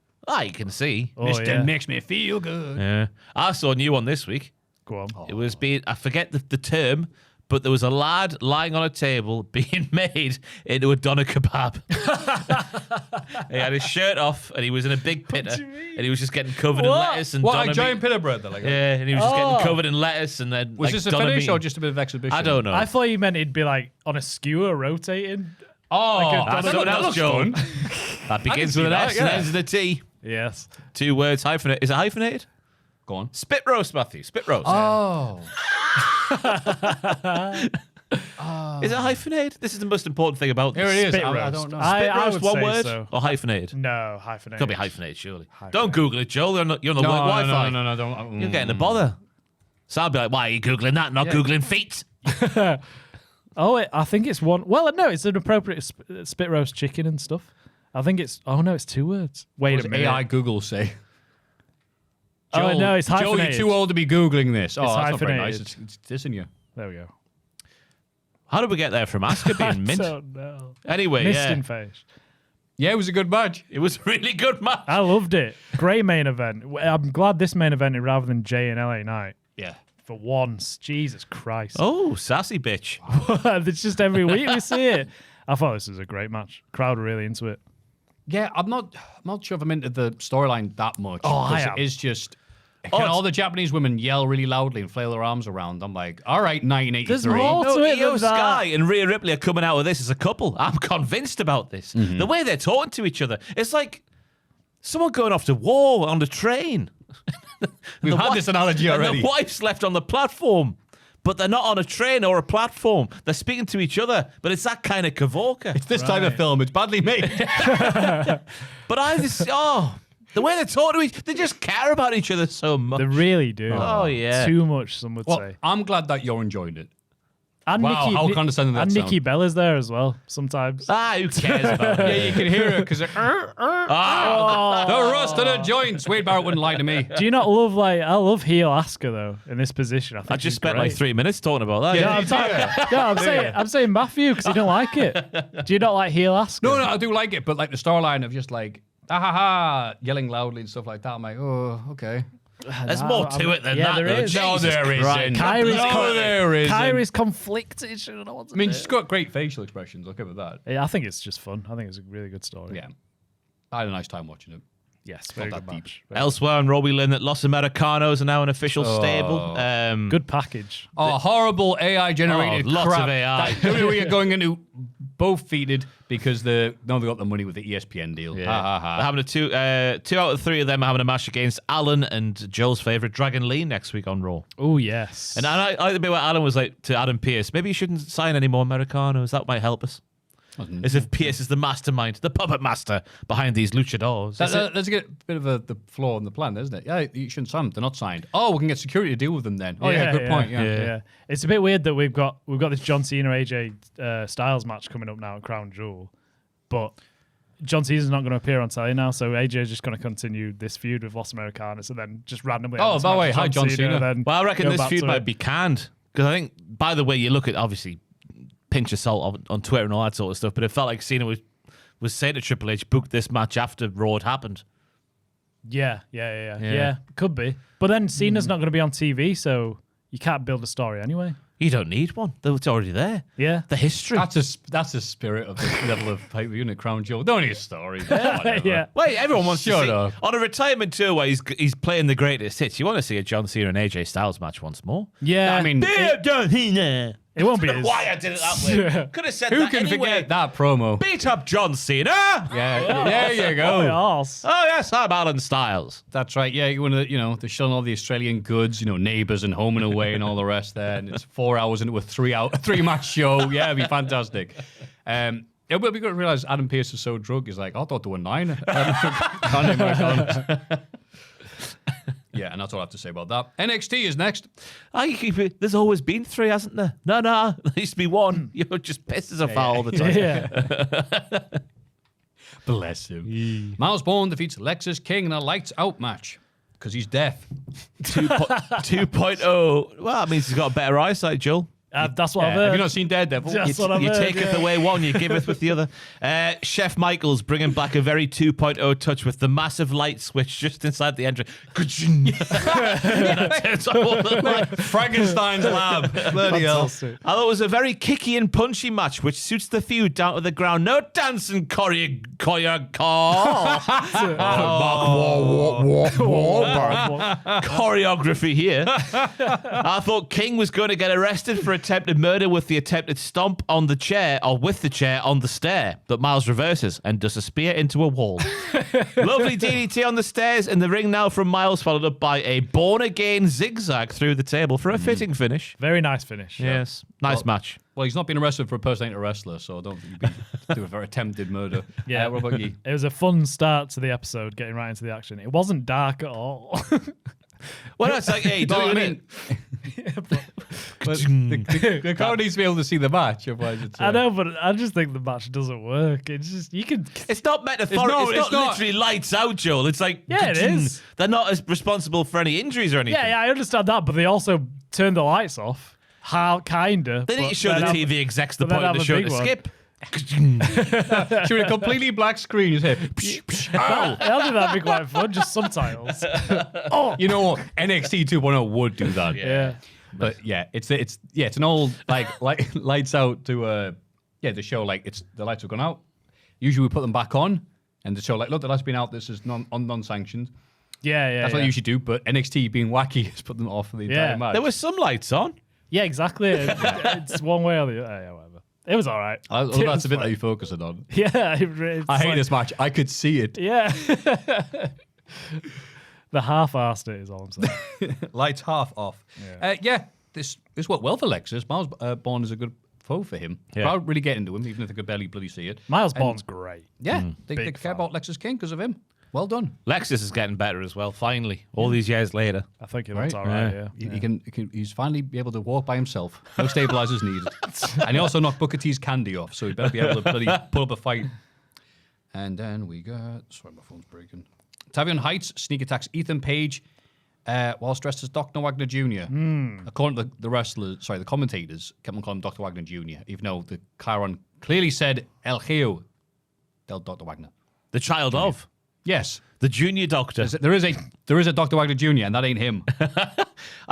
You can see. Oh, Mr. yeah. makes me feel good. Yeah. I saw a new one this week. Go on. It was I forget the term, but there was a lad lying on a table being made into a doner kebab. He had his shirt off and he was in a big pitta and he was just getting covered in lettuce and What, doner like giant meat. pita bread? Like Yeah, and he was just getting covered in lettuce and then Was like, this a doner finish meat. or just a bit of exhibition? I don't know. I thought you meant it'd be like on a skewer rotating. Oh, Like a- That's that someone else, looks Joe. fun. That begins see with an that, S and yeah. ends with a T. Yes. 2 words hyphenated. Is it hyphenated? Go on. Spit roast, Maffew. Spit roast. Oh. Is it hyphenated? This is the most important thing about Here this. it is. Spit I roast. don't know. I Spit roast, would one say word so. or hyphenated? No, hyphenated. Could be hyphenated, surely. Don't Google it, Joel. You're on the No, work Wi-Fi. no, don't. You're getting a bother. So I'll be like, why are you Googling that, not Googling feet? Oh, I think it's one. Well, no, it's an appropriate spit roast chicken and stuff. I think it's. Oh no, it's 2 words. Wait What a does minute. AI Google say? Oh, no, it's Joel, you're hyphenated. too old to be Googling this. Oh, that's not very hyphenated. nice. It's dissing you. There we go. How did we get there from Asuka being mint? I don't know. Anyway, Missed in face. Yeah, it was a good match. it was a really good match. I loved it. Great main event. I'm glad this main evented rather than Jay and LA Knight. Yeah. For once. Jesus Christ. Oh, sassy bitch. It's just every week we see it. I thought this was a great match. Crowd were really into it. Yeah, I'm not sure if I'm into the storyline that much. Oh, I 'cause am. It is just... Can all the Japanese women yell really loudly and flail their arms around? I'm like, all right, 1983. There's more to it Io than that. Sky and Rhea Ripley are coming out of this as a couple. I'm convinced about this. Mm-hmm. The way they're talking to each other, it's like someone going off to war on the train. We've had this analogy And already. the wife's left on the platform, but they're not on a train or a platform. They're speaking to each other, but it's that kind of Kavorka. It's this type of film. It's badly made. But I just, the way they talk to they just care about each other so much. They really do. Oh, yeah. Too much, some would Well, say. I'm glad that you're enjoying it. And Wow, how condescending that And Nikki sound. Bella's there as well, sometimes. Who cares about Yeah, it? you can hear it because the rust of the joints. Wade Barrett wouldn't lie to me. Do you not love, I love heel Asuka, though, in this position. I think I just she's spent great. like 3 minutes talking about that. Yeah, I'm saying Maffew because you don't like it. Do you not like heel Asuka? No, I do like it, but like the storyline of just like, ah ha ha, yelling loudly and stuff like that. I'm like, oh, okay. There's more to it than that. there though. is. No, Jesus there Christ. isn't. Kyrie's there isn't. conflicted. She don't know what to I mean, do. she's got great facial expressions. I'll give it that. Yeah, I think it's just fun. I think it's a really good story. Yeah. I had a nice time watching it. Yes, very that good deep. match. Elsewhere on Raw, we learn that Los Americanos are now an official stable. Good package. Oh, horrible AI generated lots crap. of AI. That WWE are going into both feeded because they got the money with the ESPN deal. Yeah. Ha ha ha. They're having two out of three of them are having a match against Alan and Joel's favourite, Dragon Lee, next week on Raw. Oh, yes. And I like the bit where Alan was like to Adam Pearce, maybe you shouldn't sign any more Americanos. That might help us. As if Pearce is the mastermind, the puppet master behind these luchadors. Let's get a bit of the flaw in the plan, isn't it? Yeah, you shouldn't sign them. They're not signed. Oh, we can get security to deal with them then. Oh, yeah, good point. Yeah. It's a bit weird that we've got this John Cena AJ Styles match coming up now at Crown Jewel, but John Cena's not going to appear on telly now, so AJ is just going to continue this feud with Los Americanos and then just randomly. Oh, by the way, hi, John Cena. Then Well, I reckon go this back feud to might it. be canned. Because I think, by the way, you look at, obviously, pinch of salt on Twitter and all that sort of stuff, but it felt like Cena was saying to Triple H, book this match after Raw had happened. Yeah. Could be, but then Cena's not going to be on TV, so you can't build a story anyway. You don't need one. It's already there. Yeah. The history. That's a spirit of the level of pay-per-view at Crown Jewel. Don't need a story. Whatever. Yeah. Wait, everyone wants Shut to see up. on a retirement tour where he's playing the greatest hits. You want to see a John Cena and AJ Styles match once more? Yeah. I mean, John Cena. it won't be I don't know as why I did it that way. Could have said who that can anyway. forget that promo? Beat up John Cena. Yeah, there you Oh, go. yes. Oh yes, I'm Alan Styles. That's right. Yeah, you want to, they're showing all the Australian goods, Neighbours and Home and Away and all the rest there, and it's 4 hours into a three-match show. Yeah, it'd be fantastic. It will be good to realise Adam Pearce is so drunk. He's like, I thought there were 9. Can't even work on. Yeah, and that's all I have to say about that. NXT is next. You keep it. There's always been 3, hasn't there? No, there used to be 1. You're just pissed as a foul all the time. Yeah. Bless him. Miles Bourne defeats Lexus King in a lights-out match because he's deaf. 2.0. Well, that means he's got a better eyesight, Joel. That's what I've Have heard. you not seen Daredevil? That's what I've You heard, taketh yeah. away one, you giveth with the other. Chef Michaels bringing back a very 2.0 touch with the massive light switch just inside the entrance. Frankenstein's lab. Bloody hell. Fantastic. I thought it was a very kicky and punchy match, which suits the feud down to the ground. No dancing choreography here. I thought King was going to get arrested for attempted murder with the attempted stomp on the chair, or with the chair on the stair, but Miles reverses and does a spear into a wall. Lovely DDT on the stairs in the ring now from Miles, followed up by a born-again zigzag through the table for a fitting finish. Very nice finish. Yes, nice match. Well, he's not been arrested for impersonating a wrestler, so I don't think he'd be doing for attempted murder. Yeah. What about you? It was a fun start to the episode, getting right into the action. It wasn't dark at all. Well, no, it's like, hey, No, I doing mean, it. but the crowd needs to be able to see the match. Otherwise it's, I know, but I just think the match doesn't work. It's just, you can... It's not metaphorical. It's not literally lights out, Joel. It's like, Yeah, it is. They're not as responsible for any injuries or anything. Yeah, I understand that, but they also turned the lights off. How kinda. They need to show the TV execs the but then point of the have show a to big one. skip. Should a completely black screen. You say, I think that'd be quite fun. Just subtitles. you know what? NXT 2.0 would do that. Yeah. But yeah, it's an old like lights out to the show like the lights have gone out. Usually we put them back on and the show like, look, the lights been out. This is non-sanctioned. Yeah. That's what they usually do. But NXT being wacky has put them off for the entire match. There were some lights on. Yeah, exactly. It's one way or the other. Yeah, whatever. It was all right. That's a bit that you're focusing on. Yeah. I hate this match. I could see it. Yeah. The half-assed it is all I'm saying. Lights half off. This worked well for Lexus. Miles Bourne is a good foe for him. Yeah. Crowd really get into him, even if they could barely bloody see it. Miles Bourne's great. Yeah, they Big care fan. about Lexus King because of him. Well done. Lexus is getting better as well, finally. All these years later. I think he looks all right, yeah. He can he's finally be able to walk by himself. No stabilizers needed. And he also knocked Booker T's candy off, so he better be able to bloody put up a fight. And then we got... Sorry, my phone's breaking. Tavion Heights sneak attacks Ethan Page whilst dressed as Dr. Wagner Jr. According to the commentators kept on calling him Dr. Wagner Jr., even though the Chiron clearly said El Hijo del Dr. Wagner. The child of. Yes. The junior doctor. There is a Dr. Wagner Jr., and that ain't him. I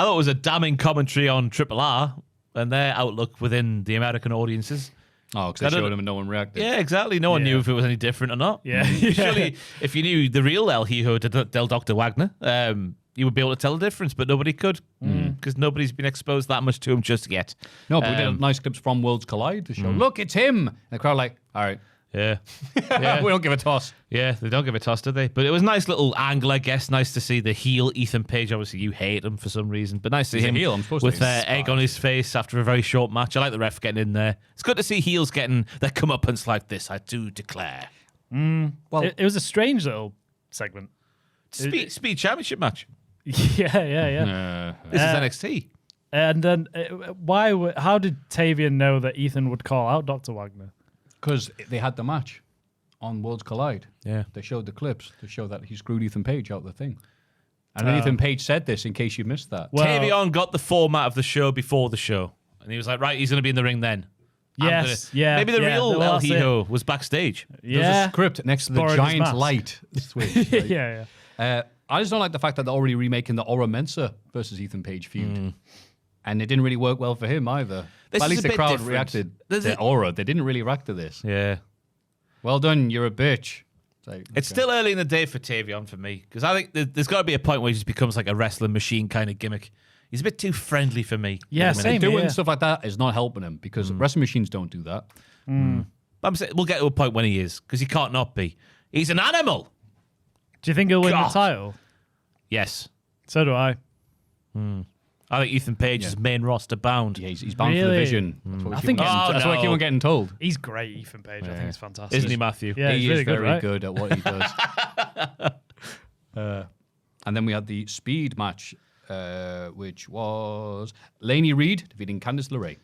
thought it was a damning commentary on Triple R and their outlook within the American audiences. Oh, because they showed him and no one reacted. Yeah, exactly. No one knew if it was any different or not. Yeah. Surely, if you knew the real El Hijo del Dr. Wagner, you would be able to tell the difference, but nobody could because nobody's been exposed that much to him just yet. No, but we did nice clips from Worlds Collide to show, look, it's him. And the crowd like, all right. Yeah. We don't give a toss. Yeah, they don't give a toss, do they? But it was a nice little angle, I guess. Nice to see the heel Ethan Page. Obviously, you hate him for some reason, but nice to see him a heel, I'm supposed to with be. egg on his face after a very short match. I like the ref getting in there. It's good to see heels getting their comeuppance like this, I do declare. Well, It was a strange little segment. Speed championship match. Yeah. This is NXT. And then how did Tavion know that Ethan would call out Dr. Wagner? because they had the match on Worlds Collide. Yeah. They showed the clips to show that he screwed Ethan Page out of the thing. And then Ethan Page said this in case you missed that. Well- Tavion got the format of the show before the show. And he was like, right, he's going to be in the ring then. Yes, yeah. Maybe the yeah, real well, El that's it. Hijo was backstage. There's a Yeah. script next to the Borrowed his giant mask. light switch. Right? Yeah. I just don't like the fact that they're already remaking the Aura Mensa versus Ethan Page feud. And it didn't really work well for him either. This But at is least a the bit crowd different. reacted There's to a- Aura. They didn't really react to this. Yeah. Well done, you're a bitch. Like, It's okay. still early in the day for Tavion for me because I think there's got to be a point where he just becomes like a wrestling machine kind of gimmick. He's a bit too friendly for me. Yeah, at the minute. same Doing here. stuff like that is not helping him because wrestling machines don't do that. But I'm saying we'll get to a point when he is because he can't not be. He's an animal. Do you think he'll win God. the title? Yes. So do I. I think Ethan Page is main roster bound. Yeah, he's bound for the Really? vision. That's what we I keep think getting, it's- that's what I keep no. on getting told. He's great, Ethan Page. I think he's fantastic. Isn't he, Maffew? Yeah, he he's really is good, very right? good at what he does. And then we had the speed match, which was Lainey Reed defeating Candice LeRae.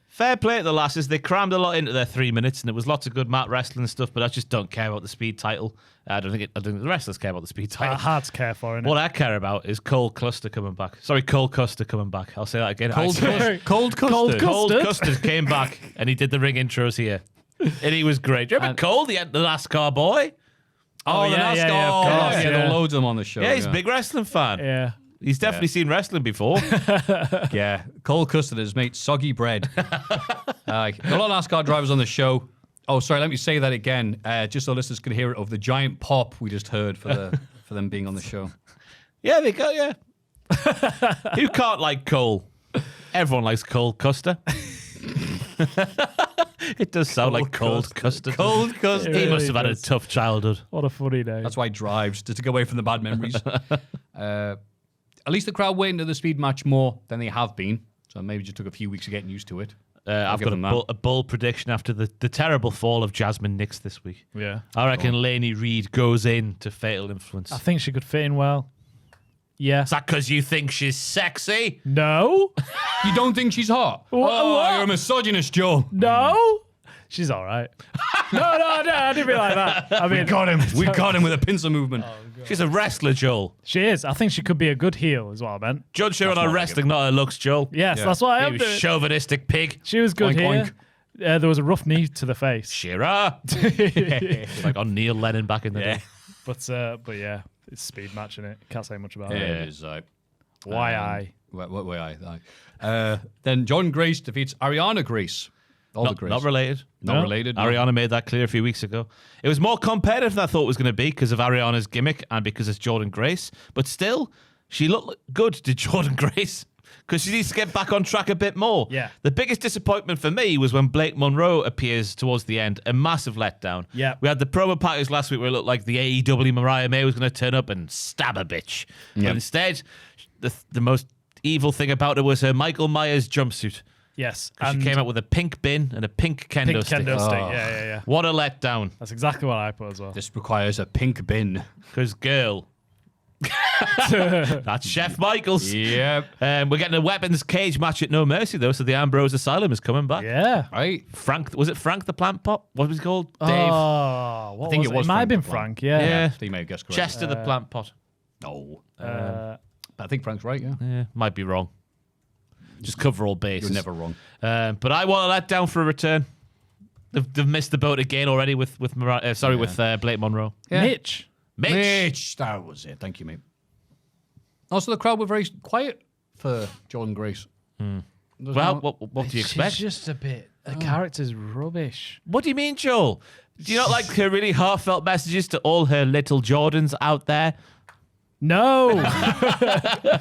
Fair play to the lasses. They crammed a lot into their 3 minutes, and it was lots of good mat wrestling stuff. But I just don't care about the speed title. I don't think the wrestlers care about the speed title. Hard to care for, innit? What I care about is Cole Custer coming back. Sorry, Cole Custer coming back. I'll say that again. Cold custard. Cold Cole Custard? Custer came back and he did the ring intros here. And he was great. Do you remember Cole, the NASCAR boy? Oh, yeah, the NASCAR. yeah, yeah, of Oh, course, yeah, yeah. there are loads of them on the show. Yeah, he's a big wrestling fan. Yeah. He's definitely seen wrestling before. Yeah, Cole Custer is mate soggy bread. A lot of NASCAR drivers on the show. Oh, sorry, let me say that again, just so listeners can hear it of the giant pop we just heard for them being on the show. Yeah, they go, yeah. Who can't like Cole? Everyone likes Cole Custer. It does sound like cold custard. Cold custard. He It must really have had a does. tough childhood. What a funny name. That's why he drives, just to get away from the bad memories. At least the crowd went into the speed match more than they have been. So maybe it just took a few weeks of getting used to it. I've give got them that. a bold prediction after the terrible fall of Jasmine Nix this week. Yeah. I reckon Lainey Reed goes in to Fatal Influence. I think she could fit in well. Yeah. Is that because you think she's sexy? No. You don't think she's hot? What? Oh, you're a misogynist, Joe. No. She's all right. I didn't mean like that. I mean, We got him with a pincer movement. She's a wrestler, Joel. she is. I think she could be a good heel, is what I meant. Judge her on her wrestling, not her looks, Joel. Yes, that's what I am You doing. chauvinistic pig. She was good Oink, here. There was a rough knee to the face. Shearer. Like on Neil Lennon back in the day. But yeah, it's a speed match, innit? Can't say much about Yeah, it. it is. Why Then Jordan Grace defeats Ariana Grace. Not related. Not related. No. Ariana made that clear a few weeks ago. It was more competitive than I thought it was going to be because of Ariana's gimmick and because it's Jordan Grace. But still, she looked good, did Jordan Grace? Because she needs to get back on track a bit more. Yeah. The biggest disappointment for me was when Blake Monroe appears towards the end. A massive letdown. Yeah. We had the promo package last week where it looked like the AEW Mariah May was going to turn up and stab a bitch. But instead, the most evil thing about it was her Michael Myers jumpsuit. Yes. She came out with a pink bin and a pink kendo pink stick. kendo stick. Yeah. What a letdown. That's exactly what I put as well. This requires a pink bin. Because, girl. That's Chef Michaels. Yep. We're getting a weapons cage match at No Mercy, though, so the Ambrose Asylum is coming back. Yeah. Right. Was it Frank the Plant Pot? What was he called? Dave? Oh, what I think it was It might have been Frank. Frank, yeah. Yeah. You may have guessed correct. Chester the Plant Pot. No. I think Frank's right, yeah. Yeah, might be wrong. Just cover all bases. You're never wrong. But I want to let down for a return. They've missed the boat again already with Blake Monroe. Yeah. Mitch. Mitch. That was it. Thank you, mate. Also, the crowd were very quiet for Jordan Grace. Well, what do you expect? She's just a bit. The character's rubbish. What do you mean, Joel? Do you not like her really heartfelt messages to all her little Jordans out there? No.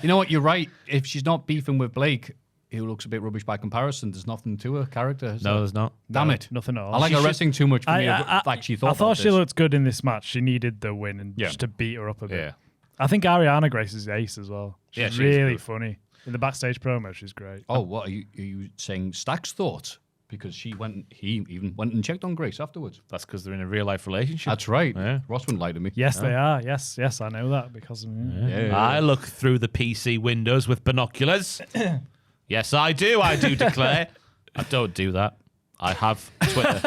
You know what? You're right. If she's not beefing with Blake, who looks a bit rubbish by comparison, there's nothing to her character. No, there's not. Damn it. Nothing at all. I like her wrestling too much for me to like she thought. I thought about she this. looked good in this match. She needed the win and just to beat her up a bit. Yeah. I think Ariana Grace is ace as well. Yeah, She's she's really good. funny. In the backstage promo, she's great. Oh, what are you saying? Stack's thoughts? Because he even went and checked on Grace afterwards. That's because they're in a real life relationship. That's right. Yeah. Ross wouldn't lie to me. Yes, they are. Yes, I know that because of I look through the PC windows with binoculars. Yes, I do declare. I don't do that. I have Twitter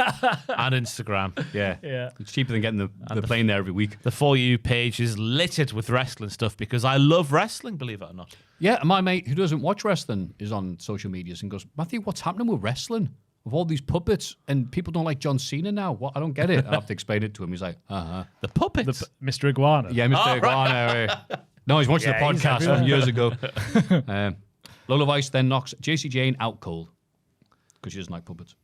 and Instagram. Yeah. Yeah. It's cheaper than getting the plane there every week. The For You page is littered with wrestling stuff because I love wrestling, believe it or not. Yeah, my mate who doesn't watch wrestling is on social medias and goes, Maffew, what's happening with wrestling? With all these puppets and people don't like John Cena now. What? I don't get it. I have to explain it to him. He's like, The puppets. Mr. Iguana. Yeah, Mr. Iguana. No, he's watching the Yeah, he's podcast everywhere. from years ago. Lola Vice then knocks JC Jane out cold because she doesn't like puppets.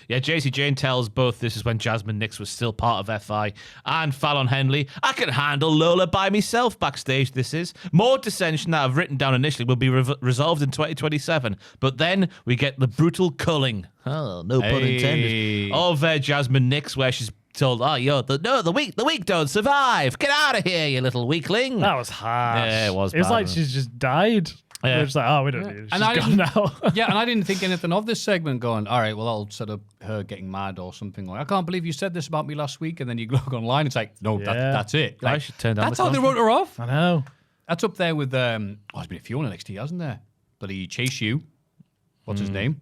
Yeah, JC Jane tells both this is when Jasmine Nix was still part of FI and Fallon Henley. I can handle Lola by myself backstage, this is. More dissension that I've written down initially will be resolved in 2027. But then we get the brutal culling, no pun intended, of Jasmine Nix where she's told, the weak don't survive. Get out of here, you little weakling. That was harsh. Yeah, it was It was bad, like wasn't she's just died. Yeah. They're just like, we don't need it. She's And I gone didn't- now. Yeah, and I didn't think anything of this segment going, all right, well, I'll set up her getting mad or something. Like, I can't believe you said this about me last week. And then you look online, it's like, no, Yeah. that's it. I Like, should turn down that's the how they contract. wrote her off. I know. That's up there with, there's been a few on NXT, hasn't there? But he Chase You. What's his name?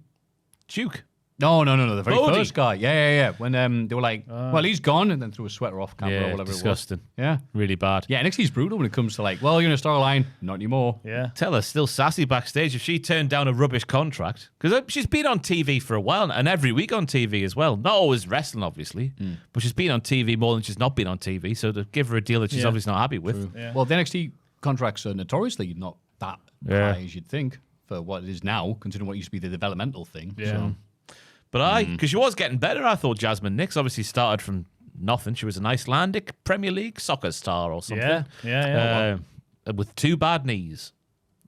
Duke. No, the very Bodhi. first guy. Yeah. When they were like, well, he's gone, and then threw a sweater off camera or Yeah, whatever disgusting. it was. Yeah. Really bad. Yeah, NXT's brutal when it comes to like, well, you're in a storyline, not anymore. Yeah. Tell her still sassy backstage if she turned down a rubbish contract because she's been on TV for a while and every week on TV as well. Not always wrestling, obviously, but she's been on TV more than she's not been on TV. So to give her a deal that she's Yeah. obviously not happy with. Yeah. Well, the NXT contracts are notoriously not that Yeah. high as you'd think for what it is now, considering what used to be the developmental thing. Yeah. So. But because she was getting better, I thought Jasmine Nix obviously started from nothing. She was an Icelandic Premier League soccer star or something. Yeah. With 2 bad knees,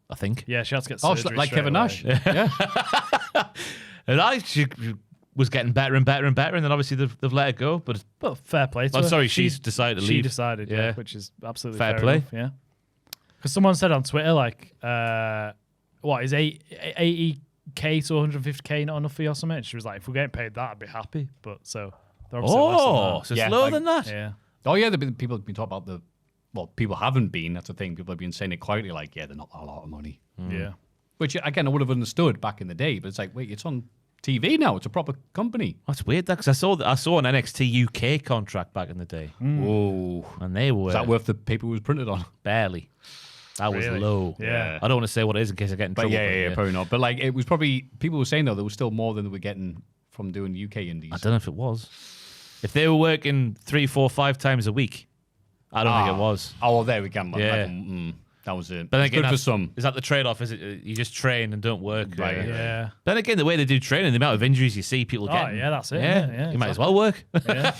I think. Yeah, she had to get Oh, surgery like straight Kevin away. Nash. Yeah. And she was getting better and better and better, and then obviously they've let her go. But But fair play to I'm her. sorry, she's decided to She leave. decided, Yeah. which is absolutely Fair fair play. enough, yeah. Because someone said on Twitter, like, what, is 80K to 150K not enough for you or something? And she was like, if we're getting paid that, I'd be happy. But so, they're obviously less than Oh, that. so it's Yeah, lower like- than that. Yeah. Oh, yeah, people have been talking about people haven't been, that's the thing. People have been saying it quietly, like, yeah, they're not a lot of money. Yeah. Which, again, I would have understood back in the day, but it's like, wait, it's on TV now. It's a proper company. That's weird, because I saw an NXT UK contract back in the day. Whoa. And they were... Is that worth the paper it was printed on? Barely. That was Really? low. Yeah. I don't want to say what it is in case I get in But trouble. yeah, probably not. But like, it was probably, people were saying though, there was still more than they were getting from doing UK indies. I don't know if it was. If they were working 3, 4, 5 times a week, I don't think it was. Oh, well, there we go. Yeah. That was it. But then It's again, good for some. Is that the trade-off? Is it you just train and don't work? Right, Yeah. Then again, the way they do training, the amount of injuries you see people getting. Yeah, that's it. Yeah, Yeah, you might as well work. Yeah.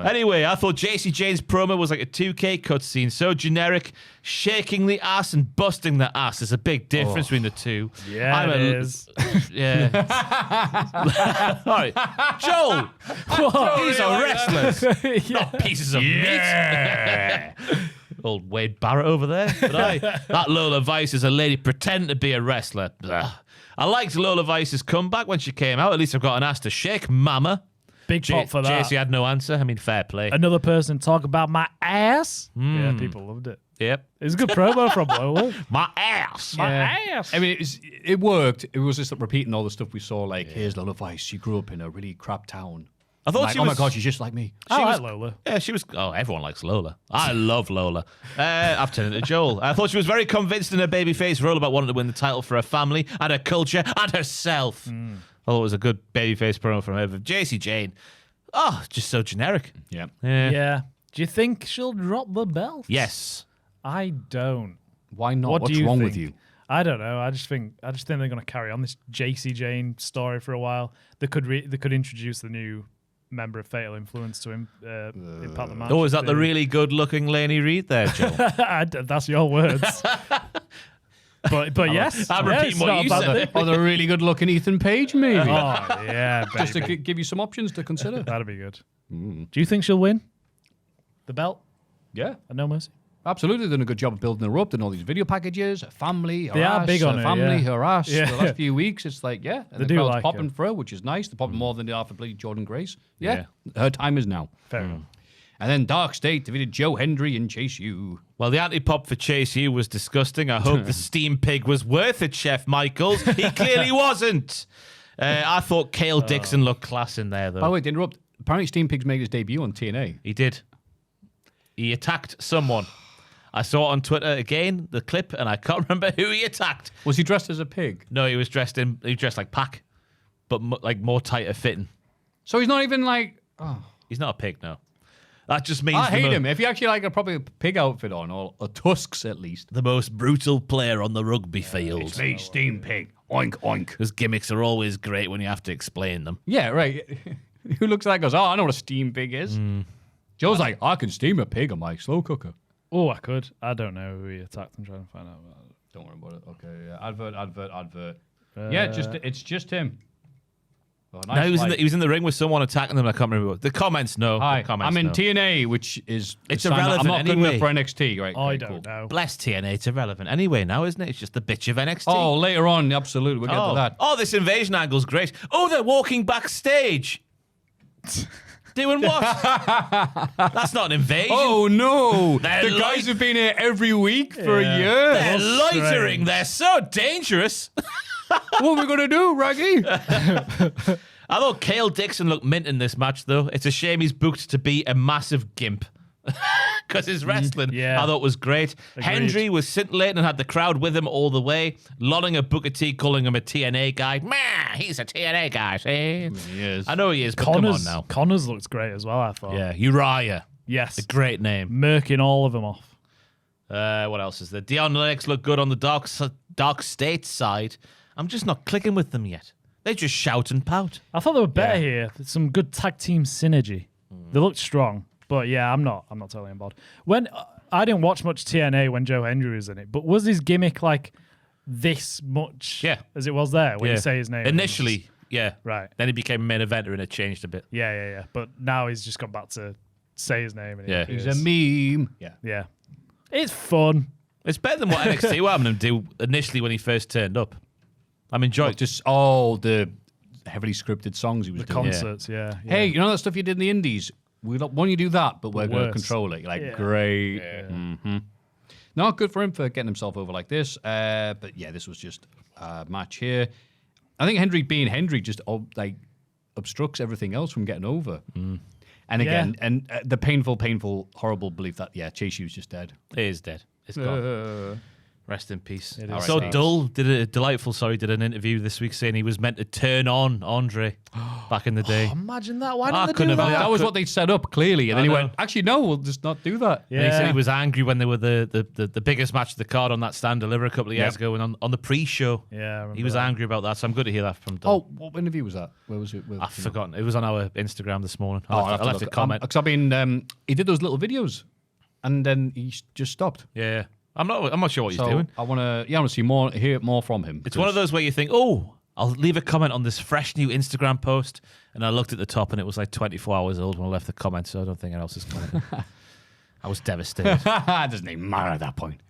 Anyway, I thought JC Jane's promo was like a 2K cutscene, so generic. Shaking the ass and busting the ass. There's a big difference between the two. Yeah, it is. Yeah. All right, Joel. These are wrestlers, not pieces of meat. Old Wade Barrett over there. But that Lola Vice is a lady pretending to be a wrestler. Blah. I liked Lola Vice's comeback when she came out. At least I've got an ass to shake, mama. Big pop for that. JC had no answer. I mean, fair play. Another person talk about my ass. Yeah, people loved it. Yep. It was a good promo from Lola. My ass. My ass. I mean, it worked. It was just repeating all the stuff we saw. Like, here's Lola Vice. She grew up in a really crap town. I thought Like, she oh was. my god, she's just like me. I like Lola. Yeah, she was. Oh, everyone likes Lola. I love Lola. I've turned into Joel. I thought she was very convinced in her babyface role about wanting to win the title for her family and her culture and herself. I thought it was a good babyface promo from her. But JC Jane, just so generic. Yeah. Yeah. Do you think she'll drop the belt? Yes. I don't. Why not? What What's do you wrong think? with you? I don't know. I just think they're going to carry on this JC Jane story for a while. They could introduce the new member of Fatal Influence to impact the match. Oh, is that the really good-looking Laney Reid there, Joel? That's your words. but yes, I'm yeah, repeating it's what not you a bad said. thing. Or the really good looking Ethan Page, maybe. Oh yeah, baby. Just to give you some options to consider. That'd be good. Do you think she'll win the belt Yeah. at No Mercy? Absolutely, they've done a good job of building her up, doing all these video packages, her family, her They are ass, big on her her, family, yeah. her ass. Yeah. The last few weeks, it's like, and They the do crowd's like popping her. for her, which is nice. They're popping more than they are for bloody Jordan Grace. Yeah, her time is now. Fair enough. And then Dark State defeated Joe Hendry and Chase U. Well, the anti-pop for Chase U was disgusting. I hope the steam pig was worth it, Chef Michaels. He clearly wasn't. I thought Cale Dixon looked class in there, though. By the way, to interrupt, apparently Steam Pig's made his debut on TNA. He did. He attacked someone. I saw it on Twitter again, the clip, and I can't remember who he attacked. Was he dressed as a pig? No, he was dressed like Pac, but like more tighter fitting. So he's not even like... Oh. He's not a pig, no. That just means I hate him. If he actually like a proper pig outfit on, or tusks at least. the most brutal player on the rugby field. It's me, Steam Pig. Oink, oink. Because gimmicks are always great when you have to explain them. Yeah, right. Who looks like that goes, oh, I know what a steam pig is. Joe's like, I can steam a pig on my slow cooker. Oh, I could. I don't know who he attacked. I'm trying to find out about it. Don't worry about it. Okay, yeah. Advert. Yeah, it's just him. Oh, nice No, he flight. was in the ring with someone attacking them. I can't remember what. The comments, no. Hi, The comments, I'm in no. TNA, which is It's a sign that irrelevant I'm not good anyway. enough for NXT. Right? I okay, don't cool. know. Bless TNA, it's irrelevant anyway now, isn't it? It's just the bitch of NXT. Oh, later on, absolutely. We'll get to that. Oh, this invasion angle's great. Oh, they're walking backstage. Doing what? That's not an invasion. Oh no! They're The guys light- have been here every week for a Yeah. year. They're That's loitering. strange. They're so dangerous. What are we gonna do, Raggy? I thought Cale Dixon looked mint in this match, though. It's a shame he's booked to be a massive gimp. Because his wrestling, yeah. I thought, was great. Hendry was scintillating and had the crowd with him all the way. Lolling at Booker T, calling him a TNA guy. Man, he's a TNA guy, see? He is. I know he is, but come on now. Connors looks great as well, I thought. Yeah, Uriah. Yes. A great name. Murking all of them off. What else is there? Dion Lennox looked good on the Dark State side. I'm just not clicking with them yet. They just shout and pout. I thought they were better here. There's some good tag team synergy. They looked strong. But yeah, I'm not totally on board. When I didn't watch much TNA when Joe Hendry was in it, but was his gimmick like this much as it was there when you say his name? Initially, yeah. Right. Then he became a main eventer and it changed a bit. Yeah. But now he's just gone back to say his name. And Yeah. He's a meme. Yeah. Yeah. It's fun. It's better than what NXT were having him do initially when he first turned up. I'm enjoying it. Just all the heavily scripted songs he was The doing. concerts, yeah. Hey, you know that stuff you did in the indies? We don't want you to do that, but we're going to worse. control it. You're like, Yeah. great. No, good for him for getting himself over like this. But yeah, this was just a match here. I think Hendry being Hendry just obstructs everything else from getting over. And again, the painful, horrible belief that Chase U's just dead. He is dead. It's gone. Rest in peace. So Dull did an interview this week saying he was meant to turn on Andre back in the day. Imagine that. Why didn't they do that? That was what they set up clearly, and then he went, actually, no, we'll just not do that. Yeah. And he said he was angry when they were the biggest match of the card on that stand deliver a couple of years ago, and on the pre-show, he was angry about that. So I'm good to hear that from Dull. Oh, what interview was that? Where was it? I've forgotten. It was on our Instagram this morning. I left a comment because he did those little videos, and then he just stopped. Yeah. I'm not sure what he's doing. I want to hear more from him. It's one of those where you think, oh, I'll leave a comment on this fresh new Instagram post, and I looked at the top and it was like 24 hours old when I left the comment, so I don't think anyone else is commenting. I was devastated. It doesn't even matter at that point.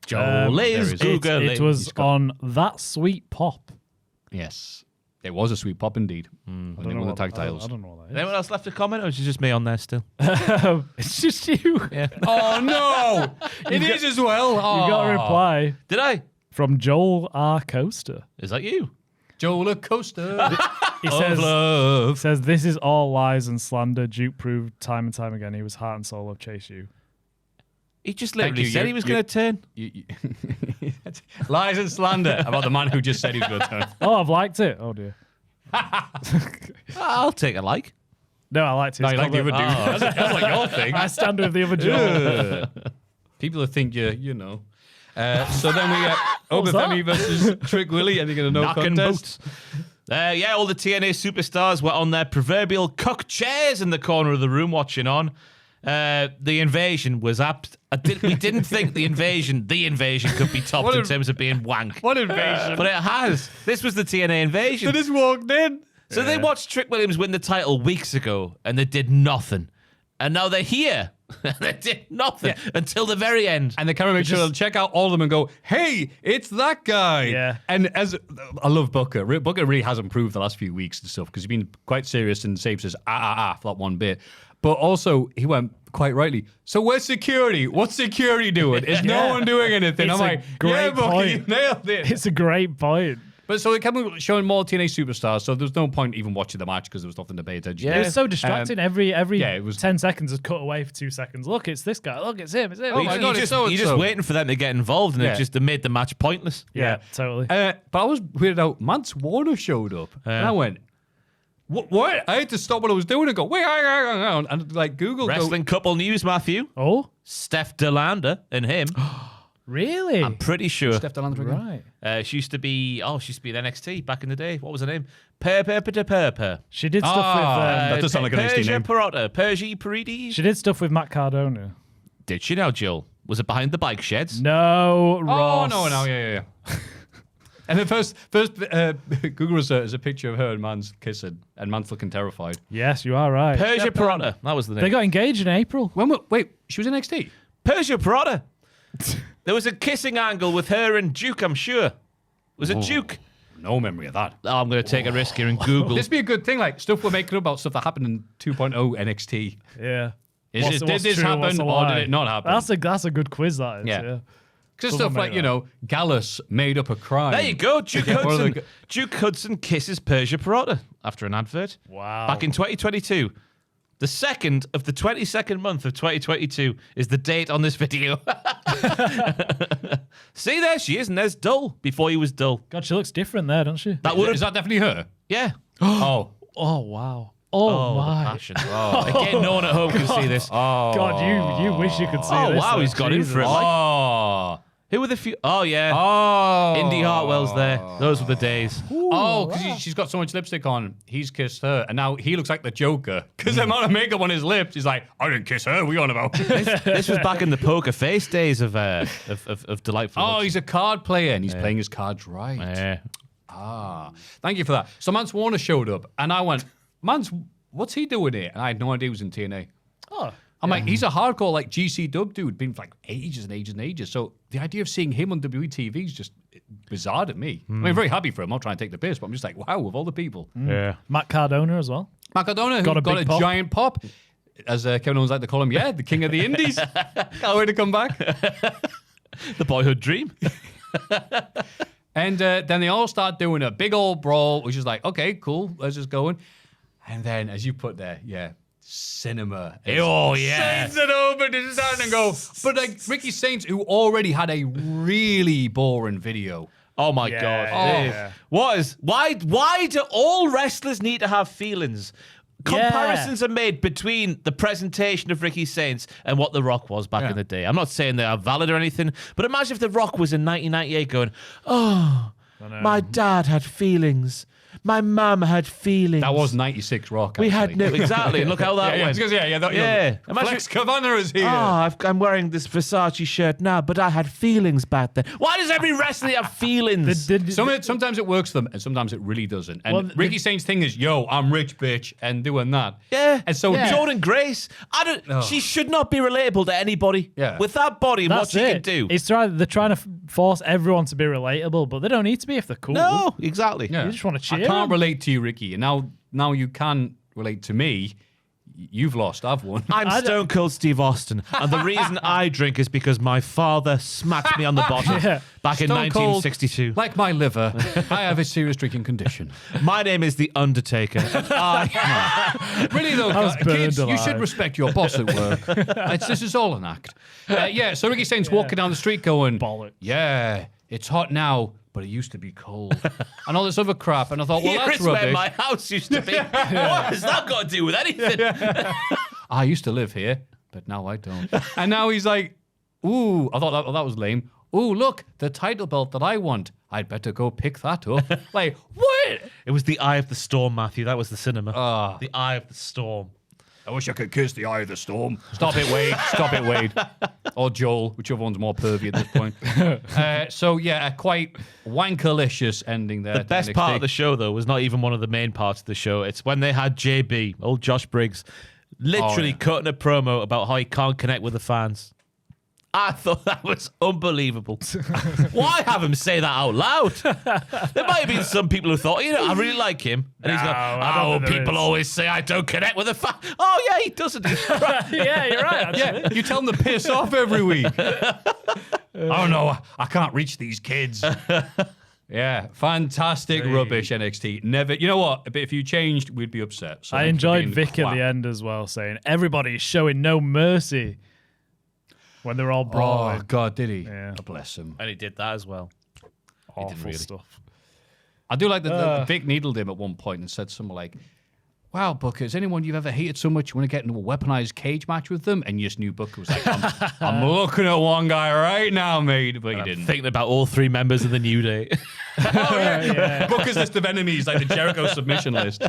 Joe Liz Google. It was on That Sweet Pop. Yes. It was a sweet pop indeed. When they won the tag titles. I don't know what that is. Anyone else left a comment, or is it just me on there still? It's just you. Yeah. Oh, no. It is as well. You got a reply Did I? from Joel R. Coaster. Is that you? Joel Coaster. He says, this is all lies and slander. Duke proved time and time again he was heart and soul of Chase U. He just literally said he was going to turn. Lies and slander about the man who just said he was going to turn. Oh, I've liked it. Oh, dear. I'll take a like. No, I liked it. No, you like the other dude. That's like your thing. I stand with the other Joel. People think you know. So then we get Obafemi versus Trick Willie, and they're going to no contest. All the TNA superstars were on their proverbial cuck chairs in the corner of the room watching on. The invasion was apt. We didn't think the invasion could be topped in terms of being wank. What invasion? But it has. This was the TNA invasion. They just walked in. So they watched Trick Williams win the title weeks ago, and they did nothing. And now they're here. They did nothing until the very end. And the camera makes sure to check out all of them and go, hey, it's that guy. Yeah. And I love Booker. Booker really has improved the last few weeks and stuff because he's been quite serious and saves us for that one bit. But also, he went quite rightly, so where's security? What's security doing? Is no one doing anything? It's I'm like, yeah, Booker, you nailed it. It's a great point. But so they kept showing more TNA superstars, so there's no point even watching the match because there was nothing to pay attention to. It was so distracting. Every it was 10 seconds is cut away for 2 seconds. Look, it's this guy. Look, it's him. It's him. Oh my God, you're just waiting for them to get involved, and it just made the match pointless. Yeah, totally. But I was weirded out. Mance Warner showed up, and I went, what? I had to stop what I was doing and go, wait, and like Google. Wrestling couple news, Maffew. Oh? Steph DeLander and him. Really? I'm pretty sure. Steph DeLander again? Right. She used to be in NXT back in the day. What was her name? Per. She did stuff with... that does sound like an NXT name. Persia Paredes. she did stuff with Matt Cardona. Did she now, Jill? Was it behind the bike sheds? No, Ross. Oh, no, yeah. And the first Google is a picture of her and Mance kissing, and Mance looking terrified. Yes, you are right. Persia Parada. That was the name. They got engaged in April. Wait, she was in NXT? Persia Parada. There was a kissing angle with her and Duke, I'm sure. Was it Duke? No memory of that. Oh, I'm going to take a risk here and Google. This be a good thing, like stuff we're making up about stuff that happened in 2.0 NXT. Yeah. Did this happen or did it not happen? That's a good quiz, that is. Yeah. Yeah. Because stuff like, Gallus made up a crime. There you go. Duke Hudson kisses Persia Parada after an advert. Wow. Back in 2022. The 2nd of the 22nd month of 2022 is the date on this video. See, there she is, and there's Dull before he was Dull. God, she looks different there, doesn't she? Is that definitely her? Yeah. Oh, wow. Oh my. The passion. Again, no one at home can see this. God, you wish you could see this. Oh, wow, he's got in for it. Oh. Who were the few? Oh, yeah. Oh. Indy Hartwell's there. Those were the days. Because she's got so much lipstick on. He's kissed her, and now he looks like the Joker. Because the amount of makeup on his lips, he's like, I didn't kiss her. What are you on about? This was back in the poker face days of Delightful. Oh, he's a card player, and he's playing his cards right. Yeah. Thank you for that. So Mance Warner showed up, and I went, Mance, what's he doing here? And I had no idea he was in TNA. Oh. I'm like, he's a hardcore like GC Dub dude, been for like ages and ages and ages. So the idea of seeing him on WWE TV is just bizarre to me. I mean, I'm very happy for him. I'm not trying to take the piss, but I'm just like, wow, of all the people. Yeah. Matt Cardona as well. Matt Cardona, who got a giant pop. As Kevin Owens like to call him, the king of the indies. Can't wait to come back. The boyhood dream. And then they all start doing a big old brawl, which is like, okay, cool, let's just go in. And then, as you put there, cinema. Oh, yeah. Sends it over to stand and go. But like Ricky Saints, who already had a really boring video. Oh my Yeah, God! yeah. Why do all wrestlers need to have feelings? Comparisons are made between the presentation of Ricky Saints and what The Rock was back in the day. I'm not saying they are valid or anything, but imagine if The Rock was in 1998 going, "Oh, my dad had feelings. My mum had feelings." That was 96 Rock. We actually. had no exactly. And look how that went. Imagine Flex Cavanagh is here. I'm wearing this Versace shirt now, but I had feelings back then. Why does every wrestler have feelings? Sometimes it works for them, and sometimes it really doesn't. And Ricky Saints' thing is, "Yo, I'm rich, bitch," and doing that. Yeah. And so Jordan Grace, she should not be relatable to anybody. Yeah. With that body and what That's she can do. They're trying to force everyone to be relatable, but they don't need to be if they're cool. No, exactly. You just want to cheer. I can't relate to you, Ricky, and now you can relate to me. You've lost, I've won. I'm Stone Cold Steve Austin, and the reason I drink is because my father smacked me on the bottom back in Stone Cold, 1962. like my liver, I have a serious drinking condition. My name is The Undertaker. Really though, was burned kids, you alive. should respect your boss at work. This is all an act. So Ricky Saints walking down the street going, Bollocks. "Yeah, it's hot now, but it used to be cold," and all this other crap. And I thought, well, Here that's is where rubbish. my house used to be. What has that got to do with anything? I used to live here, but now I don't. And now he's like, "Ooh, I thought that was lame. Ooh, look, the title belt that I want. I'd better go pick that up." Like, what? It was the Eye of the Storm, Maffew. That was the cinema. The Eye of the Storm. I wish I could kiss the eye of the storm. Stop it, Wade. Stop it, Wade. Or Joel, whichever one's more pervy at this point. A quite wankerlicious ending there. The best part of the show, though, was not even one of the main parts of the show. It's when they had JB, old Josh Briggs, literally cutting a promo about how he can't connect with the fans. I thought that was unbelievable. Why have him say that out loud? There might have been some people who thought, I really like him. And he's going, people always say I don't connect with the fans. Oh, yeah, he doesn't. Yeah, you're right. Actually. Yeah, you tell them to piss off every week. Oh, no, I can't reach these kids. Yeah, fantastic rubbish NXT. Never, you know what? But if you changed, we'd be upset. So I enjoyed Vic at the end as well, saying everybody's showing no mercy when they're all brawling. Oh God, did he? Yeah. Oh, bless him. And he did that as well. Awful stuff. I do like that Vic needled him at one point and said something like, "Wow, Booker, is anyone you've ever hated so much you want to get into a weaponized cage match with them?" And you just knew Booker was like, I'm looking at one guy right now, mate. But he didn't. Thinking about all three members of the New Day. Booker's list of enemies, like the Jericho submission list.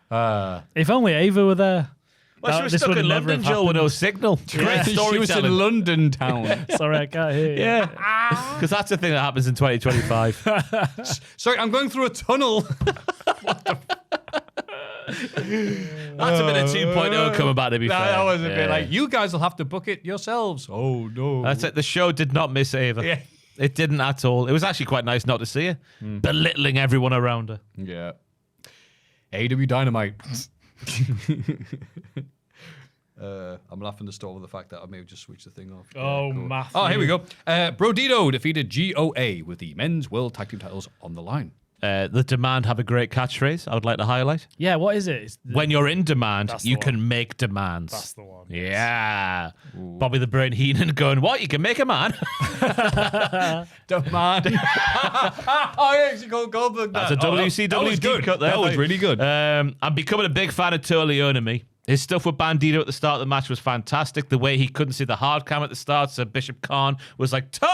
If only Ava were there. Well, she was stuck in London, Joel, with no signal. Great She was in storytelling. London town. Sorry, I can't hear you. Yeah, because that's the thing that happens in 2025. Sorry, I'm going through a tunnel. That's a bit of 2.0 coming back, to be fair. That was a bit like, you guys will have to book it yourselves. Oh, no. That's it. The show did not miss Ava. Yeah. It didn't at all. It was actually quite nice not to see her, belittling everyone around her. Yeah. AEW Dynamite. I'm laughing to start with the fact that I may have just switched the thing off. Oh, Cool. Maffew. Oh, here we go. Brodito defeated GOA with the men's world tag team titles on the line. The Demand have a great catchphrase I would like to highlight. Yeah, what is it? It's When you're in demand, That's the you one. can make demands. That's the one. Yeah. Bobby the Brain Heenan going, what? You can make a man? Demand. Oh, yeah, she called Goldberg. That's a WCW that was good. cut there. That was really good. I'm becoming a big fan of Totally Owning Me. His stuff with Bandito at the start of the match was fantastic. The way he couldn't see the hard cam at the start, so Bishop Khan was like, come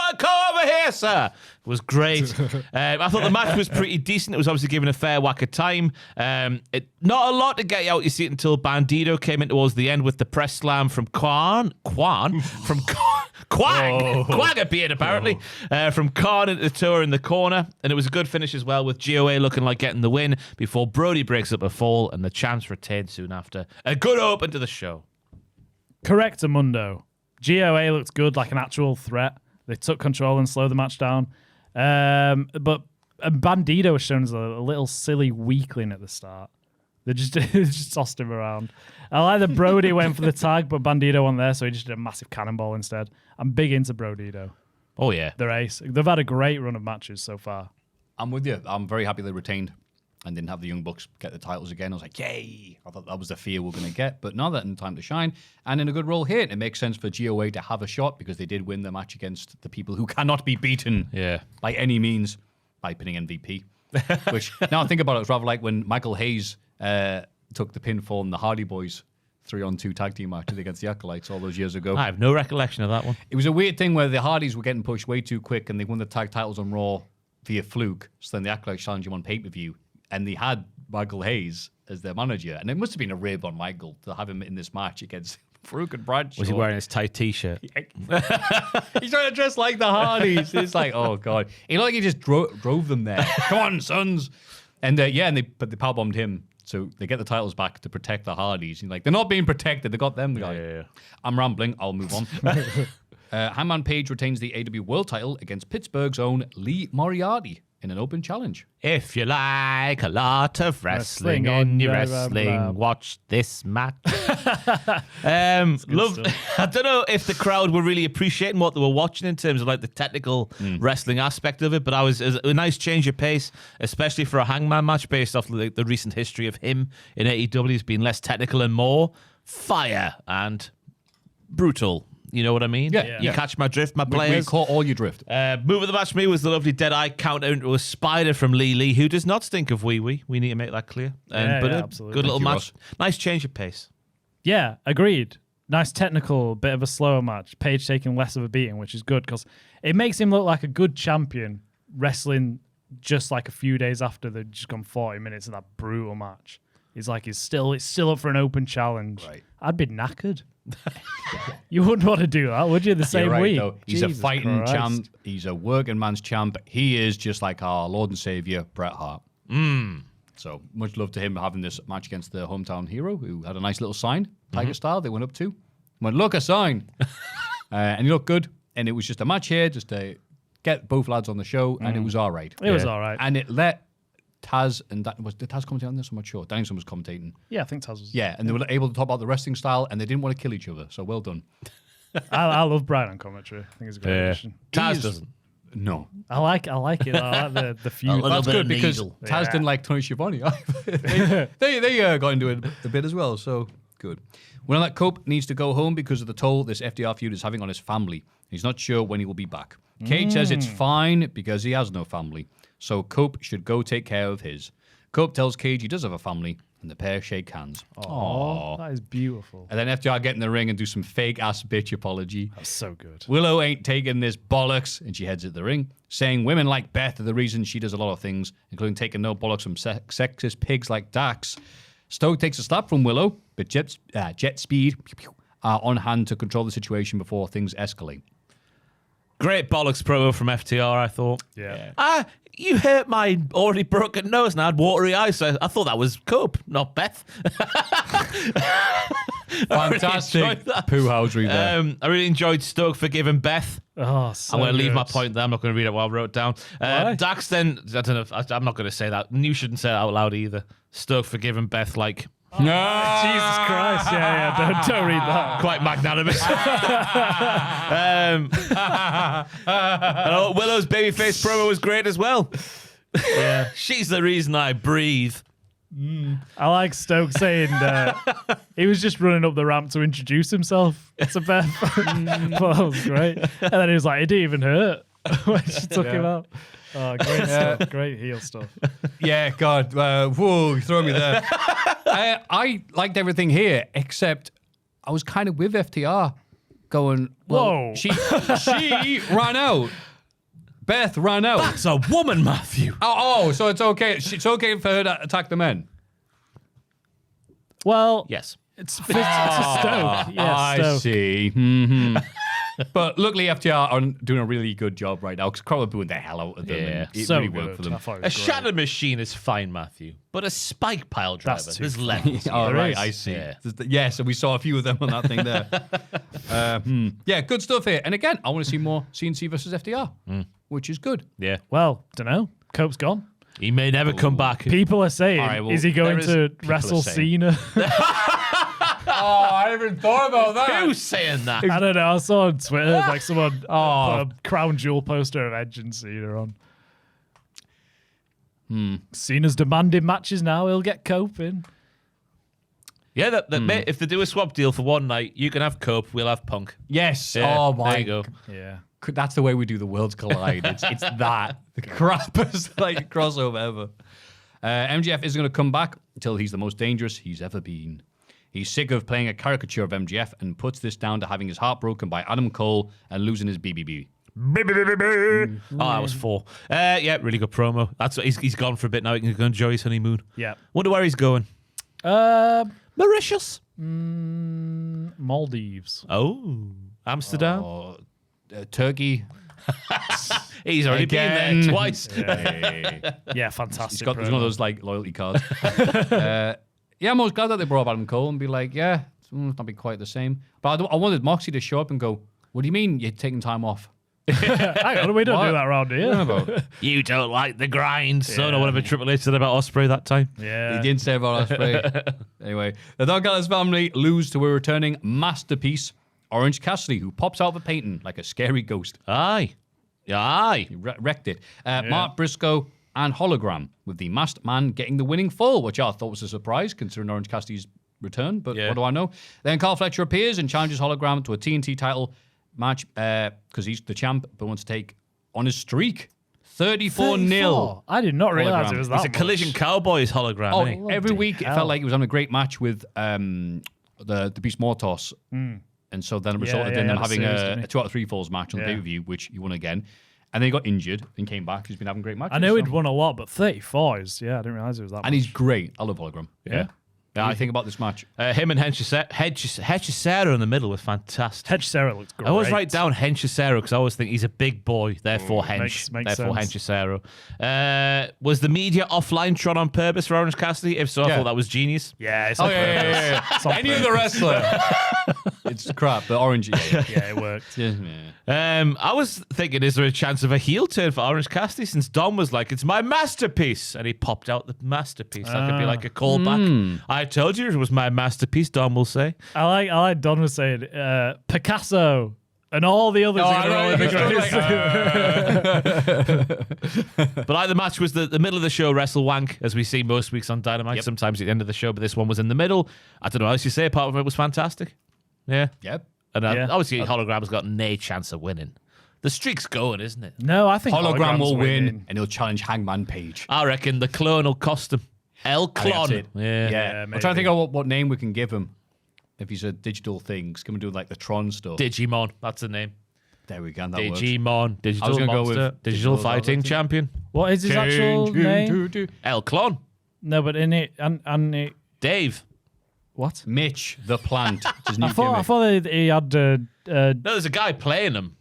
over here, sir. It was great. I thought the match was pretty decent. It was obviously given a fair whack of time. Not a lot to get you out your seat until Bandito came in towards the end with the press slam from Quag appeared apparently from Khan into the tour in the corner, and it was a good finish as well with GOA looking like getting the win before Brody breaks up a fall and the champs retained soon after. A good open to the show. Correct, Amundo. GOA looked good, like an actual threat. They took control and slowed the match down. But Bandito was shown as a little silly weakling at the start. They just tossed him around. I like that Brody went for the tag, but Bandito wasn't there, so he just did a massive cannonball instead. I'm big into Brodito. Oh, yeah. They're ace. They've had a great run of matches so far. I'm with you. I'm very happy they retained and didn't have the Young Bucks get the titles again. I was like, yay! I thought that was the fear we're going to get, but now they're in time to shine and in a good role here. It makes sense for GOA to have a shot because they did win the match against the people who cannot be beaten by any means by pinning MVP. Which, now I think about it, it's rather like when Michael Hayes took the pinfall in the Hardy Boys 3-on-2 tag team match against the Acolytes all those years ago. I have no recollection of that one. It was a weird thing where the Hardys were getting pushed way too quick and they won the tag titles on Raw via fluke. So then the Acolytes challenged him on pay-per-view and they had Michael Hayes as their manager. And it must have been a rib on Michael to have him in this match against Farouk and Bradshaw. Was he wearing his tight t-shirt? He's trying to dress like the Hardys. It's like, oh, God. He looked like he just drove them there. Come on, sons. And they powerbombed him. So they get the titles back to protect the Hardys. And like, they're not being protected. They got them. Yeah. I'm rambling. I'll move on. Hangman Page retains the AEW World title against Pittsburgh's own Lee Moriarty in an open challenge. If you like a lot of wrestling on your wrestling, watch this match. Love. I don't know if the crowd were really appreciating what they were watching in terms of like the technical wrestling aspect of it, but it was a nice change of pace, especially for a Hangman match based off the recent history of him in AEW. He's been less technical and more fire and brutal. You know what I mean? Yeah. You catch my drift, my players. We caught all your drift. Move of the match for me was the lovely Deadeye counter into a spider from Lee, who does not stink of wee-wee. We need to make that clear. Absolutely. Good little Thank you, match. Ross. Nice change of pace. Yeah, agreed. Nice technical, bit of a slower match. Page taking less of a beating, which is good because it makes him look like a good champion wrestling just like a few days after they've just gone 40 minutes of that brutal match. He's like, it's still up for an open challenge. Right. I'd be knackered. You wouldn't want to do that, would you? The same You're right, week. though. He's Jesus a fighting Christ. champ. He's a working man's champ. He is just like our Lord and Savior, Bret Hart. So much love to him having this match against the hometown hero who had a nice little sign, Tiger style, they went up to. Went, look, a sign. And he looked good. And it was just a match here, just to get both lads on the show, and it was all right. It was all right. And it let Taz and did Taz commentate on this? I'm not sure. Danielson was commentating. Yeah, I think Taz was. Yeah, and they were able to talk about the wrestling style, and they didn't want to kill each other. So well done. I love Brian on commentary. I think it's a great addition. Taz doesn't. No, I like it. I like the feud. that's good because needle. Taz didn't like Tony Schiavone. they got into it a bit as well. So good. Well, that Cope needs to go home because of the toll this FDR feud is having on his family. He's not sure when he will be back. Cage says it's fine because he has no family. So Cope should go take care of his. Cope tells Cage he does have a family, and the pair shake hands. Oh, that is beautiful. And then FDR get in the ring and do some fake-ass bitch apology. That's so good. Willow ain't taking this bollocks, and she heads at the ring, saying women like Beth are the reason she does a lot of things, including taking no bollocks from sexist pigs like Dax. Stoke takes a slap from Willow, but Jet Speed are on hand to control the situation before things escalate. Great bollocks promo from FTR, I thought. Yeah. You hurt my already broken nose and I had watery eyes, so I thought that was Cope, not Beth. Fantastic poo-housery there. I really enjoyed Stoke forgiving Beth. Oh, so I'm going to leave good. my point there. I'm not going to read it what I wrote down. Dax then, I don't know, I'm not going to say that. You shouldn't say it out loud either. Stoke forgiving Beth, like... Jesus Christ. Yeah. Don't read that. Quite magnanimous. Willow's babyface promo was great as well. Yeah. She's the reason I breathe. I like Stoke saying he was just running up the ramp to introduce himself to Beth. Well, that was great. And then he was like, it didn't even hurt when she took him out. Oh, great stuff. Great heel stuff. Yeah, God. Whoa, you throw me there. I liked everything here, except I was kind of with FTR going, well, Whoa. She ran out. Beth ran out. That's a woman, Maffew. Oh, so it's okay. It's okay for her to attack the men. Well, Yes. it's a Stoke. Yeah, I Stoke. see. Mm-hmm. But luckily, FTR are doing a really good job right now because Crowd are booing the hell out of them. Yeah. And it So really good. worked for them. I thought it A was great. shatter machine is fine, Maffew, but a spike pile driver, That's too there's funny. levels. All There right, is. I see. Yeah. Yeah, so we saw a few of them on that thing there. Yeah, good stuff here. And again, I want to see more CNC versus FDR, which is good. Yeah. Well, don't know. Cope's gone. He may never come back. People are saying, All right, well, is he going there is to people wrestle are saying. Cena? I haven't even thought about that. Who's saying that? I don't know. I saw on Twitter like someone put a crown jewel poster of Edge and Cena on. Cena's demanding matches now. He'll get Cope in. Yeah, mate, if they do a swap deal for one night, you can have Cope, we'll have Punk. Yes. Yeah, Oh my. there you go. Yeah. That's the way we do the worlds collide. It's that the crappiest like crossover ever. MJF isn't going to come back until he's the most dangerous he's ever been. He's sick of playing a caricature of MJF and puts this down to having his heart broken by Adam Cole and losing his BBB. Oh, that was 4. Yeah, really good promo. That's what, he's gone for a bit now. He can go enjoy his honeymoon. Yeah. Wonder where he's going. Mauritius. Maldives. Oh, Amsterdam. Turkey. He's already Again. been there twice. Yeah, fantastic. He's got one of those like loyalty cards. Yeah, I'm most glad that they brought up Adam Cole and be like, yeah, it's not been quite the same. But I wanted Moxie to show up and go, what do you mean you're taking time off? Hang on, we don't do that around here. You don't like the grind, son, or whatever Triple H said about Ospreay that time. Yeah. He didn't say about Ospreay. Anyway, the Dog Gallows family lose to a returning masterpiece, Orange Cassidy, who pops out of a painting like a scary ghost. Aye. Aye. He wrecked it. Mark Briscoe and Hologram, with the masked man getting the winning fall, which I thought was a surprise considering Orange Cassidy's return, but what do I know? Then Carl Fletcher appears and challenges Hologram to a TNT title match because he's the champ, but wants to take on his streak. 34-0. I did not realize it was that It's a Collision much. Cowboys hologram. Oh, isn't he? every week it hell. felt like he was having a great match with the Beast Mortos. And so then it resulted in them the having series, didn't a he? 2 out of 3 falls match on the pay-per-view, which he won again. And then he got injured and came back. He's been having great matches. I know he'd won a lot, but 34 is, I didn't realize it was that much. And he's great. I love Hologram. Yeah. What do you think about this match? Him and Hechicero in the middle was fantastic. Hedge Sarah looks great. I always write down Hechicero because I always think he's a big boy, therefore makes therefore sense. Hechicero. Was the media offline Tron on purpose for Orange Cassidy? If so, I Yeah. thought that was genius. Yeah, it's Oh, on yeah. purpose. It's on Any purpose. other wrestler. It's crap, but orange. Yeah, it worked. I was thinking, is there a chance of a heel turn for Orange Cassidy since Dom was like, it's my masterpiece, and he popped out the masterpiece. That could be like a callback. I told you it was my masterpiece, Dom will say. I like Don was saying, Picasso and all the others are going to roll in the greatest. But the match was the middle of the show wrestle wank, as we see most weeks on Dynamite. Sometimes at the end of the show, but this one was in the middle. I don't know what else you say, apart from it was fantastic. Yeah. Yep. And Yeah. obviously, Hologram's got no chance of winning. The streak's going, isn't it? No, I think Hologram will win, winning. and he'll challenge Hangman Page. I reckon the clone will cost him. El I think Clon. that's it. Yeah. I'm trying to think of what name we can give him. If he's a digital thing, can we do like the Tron stuff? Digimon. That's the name. There we go. That works. Digimon. Digital gonna go monster. with Digital digital fighting monster. champion. What is his actual name? El Clon. No, but in it, and it, Dave. what? Mitch the Plant. His new I thought gimmick. he had, No, there's a guy playing him,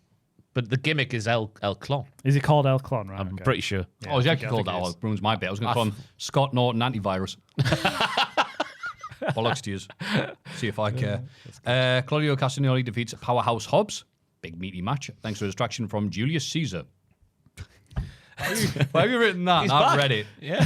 but the gimmick is El Clon. is he called El Clon, right? I'm Okay. pretty sure. Oh, is he I actually think called that? it Oh, is. it ruins my bit. I was going to call him Scott Norton Antivirus. Bollocks to yous. See if I care. Claudio Castagnoli defeats Powerhouse Hobbs. Big meaty match. Thanks to a distraction from Julius Caesar. Why have you written that? I've read it. Yeah.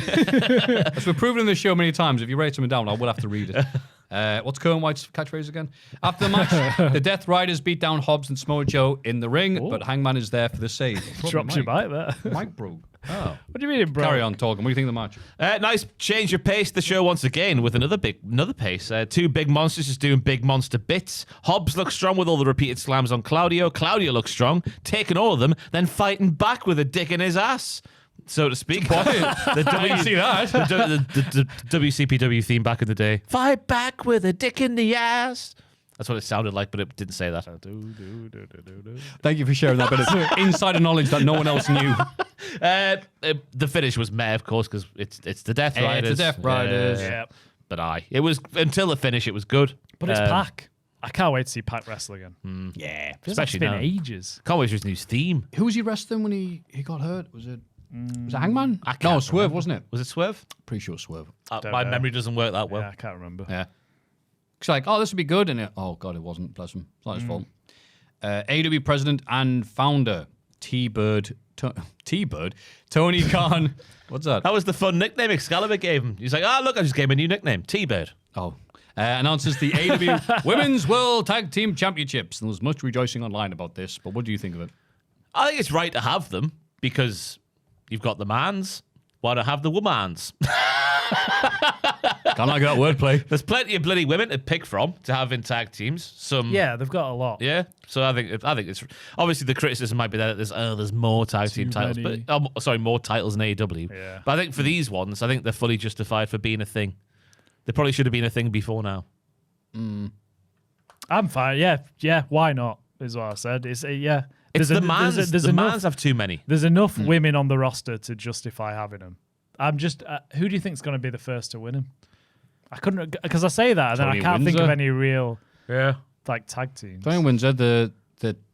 As we've proven in this show many times, if you write something down, I will have to read it. What's Kerwin White's catchphrase again? After the match, the Death Riders beat down Hobbs and Samoa Joe in the ring, but Hangman is there for the save. Dropped your bite there. Mic broke. Oh. What do you mean, bro? Carry on talking. What do you think of the match? Nice change of pace. The show once again with another pace. Two big monsters just doing big monster bits. Hobbs looks strong with all the repeated slams on Claudio. Claudio looks strong, taking all of them, then fighting back with a dick in his ass, so to speak. I didn't see that. The WCPW theme back in the day. Fight back with a dick in the ass. That's what it sounded like, but it didn't say that. Thank you for sharing that bit of insider knowledge that no one else knew. The finish was meh, of course, because it's the Death Riders. It's the Death Riders. Yeah. But it was until the finish, it was good. But it's Pac. I can't wait to see Pac wrestle again. Yeah. Feels like it's especially been now. ages. Can't wait for his new theme. Who was he wrestling when he got hurt? Was it Hangman? I can't No, Swerve, remember. wasn't it? Was it Swerve? Pretty sure Swerve. My know. memory doesn't work that well. Yeah, I can't remember. Yeah. It's like, oh, this would be good. And oh, God, it wasn't. Bless him. It's not his fault. AEW president and founder, T-Bird T-Bird, Tony Khan. What's that? That was the fun nickname Excalibur gave him. He's like, look, I just gave him a new nickname, T-Bird. Oh. Announces the AEW Women's World Tag Team Championships. And there's much rejoicing online about this, but what do you think of it? I think it's right to have them because you've got the mans. Why not have the womans? Can't like that wordplay. There's plenty of bloody women to pick from to have in tag teams. Yeah, they've got a lot. Yeah, so I think it's obviously the criticism might be that there's more tag team titles, many. but more titles in AEW. Yeah. But I think for these ones, I think they're fully justified for being a thing. They probably should have been a thing before now. I'm fine. Yeah. Why not? Is what I said. It's The mans have too many. There's enough women on the roster to justify having them. I'm just. Who do you think is going to be the first to win them? I couldn't because I say that and then I can't think of any real tag teams. Tony Windsor, the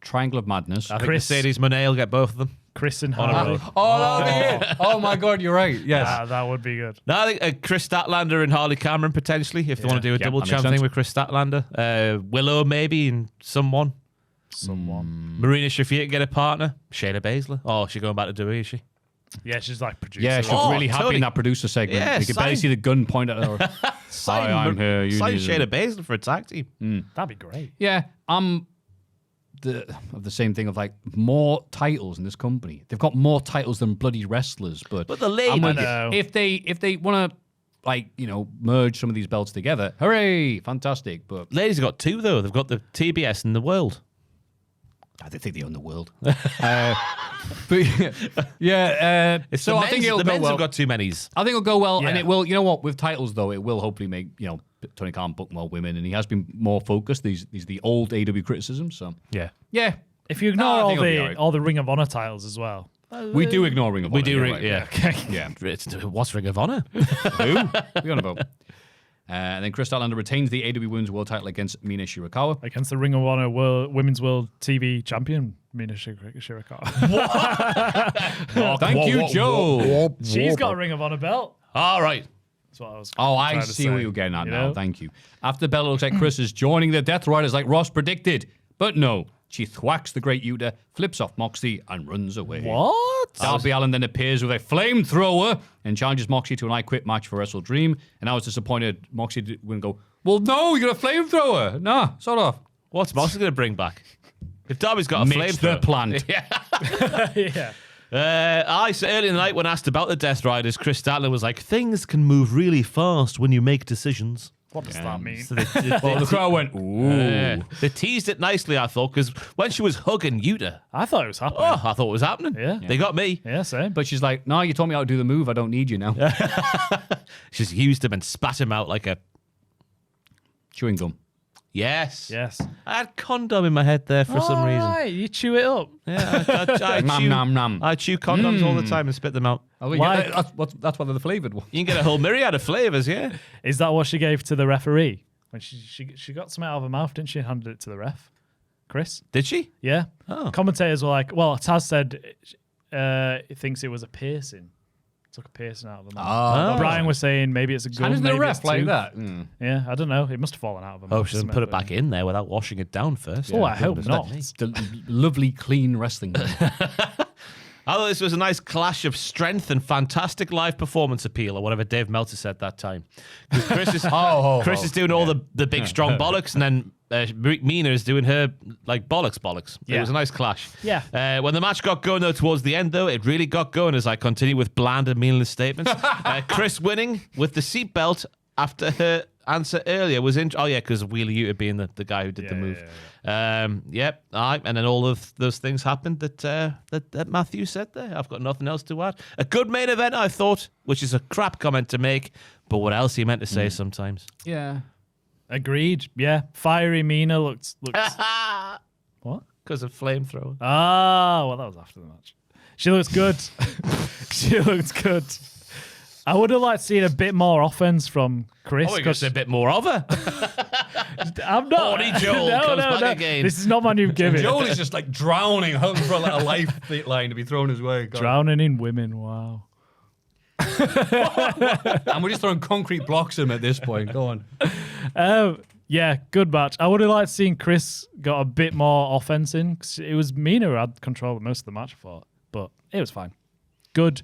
Triangle of Madness. I think Mercedes Moné will get both of them. Chris and Harley. Oh my God, you're right. Yes, that would be good. No, I think Chris Statlander and Harley Cameron potentially, if they want to do a double champ thing with Chris Statlander. Willow maybe and someone. Marina Shafir get a partner. Shayna Baszler. Oh, she's going back to WWE, is she? Yeah, she's like producer. Yeah, she was really happy in that producer segment. Yeah, you could barely see the gun point at her. Hi, I'm here. Sign Shayna Baszler for a tag team. That'd be great. Yeah, I'm of the same thing of like more titles in this company. They've got more titles than bloody wrestlers, but the lady, if they want to merge some of these belts together, hooray, fantastic. But ladies have got two though. They've got the TBS and the World. I think they own the world. But yeah, so I think it'll the go men's well. have got too many's. I think it'll go well, Yeah. and it will. You know what? With titles though, it will hopefully make Tony Khan book more women, and he has been more focused. These the old AW criticisms. So Yeah. If you ignore all the Ring of Honor titles as well. we do ignore Ring of Honor. We do you're ring, right. yeah. Okay. Yeah. What's Ring of Honor? Who? What are you on about? And then Chris Statlander retains the AW Women's World title against Mina Shirakawa. Against the Ring of Honor Women's World TV Champion, Mina Shirakawa. Thank you, Joe. She's got a Ring of Honor belt. All right. That's what I was I trying to see say, what you're getting at you now. know? Thank you. After the bell, it looks like Chris is joining the Death Riders like Ross predicted. But no, she thwacks the Great Yuta, flips off Moxie, and runs away. What? Darby Allin then appears with a flamethrower and challenges Moxie to an I Quit match for Wrestle Dream. And I was disappointed Moxie wouldn't go, well, no, you got a flamethrower. Nah, sort of. What's Moxley going to bring back? If Darby's got a Mitch the flamethrower. plant. Yeah. So early in the night when asked about the Death Riders, Chris Statler was like, things can move really fast when you make decisions. What does that mean? So they Well, the crowd went, ooh. they teased it nicely, I thought, because when she was hugging Yuta, I thought it was happening. I thought it was happening. Yeah. They got me. Yeah, same. But she's like, no, you told me how to do the move. I don't need you now. She's used him and spat him out like a... Chewing gum. Yes. Yes. I had condom in my head there for some reason. Right, you chew it up. Yeah, I Nom, chew, nom, nom. I chew condoms all the time and spit them out. Oh, Why? yeah, that's why they're the flavoured one. You can get a whole myriad of flavours, yeah. Is that what she gave to the referee? When she got something out of her mouth, didn't she, and handed it to the ref? Chris? Did she? Yeah. Oh. Commentators were like, well, Taz said he thinks it was a piercing. Took a piercing out of her mouth. Oh. Brian was saying maybe it's a gun. And isn't it a maybe ref it's like tooth. that? Yeah, I don't know. It must have fallen out of her mouth. Oh, she doesn't put it back in there without washing it down first. Oh, I hope not. It's the lovely, clean wrestling. I thought this was a nice clash of strength and fantastic live performance appeal, or whatever Dave Meltzer said that time. Because Chris is doing all the big, strong bollocks, and then Mina is doing her like bollocks. It Yeah. was a nice clash. Yeah. When the match got going, though, towards the end, though, it really got going as I continue with bland and meaningless statements. Chris winning with the seatbelt after her answer earlier was in. Oh, yeah, because Wheeler Yuta being the guy who did the move. Yep. And then all of those things happened that Maffew said there. I've got nothing else to add. A good main event, I thought, which is a crap comment to make, but what else he meant to say sometimes. Yeah. Agreed. Yeah. Fiery Mina looks. What? Because of flamethrower. Ah, well, that was after the match. She looks good. She looks good. I would have liked seeing a bit more offense from Chris. Oh, we got a bit more of her. I'm not. Horny Joel comes back again. This is not my new gimmick. Joel is just like drowning, hoping for a little lifeline to be thrown his way. God. Drowning in women. Wow. And we're just throwing concrete blocks at him at this point. Go on. Yeah, good match. I would have liked seeing Chris got a bit more offense in. 'Cause it was Mina who had control of most of the match, I thought. but it was fine. Good.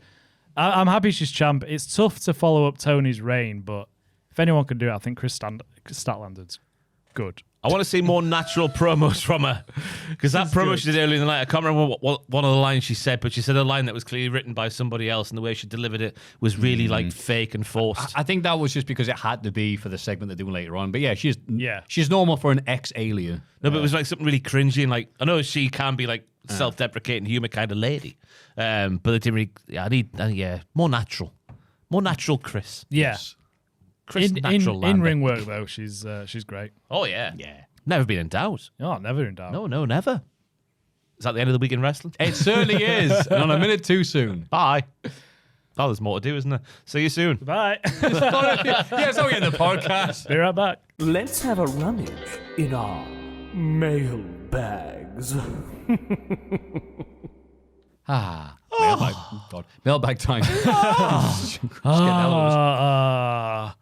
I'm happy she's champ. It's tough to follow up Tony's reign, but if anyone can do it, I think Chris Statlander's good. I want to see more natural promos from her, because that promo she did earlier in the night, I can't remember what one of the lines she said, but she said a line that was clearly written by somebody else, and the way she delivered it was really like fake and forced. I think that was just because it had to be for the segment they're doing later on. But yeah, she's normal for an ex-alien. No, but it was like something really cringy, and like I know she can be like self-deprecating humor kind of lady, but it didn't really. I need more natural Chris. Yes. Chris natural in ring work though, she's great. Oh yeah. Never been in doubt. Oh, never in doubt. No, never. Is that the end of the week in wrestling? It certainly is. And on a minute too soon. Bye. Oh, there's more to do, isn't there? See you soon. Bye. Yeah, so we end the podcast. Be right back. Let's have a rummage in our mailbags. Mailbag. Oh, God. Mailbag time. Just getting out of this.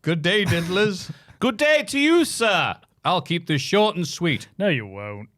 Good day, diddlers. Good day to you, sir. I'll keep this short and sweet. No, you won't.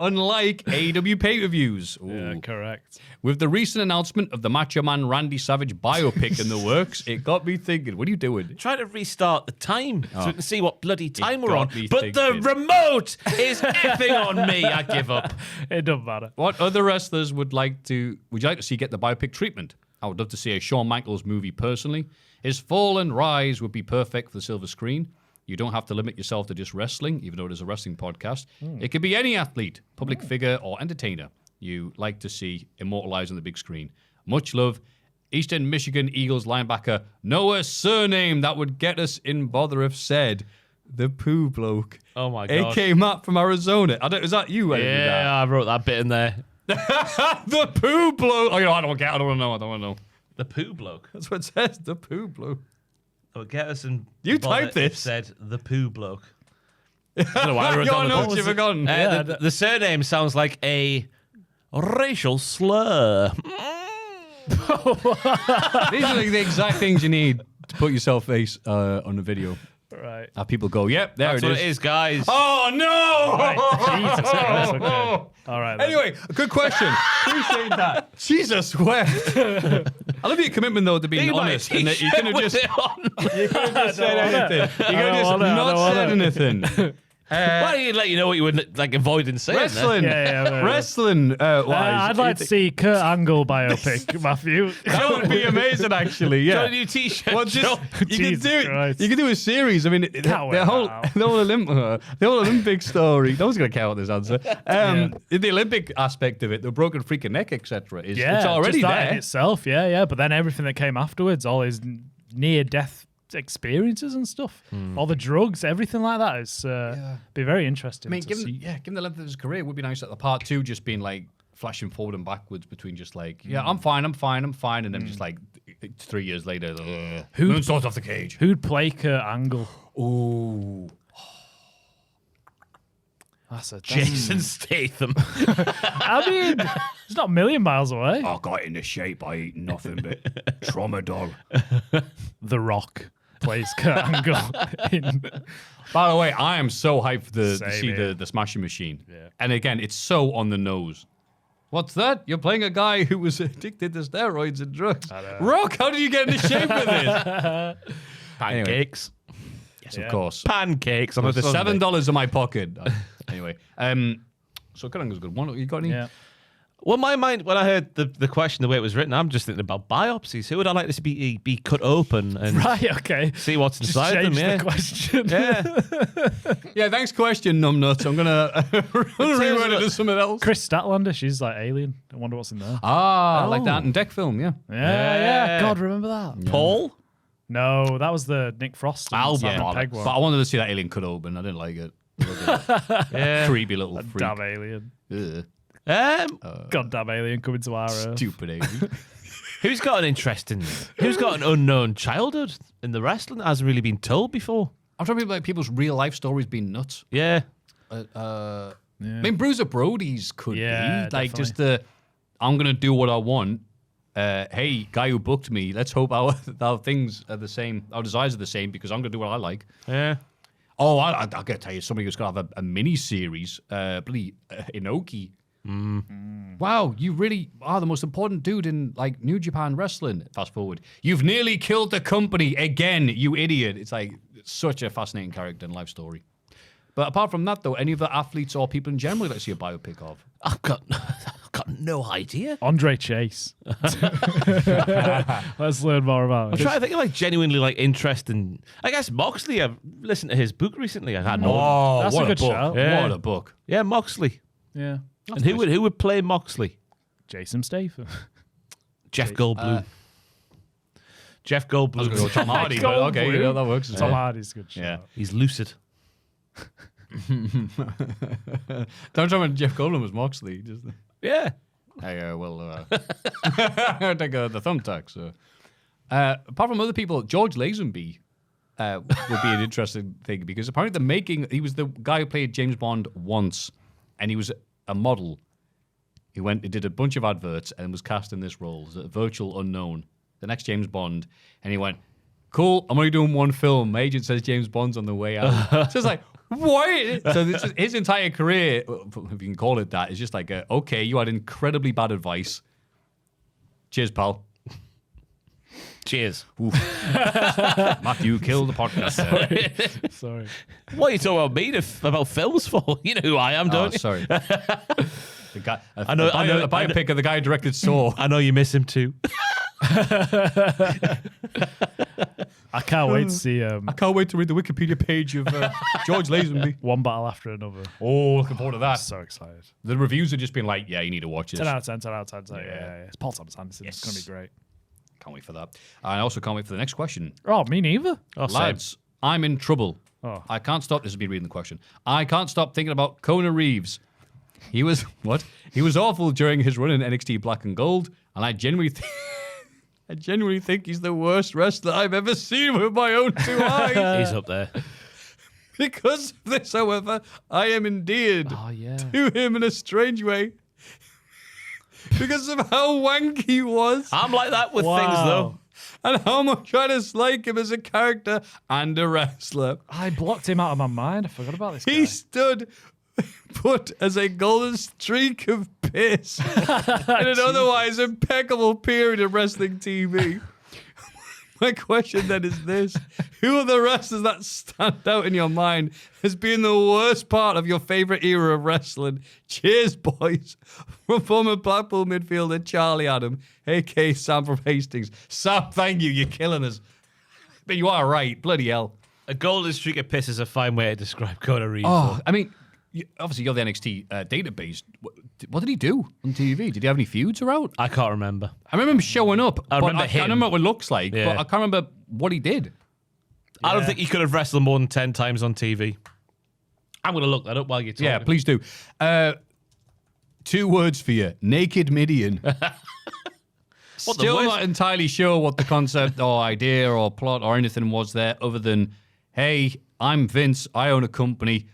Unlike AEW pay-per-views. Yeah, correct. With the recent announcement of the Macho Man Randy Savage biopic in the works, it got me thinking, what are you doing? Try to restart the time so we can see what bloody time we're on. got me But the thinking. remote is effing on me. I give up. It doesn't matter. What other wrestlers would you like to see get the biopic treatment? I would love to see a Shawn Michaels movie personally. His fall and rise would be perfect for the silver screen. You don't have to limit yourself to just wrestling, even though it is a wrestling podcast. It could be any athlete, public figure, or entertainer you like to see immortalized on the big screen. Much love. Eastern Michigan Eagles linebacker Noah Surname. That would get us in bother if said the poo bloke. Oh my god. A.K. Matt from Arizona. Is that you? Yeah, I wrote that bit in there. The poo bloke. Oh, I don't want to know. The poo bloke. That's what it says. The poo bloke. That would get us in. You bother typed this. if said the poo bloke. I don't know why I wrote Your down the notes you've forgotten. the surname sounds like a racial slur. These are the exact things you need to put yourself face on the video. Right. People go, yep, there That's it what is. it is, guys. Oh, no! Right. Jesus Christ. Okay. All right. Then. Anyway, good question. Appreciate that. Jesus Christ. I love your commitment, though, to being honest. And that you could have just said anything. You could have just not said anything. Why do you let you know what you would like avoiding saying? Wrestling. Yeah. Wrestling. I'd like to see Kurt Angle biopic, Maffew. That would be amazing, actually. Yeah. Got a new T-shirt. Well, just, you can Jesus do Christ. you can do a series. I mean, the whole Olympic story. No one's gonna count this answer. The Olympic aspect of it, the broken freaking neck, etc. It's already just that there. in itself. Yeah. But then everything that came afterwards, all his near-death experiences and stuff, all the drugs, everything like that is be very interesting. I mean, to see. given the length of his career, it would be nice that the part 2 just being like flashing forward and backwards between just like, I'm fine, and then just like 3 years later, moonsault off the cage. Who'd play Kurt Angle? Ooh. That's Jason Statham. I mean, it's not a million miles away. I got into shape by eating nothing but tramadol. The Rock plays Kurt Angle. By the way, I am so hyped to Same see here. the Smashing Machine. Yeah. And again, it's so on the nose. What's that? You're playing a guy who was addicted to steroids and drugs. Rock, how did you get into shape with this? Pancakes. Yes, of course. Pancakes on a With the Sunday. $7 in my pocket. Anyway, so Kurt Angle's a good one. You got any? Yeah. Well, my mind, when I heard the question, the way it was written, I'm just thinking about biopsies. Who would I like to see be cut open and Right, okay. see what's Just inside them? change Yeah. the question. Yeah. Yeah, thanks question, numbnuts. I'm going to reword it to something else. Chris Statlander, she's like alien. I wonder what's in there. Like that in deck film, yeah. Yeah. God, remember that? Paul? No, that was the Nick Frost. and Albert. Simon Yeah, Pegg But one. I wanted to see that alien cut open. I didn't like it. Yeah. Creepy little freak. Damn alien. Ugh. Goddamn alien coming to our Earth. Stupid alien. Who's got an unknown childhood in the wrestling that hasn't really been told before? I'm trying to think like people's real life stories being nuts. Yeah. I mean, Bruiser Brody's could be. Like, definitely. just I'm going to do what I want. Hey, guy who booked me, let's hope our things are the same, our desires are the same, because I'm going to do what I like. Yeah. Oh, I got to tell you, somebody who's going to have a mini-series, Inoki. Wow, you really are the most important dude in like New Japan Wrestling. Fast forward. You've nearly killed the company again, you idiot. It's like such a fascinating character and life story. But apart from that, though, any other athletes or people in general that see a biopic of? I've got no idea. Andre Chase. Let's learn more about I'm it. trying to think of like genuinely like interesting. I guess Moxley. I've listened to his book recently. I had no. Oh, That's what a good book. shout. Yeah. What a book. Yeah, Moxley. Yeah. And who would play Moxley? Jason Statham. Jeff Goldblum. Jeff I was Goldblum. going to go Tom Hardy, but okay, Goldblum. you know, that works. Tom Hardy's a good shout. Yeah. He's lucid. Don't tell me Jeff Goldblum was Moxley. Just, Yeah. hey, take the thumbtack. So, apart from other people, George Lazenby would be an interesting thing because apparently he was the guy who played James Bond once, and he was a model. He did a bunch of adverts and was cast in this role as a virtual unknown, the next James Bond, and he went, "Cool, I'm only doing one film. My agent says James Bond's on the way out." So it's like, what? So his entire career, if you can call it that, is just like, okay, you had incredibly bad advice. Cheers, pal. Cheers. Maffew killed the podcast. Sorry. What are you talking about me about films for? You know who I am, Oh, don't you? sorry. The guy, I know- a biopic of the guy who directed Saw. I know you miss him too. I can't wait to see I can't wait to read the Wikipedia page of George Lazenby. one battle after another. Oh, looking forward to that. So excited. The reviews have just been like, yeah, you need to watch this. 10 out of 10, 10 out of 10. Yeah. It's Paul Thomas Anderson. It's going to be great. Can't wait for that. I also can't wait for the next question. Oh, me neither. Lads, I'm in trouble. Oh. I can't stop. This is me reading the question. I can't stop thinking about Kona Reeves. He was what? He was awful during his run in NXT Black and Gold, and I genuinely think he's the worst wrestler I've ever seen with my own two eyes. He's up there. Because of this, however, I am endeared yeah. to him in a strange way. Because of how wanky he was. I'm like that with things though. And how much I dislike him as a character and a wrestler. I blocked him out of my mind. I forgot about this guy. He stood put as a golden streak of piss in an otherwise impeccable period of wrestling TV. My question then is this. Who are the wrestlers that stand out in your mind as being the worst part of your favourite era of wrestling? Cheers, boys. From former Blackpool midfielder Charlie Adam, a.k.a. Sam from Hastings. Sam, thank you. You're killing us. But you are right. Bloody hell. A golden streak of piss is a fine way to describe Kona Reeves. Oh, I mean, obviously you're the NXT database. What did he do on TV? Did he have any feuds around? I can't remember. I remember him showing up. I remember I him. can't remember what it looks like, Yeah. but I can't remember what he did. I don't think he could have wrestled more than 10 times on TV. I'm going to look that up while you're talking. Yeah, please do. 2 words for you. Naked Midian. Still worst- not entirely sure what the concept or idea or plot or anything was there other than, hey, I'm Vince. I own a company.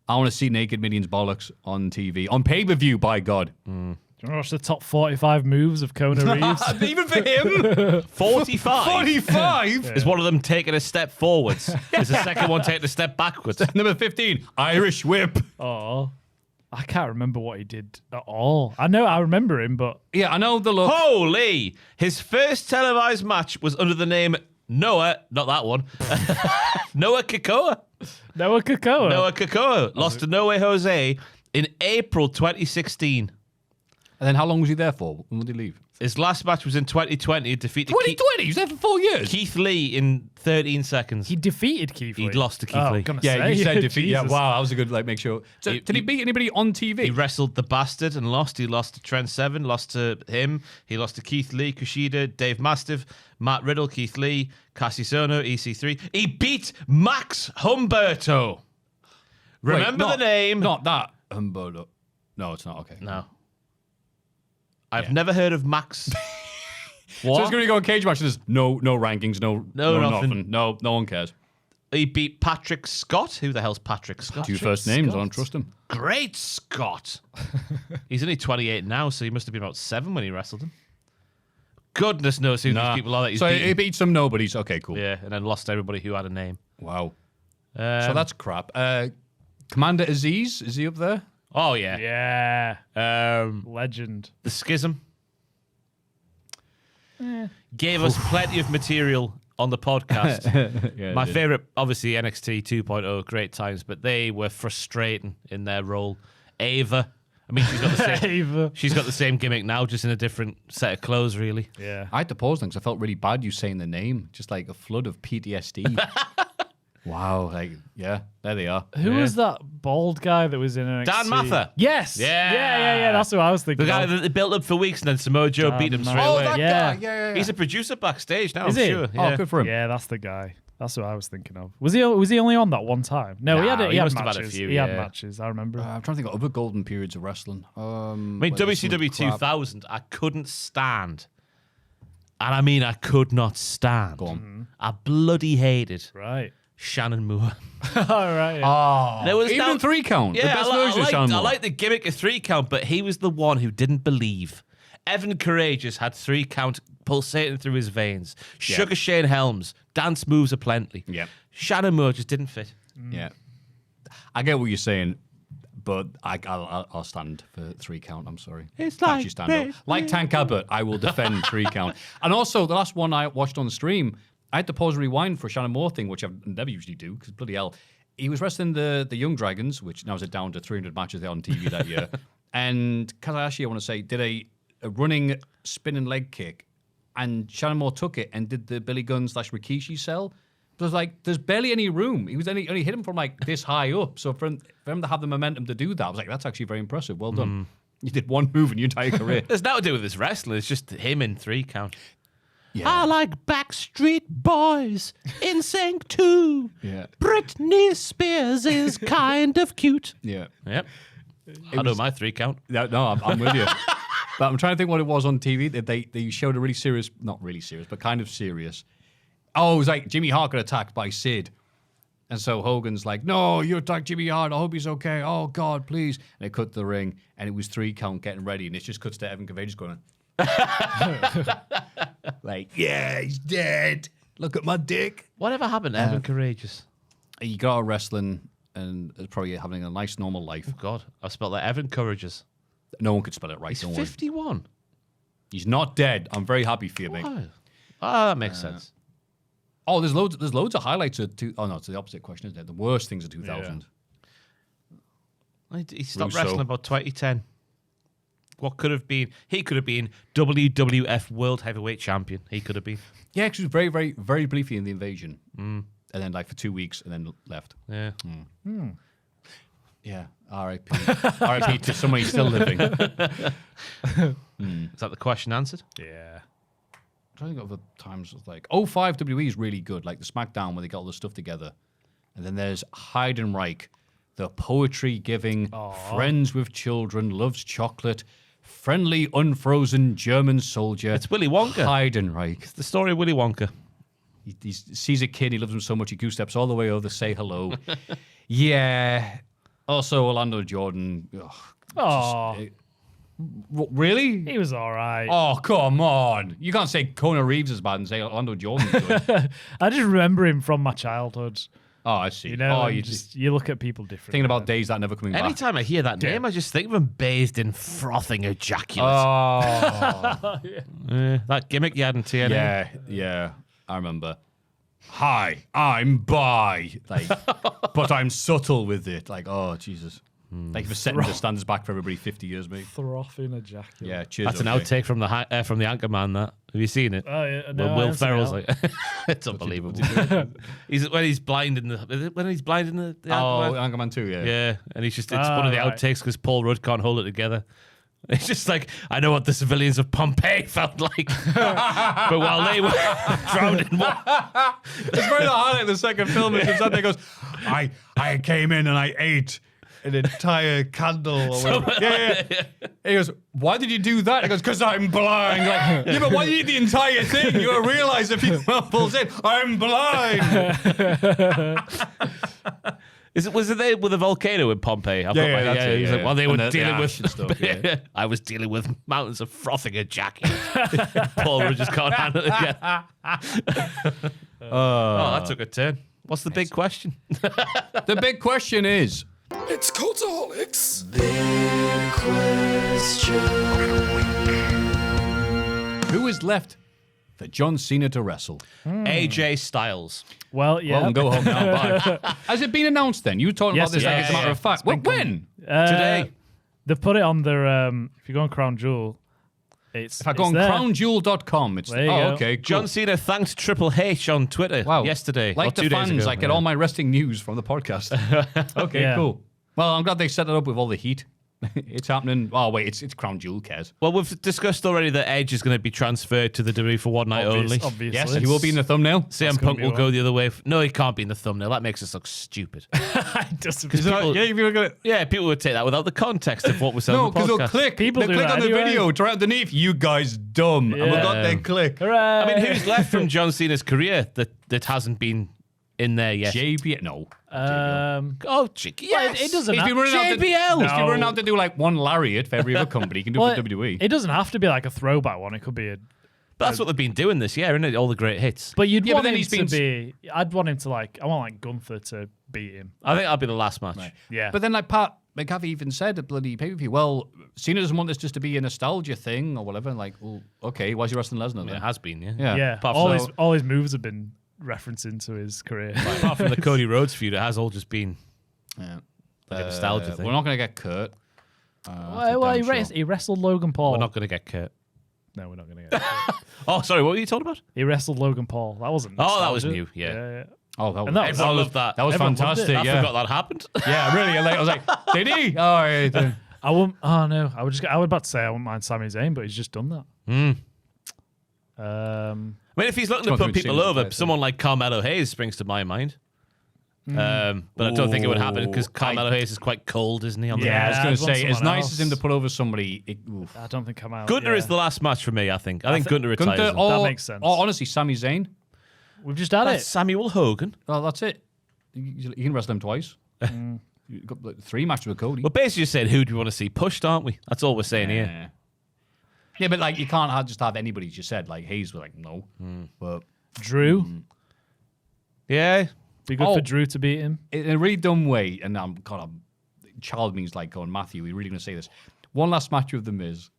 I want to see Naked Midian's bollocks on TV. On pay-per-view, by God. Do you want to watch the top 45 moves of Kona Reeves? Even for him? 45 45? is one of them taking a step forwards. Is the second one taking a step backwards. Number 15, Irish Whip. Oh, I can't remember what he did at all. I remember him, but Yeah, I know the look. Holy! His first televised match was under the name Noah, not that one. Noah Kakoa. Noah Kakoa. Noah Kakoa lost to Noe Jose in April 2016. And then how long was he there for? When did he leave? His last match was in 2020. He defeated 2020? He was there for 4 years? Keith Lee in 13 seconds. He defeated Keith Lee. He'd lost to Keith Oh, Lee. gonna Yeah, say. you said defeat. Yeah, Jesus. wow, that was a good, make sure. So, did he beat anybody on TV? He wrestled the Bastard and lost. He lost to Trent Seven, lost to him. He lost to Keith Lee, Kushida, Dave Mastiff, Matt Riddle, Keith Lee, Cassie Sono, EC3. He beat Max Humberto. Remember the name? Not that. Humberto. No, it's not. Okay. No. I've never heard of Max. So it's going to go a cage match. There's no rankings, no nothing. No one cares. He beat Patrick Scott. Who the hell's Patrick Scott? 2 first names. I don't trust him. Great Scott. He's only 28 now, so he must have been about 7 when he wrestled him. Goodness knows who these people are that he's So beaten. he beat some nobodies. Okay, cool. Yeah, and then lost everybody who had a name. Wow. So that's crap. Commander Aziz, is he up there? Oh, yeah. Yeah. Legend. The Schism. Gave us plenty of material on the podcast. My favorite, obviously, NXT 2.0, great times, but they were frustrating in their role. Ava. I mean, she's got the same. Ava. She's got the same gimmick now, just in a different set of clothes, really. Yeah. I had to pause then because I felt really bad you saying the name. Just like a flood of PTSD. Wow. Like, yeah, there they are. Who was that bald guy that was in NXT? Dan Maffew. Yes. Yeah. That's what I was thinking. The guy of. that they built up for weeks and then Samoa Joe Dan beat him straight Maffew. away. that Yeah. guy. Yeah. He's a producer backstage now, Is I'm he? sure. Oh, Yeah. good for him. Yeah, that's the guy. That's what I was thinking of. Was he only on that one time? No, he Nah, had he matches. must have had a few, He had yeah. matches. I remember. I'm trying to think of other golden periods of wrestling. I mean, WCW 2000, I couldn't stand. And I mean, I could not stand. Go on. I bloody hated Right. Shannon Moore. All right. Yeah. Oh, There was even no- 3 count. Yeah, the best version of Shannon I Moore. like the gimmick of 3 count, but he was the one who didn't believe. Evan Courageous had 3 count pulsating through his veins. Sugar Shane Helms, dance moves aplenty. Yeah. Shannon Moore just didn't fit. Yeah, I get what you're saying, but I'll stand for 3 count. I'm sorry. It's Can't like you stand up. Like Tank Abbott, I will defend 3 count. And also, the last one I watched on the stream, I had to pause and rewind for a Shannon Moore thing, which I never usually do, because bloody hell. He was wrestling the Young Dragons, which now is down to 300 matches there on TV that year. And Kazayashi, I want to say, did a running spinning leg kick, and Shannon Moore took it and did the Billy Gunn / Rikishi sell. There's like, there's barely any room. He was only hit him from like this high up. So for him to have the momentum to do that, I was like, that's actually very impressive. Well done. You did one move in your entire career. There's nothing to do with his wrestling. It's just him in 3 count. Yeah. I like Backstreet Boys, NSYNC too. Yeah. Britney Spears is kind of cute. Yeah. Yep. I know my 3 count. No, I'm with you. But I'm trying to think what it was on TV. They showed a really serious, not really serious, but kind of serious. Oh, it was like Jimmy Hart got attacked by Sid. And so Hogan's like, no, you attacked Jimmy Hart. I hope he's okay. Oh, God, please. And they cut to the ring, and it was 3 count getting ready. And it just cuts to Evan Courageous going, like, yeah, he's dead. Look at my dick. Whatever happened to Evan Courageous? He got out of wrestling and is probably having a nice, normal life. Oh, God. I spelled that Evan Courageous. No one could spell it right. He's Don't worry. 51. He's not dead. I'm very happy for you, mate. Oh, that makes sense. Oh, there's loads of highlights of oh no, it's the opposite question, isn't it? The worst things of 2000. He stopped Russo. wrestling about 2010. What could have been? He could have been WWF World Heavyweight Champion. He could have been. Yeah, because he was very, very, very briefly in the Invasion, and then like for 2 weeks, and then left. Yeah. Yeah, R.I.P. R.I.P. to someone he's still living. Is that the question answered? Yeah. I'm trying to think of other times. It's like 05 WWE is really good, like the SmackDown where they got all the stuff together, and then there's Heidenreich, the poetry giving, friends with children, loves chocolate, friendly unfrozen German soldier. It's Willy Wonka. Heidenreich. The story of Willy Wonka. He sees a kid, he loves him so much, he goose steps all the way over to say hello. Yeah. Also, Orlando Jordan. Oh, Really? he was all right. Oh, come on. You can't say Kona Reeves is bad and say Orlando Jordan's good. I just remember him from my childhood. Oh, I see. You know, oh, and you you look at people differently. thinking about days that never coming back. Anytime I hear that name, I just think of him bathed in frothing ejaculate. Oh, That gimmick you had in TNA. yeah. I remember. Hi, I'm bi. Like, but I'm subtle with it. Like, oh, Jesus. Like, for setting the standards back for everybody 50 years, mate. Frothing ejaculate. Yeah, cheers. That's an outtake from the Anchorman. That have you seen it? Oh, yeah. No, When I Will haven't seen Ferrell's it. like, it's unbelievable. When he's blind in the Oh, Anchorman? Anchorman 2, yeah. Yeah, and he's just, it's one of the right. outtakes because Paul Rudd can't hold it together. It's just like, I know what the civilians of Pompeii felt like. But while they were drowned in water. It's very the highlight of the second film. It comes out there goes, I came in and I ate an entire candle. Or whatever. Yeah. He goes, why did you do that? He goes, because I'm blind. Like, yeah, but why did you eat the entire thing? You don't realize if he pulls in, I'm blind. Was it there with a volcano in Pompeii? I've got my- that's it, He's yeah, like, well, they were and the dealing with ash and stuff, yeah. I was dealing with mountains of frothing ejaculate. Paul Rudd just can't handle it again. Oh, that took a turn. What's the big question? The big question is, It's Cultaholics. Who is left for John Cena to wrestle? AJ Styles. Well, yeah. Well, and go home now. Bye. Has it been announced then? You were talking Yes, about this it like has. as a matter of fact. When? Today. They put it on their. If you go on Crown Jewel, it's. If I go on there. crownjewel.com, it's There you go. okay. Cool. John Cena thanked Triple H on Twitter yesterday. Like or 2 the days fans, ago. I get all my wrestling news from the podcast. Okay, Yeah. cool. Well, I'm glad they set it up with all the heat. It's happening. Oh, wait, it's Crown Jewel, cares. Well, we've discussed already that Edge is going to be transferred to the WWE for one night only. Obviously. Yes, he will be in the thumbnail. CM gonna Punk be will one. go the other way. No, he can't be in the thumbnail. That makes us look stupid. It doesn't. People- Yeah, if you were gonna. Yeah, people would take that without the context of what was said No, on the because they'll podcast. click. People They do click that on the anyway. video. It's right underneath. You guys dumb. And we got Yeah. their click. Hooray! I mean, who's left from John Cena's career that hasn't been in there yet? JBL. No. Oh, chick, yes. it doesn't. He's been running out to, JBL. he's been No. running out to do like one lariat for every other company. He can do Well, it for WWE. It doesn't have to be like a throwback one. It could be a. But that's what they've been doing this year, isn't it? All the great hits. But you'd Yeah, but want then him he's to been- be. I'd want him to like. I want like Gunther to beat him. I think that'll be the last match. Yeah. But then, like Pat McAfee even said at bloody pay per view, well, Cena doesn't want this just to be a nostalgia thing or whatever. And like, well, okay, why's he wrestling Lesnar then? It has been, yeah. Yeah. yeah. Apart All from- his moves have been referencing to his career. Apart from the Cody Rhodes feud, it has all just been Yeah. like a nostalgia thing. We're not going to get Kurt. Well, he wrestled Logan Paul. We're not going to get Kurt. No, we're not going to get. Kurt. Oh, sorry, what were you talking about? He wrestled Logan Paul. That wasn't. Oh, that was nostalgia. new, yeah. Oh, that was, And that was- Everyone loved that. that was everyone loved fantastic. it. I Yeah. forgot that happened. Yeah, really. I was like, did he? Oh, yeah. I wouldn't. Oh no, I was about to say I wouldn't mind Sami Zayn, but he's just done that. I mean, if he's looking to It's not put good people Cena's over, fight, someone like Carmelo Hayes springs to my mind. But I don't think it would happen because Carmelo Hayes is quite cold, isn't he? On the Yeah, I was Yeah, going I'd to want say, as someone nice else. as him to put over somebody, oof. I don't think I'm out. Gunter yeah. is the last match for me, I think. I think Gunter retires. Gunther, him. or, makes sense. Or honestly, Sami Zayn. We've just had That's it. Samuel Hogan. Well, that's it. You can wrestle him twice. You've got like, 3 matches with Cody. We're basically just saying who do we want to see pushed, aren't we? That's all we're saying here. Yeah. Yeah, but like you can't just have anybody. Just said like Hayes was like no, but Drew. Yeah. Be good Oh. for Drew to beat him. in a really dumb way. And I'm child means like going Maffew. We're really going to say this. One last match with the Miz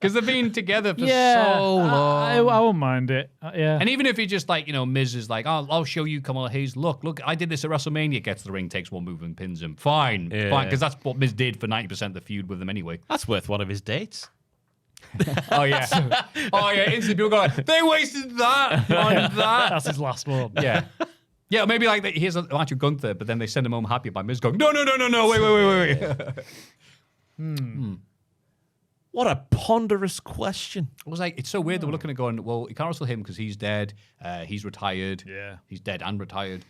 because they've been together for so long. I won't mind it. Yeah. And even if he just like, Miz is like, I'll show you Kamala Hayes. Look, I did this at WrestleMania. Gets to the ring, takes one move and pins him. Fine. Because that's what Miz did for 90% of the feud with him anyway. That's worth one of his dates. Oh, yeah. Instantly people go like, they wasted that on that. That's his last one. Yeah. Yeah, maybe like here's a match with Gunther, but then they send him home happy by Miz going, no, wait. What a ponderous question. It was like, it's so weird that we're looking at going, well, you can't wrestle him because he's dead, he's retired. Yeah. He's dead and retired.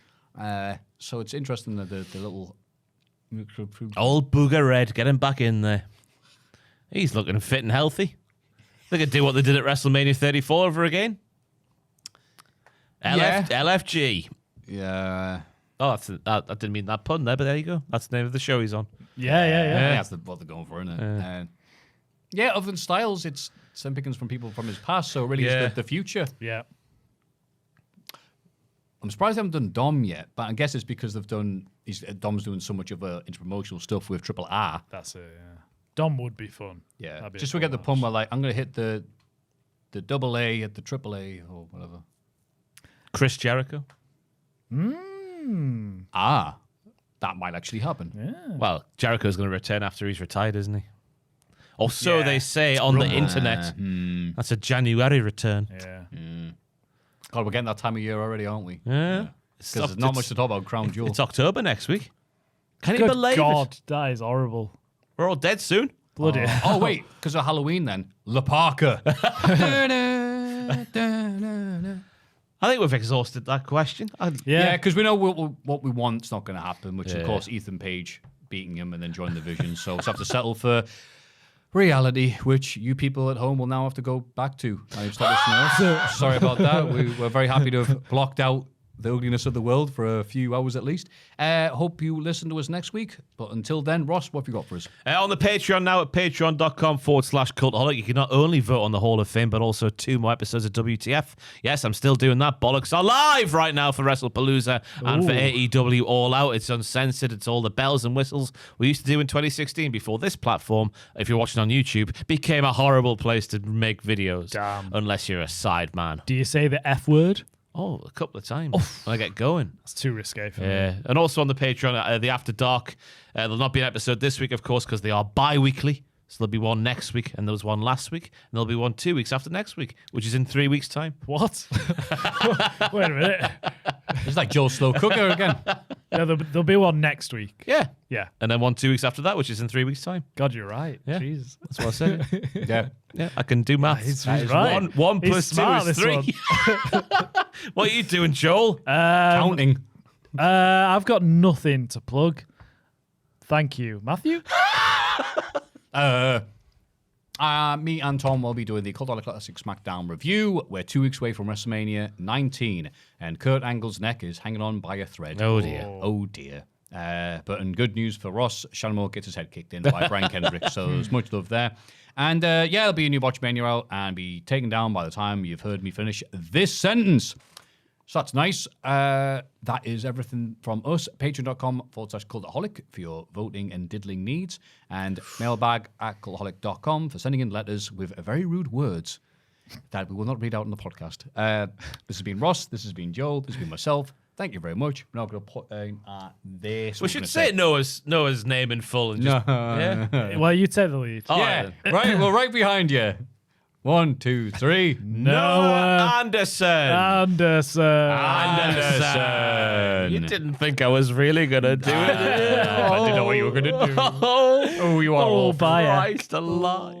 So it's interesting that the little... Old Booger Red, get him back in there. He's looking fit and healthy. They could do what they did at WrestleMania 34 over again. LFG. Yeah. Oh, I didn't mean that pun there, but there you go. That's the name of the show he's on. Yeah. That's what they're going for, isn't it? Yeah, other than Styles, it's some pickings from people from his past, so really it's the future. Yeah. I'm surprised they haven't done Dom yet, but I guess it's because Dom's doing so much of interpromotional stuff with Triple R. That's it. Yeah. Dom would be fun. Yeah, That'd be a just fun we get the match. pun where like I'm gonna hit the double A at the triple A or whatever. Chris Jericho. Ah, that might actually happen. Yeah. Well, Jericho's going to return after he's retired, isn't he? Or so Yeah, they say on the internet. That's a January return. Yeah. God, we're getting that time of year already, aren't we? Yeah. Because there's not much to talk about Crown Jewel. It's October next week. Can you Good believe God, it? that is horrible. We're all dead soon. Bloody hell. Oh wait, because of Halloween then. La Parker. I think we've exhausted that question. Yeah, because we know what we want's not going to happen, which of course Ethan Page beating him and then joining the Vision. So we'll have to settle for reality, which you people at home will now have to go back to. I've stopped listening. Sorry about that. We're very happy to have blocked out the ugliness of the world for a few hours at least. Hope you listen to us next week. But until then, Ross, what have you got for us? On the Patreon now at patreon.com/Cultaholic, you can not only vote on the Hall of Fame, but also 2 more episodes of WTF. Yes, I'm still doing that. Bollocks are live right now for WrestlePalooza and for AEW All Out. It's uncensored. It's all the bells and whistles we used to do in 2016 before this platform, if you're watching on YouTube, became a horrible place to make videos. Damn. Unless you're a side man. Do you say the F word? Oh, a couple of times when I get going. That's too risque for me. Yeah. And also on the Patreon, the After Dark. There'll not be an episode this week, of course, because they are bi-weekly. So there'll be one next week, and there was one last week, and there'll be one 2 weeks after next week, which is in 3 weeks' time. What? Wait a minute. It's like Joe Slow Cooker again. Yeah, there'll be one next week. Yeah. Yeah. And then one 2 weeks after that, which is in 3 weeks' time. God, you're right. Yeah. Jesus. That's what I said. Yeah. Yeah, I can do maths. He's right. One He's plus smart, 2 is this 3. What are you doing, Joel? Counting. I've got nothing to plug. Thank you. Maffew? Me and Tom will be doing the Cultaholic Classic SmackDown review. We're 2 weeks away from WrestleMania 19, and Kurt Angle's neck is hanging on by a thread. Oh, dear. Oh, dear. But in good news for Ross, Shannon Moore gets his head kicked in by Brian Kendrick, so there's much love there. And there'll be a new Botchmania out and be taken down by the time you've heard me finish this sentence. So that's nice. That is everything from us. Patreon.com/Cultaholic for your voting and diddling needs. And mailbag at cultaholic.com for sending in letters with very rude words that we will not read out on the podcast. This has been Ross. This has been Joel. This has been myself. Thank you very much. We're now going to put this. We should say Noah's name in full. And just, yeah. Well, you take the lead. Oh, Yeah, right. Well, right behind you. 1, 2, 3. Noah Anderson. Anderson. You didn't think I was really going to do it. I didn't know what you were going to do. Oh, Oh, you are all by Christ alive.